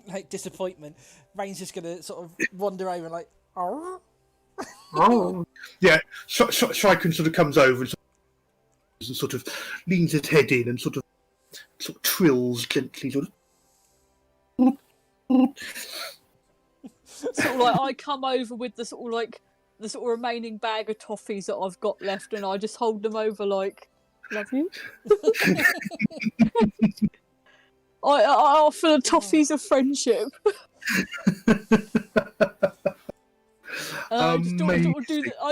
like disappointment, Rain's just gonna sort of wander over and like, oh. Oh, yeah. Shrike sort of comes over and sort of leans his head in and sort of trills gently, sort of. sort of like I come over with the sort of remaining bag of toffees that I've got left, and I just hold them over like, love you. I offer the toffees of friendship. I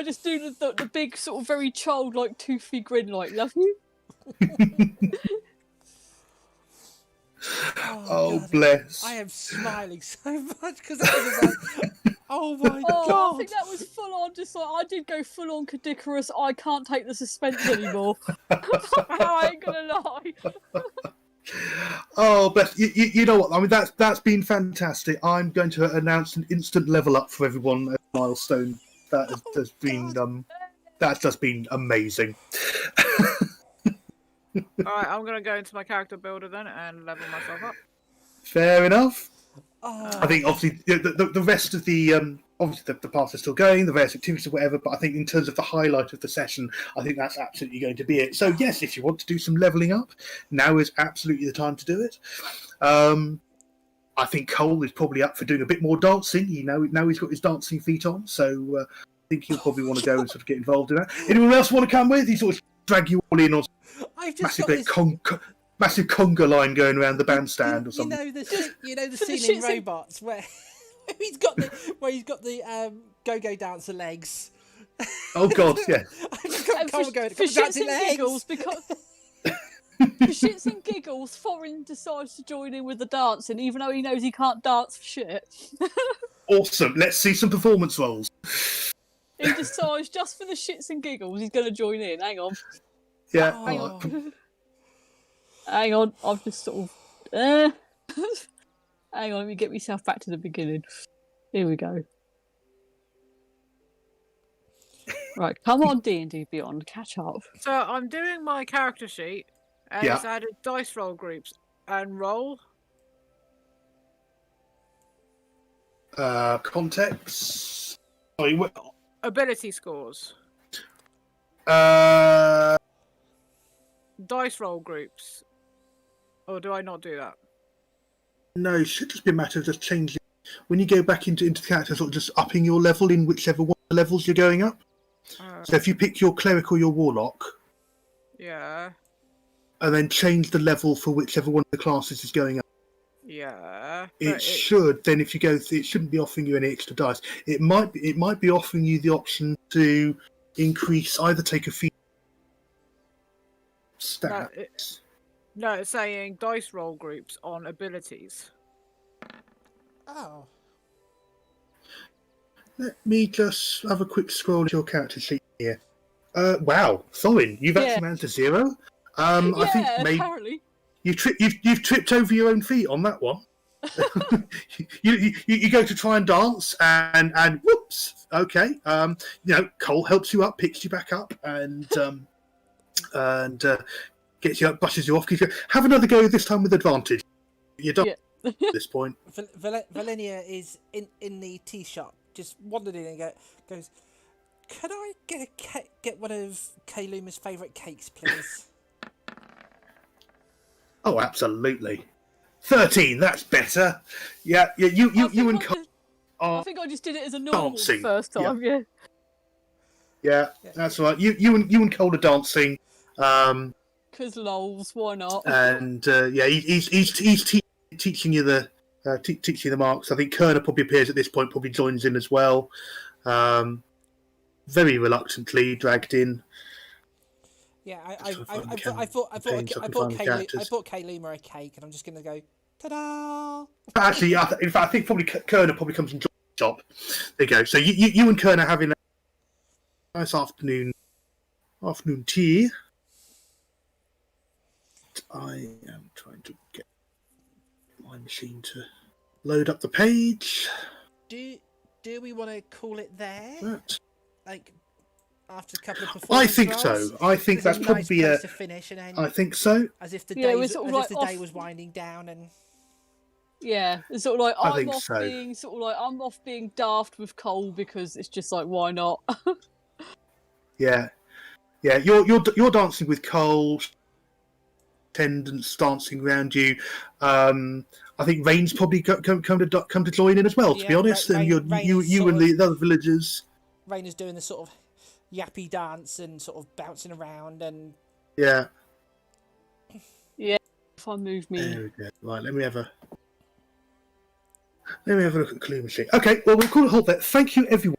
just do the big sort of very childlike toothy grin, like, love you. Oh, God. bless. I am smiling so much because that was like, oh my I God. think that was full on. Just like I did go full on Cadicarus. I can't take the suspense anymore. I ain't gonna lie. Oh, bless. You know what? I mean, that's been fantastic. I'm going to announce an instant level up for everyone as a milestone. That's just been amazing. Alright, I'm going to go into my character builder then and level myself up. Fair enough. Oh. I think obviously the rest of the obviously the parts are still going, the various activities or whatever, but I think in terms of the highlight of the session, I think that's absolutely going to be it. So yes, if you want to do some leveling up, now is absolutely the time to do it. I think Cole is probably up for doing a bit more dancing. Now he's got his dancing feet on, so I think he'll probably want to go and sort of get involved in that. Anyone else want to come with? He sort of drag you all in on massive conga line going around the bandstand or something. You know the scene in Robots where he's got the go-go dancer legs. Oh God, yeah. For shits and giggles, because for shits and giggles, Thorin decides to join in with the dancing, even though he knows he can't dance for shit. Awesome. Let's see some performance rolls. He decides just for the shits and giggles he's going to join in. Hang on. Yeah. Hang on. Hang on. I've just sort of. Hang on. Let me get myself back to the beginning. Here we go. Right, come on, D&D Beyond, catch up. So I'm doing my character sheet, and it's added dice roll groups and roll. Context. Sorry, Ability scores. Uh, Dice roll groups. Or do I not do that? No, it should just be a matter of just changing. When you go back into the character, sort of just upping your level in whichever one of the levels you're going up. So if you pick your cleric or your warlock. Yeah. And then change the level for whichever one of the classes is going up. Yeah. It should then, if you go, it shouldn't be offering you any extra dice. It might be offering you the option to increase, either take a few stats. No, it's saying dice roll groups on abilities. Oh. Let me just have a quick scroll at your character sheet here. Wow, Thorin, you've actually managed to 0. I think maybe apparently. You've tripped over your own feet on that one. you go to try and dance and whoops. Okay. Cole helps you up, picks you back up, and gets you up, brushes you off. Have another go this time with advantage. You're done at this point. Valenia is in the tea shop, just wandered in and goes, "Can I get one of Kay Luma's favourite cakes, please?" Oh, absolutely. 13, that's better. Yeah, you and Cole are I think I just did it as a normal dancing. the first time, Yeah, that's right. You and Cole are dancing. Because lols, why not? And he's teaching you the marks. I think Kerner probably appears at this point, probably joins in as well. Very reluctantly dragged in. Yeah, I bought Kay Luma a cake, and I'm just gonna go ta-da. Actually, in fact, I think probably Kerner probably comes and joins the shop. There you go. So you and Kerner having a nice afternoon tea. I am trying to get my machine to load up the page. Do we want to call it there? That. Like after a couple of performances. I think so. I think that's nice probably place to finish, and then I think so. As if the Yeah, day, it was sort of like day was winding down, and yeah, it's sort of like I I'm think off so. being sort of like I'm off being daft with Cole because it's just like why not? Yeah. You're dancing with Cole. attendants dancing around you. I think Rain's probably come to join in as well. To be honest, and you and the other villagers. Rain is doing the sort of yappy dance and sort of bouncing around and. Yeah. Yeah. If I move me. There we go. Right, let me have a look at Clue Machine. Okay, well we'll call it halt there. Thank you everyone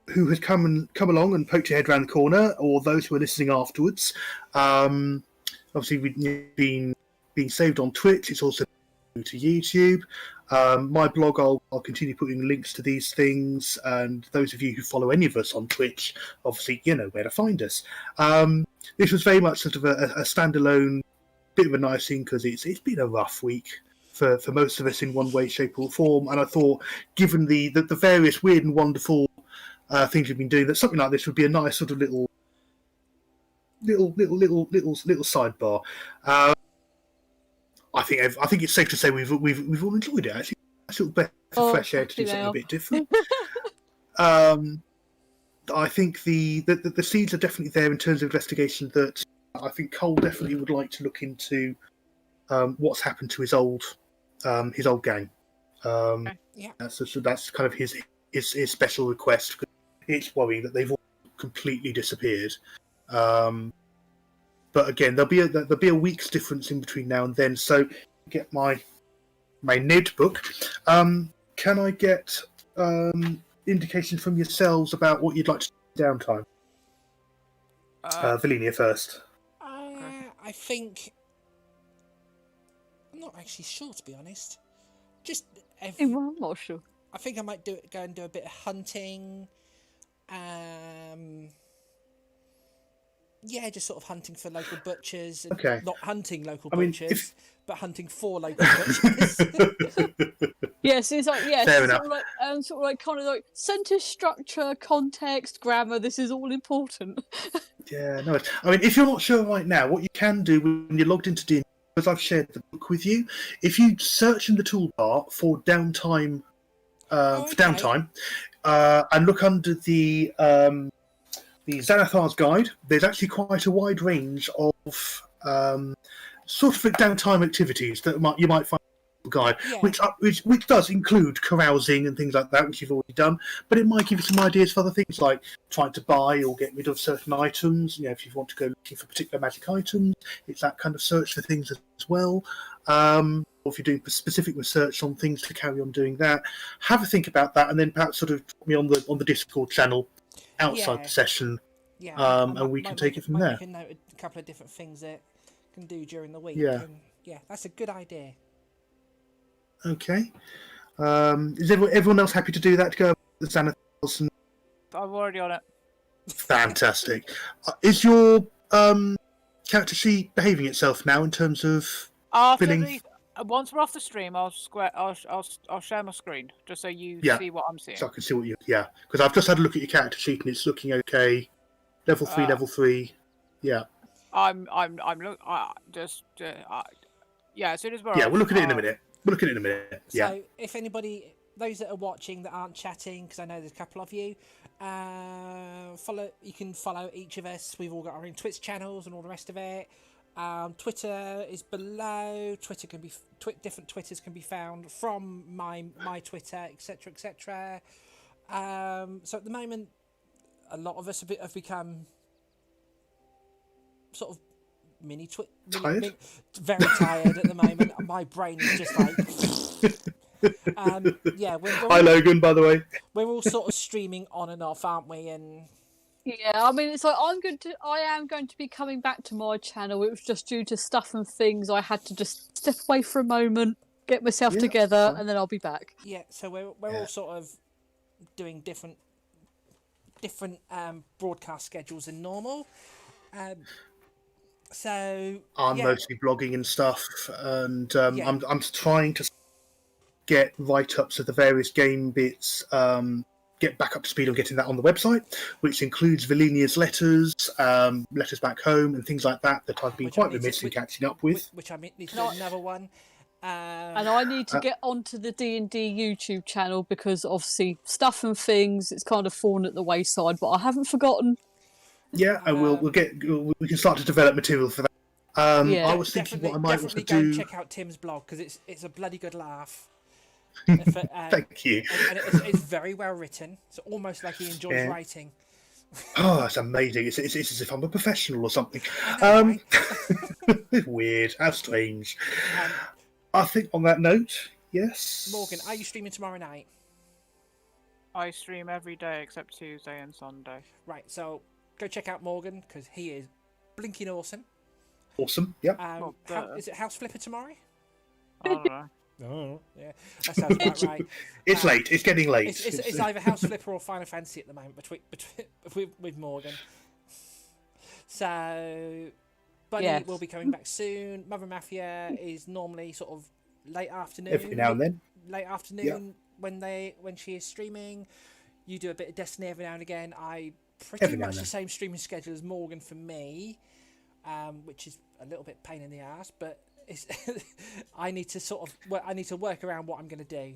who has come along and poked your head around the corner, or those who are listening afterwards. Obviously, we've been saved on Twitch. It's also to YouTube. My blog, I'll continue putting links to these things, and those of you who follow any of us on Twitch, obviously you know where to find us. This was very much sort of a standalone, bit of a nice thing, because it's been a rough week for most of us in one way, shape, or form. And I thought, given the various weird and wonderful things we've been doing, that something like this would be a nice sort of little sidebar. I think it's safe to say we've all enjoyed it. Actually, it's a little bit of fresh air to do something a bit different. I think the seeds are definitely there in terms of investigation. That I think Cole definitely would like to look into what's happened to his old gang. Yeah, that's kind of his special request. It's worrying that they've all completely disappeared. But again, there'll be a week's difference in between now and then. So, get my notebook. Can I get indication from yourselves about what you'd like to do in downtime? Valinia first. I think I'm not actually sure, to be honest. Just I'm not sure. I think I might go and do a bit of hunting. Yeah, just sort of hunting for local butchers. And Okay. Not hunting local I mean, butchers, but hunting for local butchers. Yes, it's like Fair enough. sort of like kind of like sentence structure, context, grammar. This is all important. Yeah, no. I mean, if you're not sure right now, what you can do when you're logged into D&D, because I've shared the book with you, if you search in the toolbar for downtime, and look under the Xanathar's Guide, there's actually quite a wide range of sort of downtime activities that you might find in the guide, which does include carousing and things like that, which you've already done, but it might give you some ideas for other things like trying to buy or get rid of certain items. You know, if you want to go looking for particular magic items, it's that kind of search for things as well. Or if you're doing specific research on things, to carry on doing that. Have a think about that, and then perhaps sort of put me on the Discord channel outside the session, and we can take it from there. We can note a couple of different things that can do during the week. Yeah. And, that's a good idea. Okay. Is everyone else happy to do that? To go the Xanathars? I'm already on it. Fantastic. Is your character sheet behaving itself now in terms of filling? Once we're off the stream, I'll share my screen just so you see what I'm seeing. So I can see what because I've just had a look at your character sheet and it's looking okay. Level 3, level 3. Yeah. As soon as we're we'll look at it in a minute. So if anybody, those that are watching that aren't chatting, because I know there's a couple of you, you can follow each of us. We've all got our own Twitch channels and all the rest of it. Twitter is below. Twitter can be different Twitters can be found from my Twitter, etc., etc. So at the moment, a lot of us have become sort of tired. Very tired at the moment. My brain is just like. Hi Logan, by the way. We're all sort of streaming on and off, aren't we? And yeah, I mean, it's like I am going to be coming back to my channel. It was just due to stuff and things. I had to just step away for a moment, get myself together, and then I'll be back. Yeah, so we're all sort of doing different broadcast schedules than normal. So I'm mostly blogging and stuff, and I'm trying to get write-ups of the various game bits, get back up to speed on getting that on the website, which includes Valinia's letters, letters back home, and things like that I've been quite remiss in catching up with. Which I need to do another one. And I need to get onto the D&D YouTube channel because obviously stuff and things, it's kind of fallen at the wayside, but I haven't forgotten. Yeah, and we can start to develop material for that. I was thinking what I might also definitely go and do. check out Tim's blog because it's a bloody good laugh. Thank you. And it's very well written. It's almost like he enjoys writing. Oh, it's amazing. It's as if I'm a professional or something. I know, right? It's weird. How strange. I think on that note, yes. Morgan, are you streaming tomorrow night? I stream every day except Tuesday and Sunday. Right, so go check out Morgan because he is blinking awesome. Awesome. Yep. Is it House Flipper tomorrow? I don't know. Oh, yeah, that sounds about right. It's late. It's getting late. It's either House Flipper or Final Fantasy at the moment with Morgan. So, Bunny will be coming back soon. Mother Mafia is normally sort of late afternoon. Every now and then. Late afternoon when she is streaming. You do a bit of Destiny every now and again. I pretty much the same streaming schedule as Morgan for me, which is a little bit pain in the ass, but it's I need to work around what I'm going to do.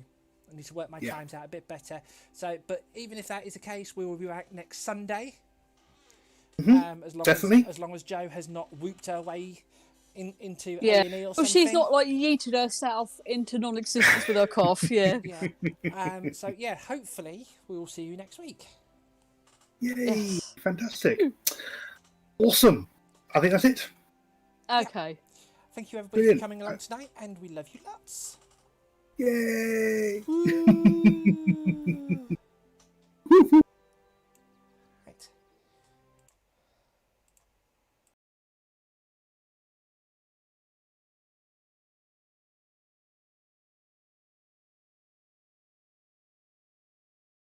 I need to work my times out a bit better. So, but even if that is the case, we will be back next Sunday. As long as Joe has not whooped her way into A&E or something. Well, she's not like yeeted herself into non-existence with her cough. Yeah. So yeah, hopefully we will see you next week. Yay! Yes. Fantastic. Awesome. I think that's it. Okay. Thank you everybody for coming along tonight, and we love you lots. Yay!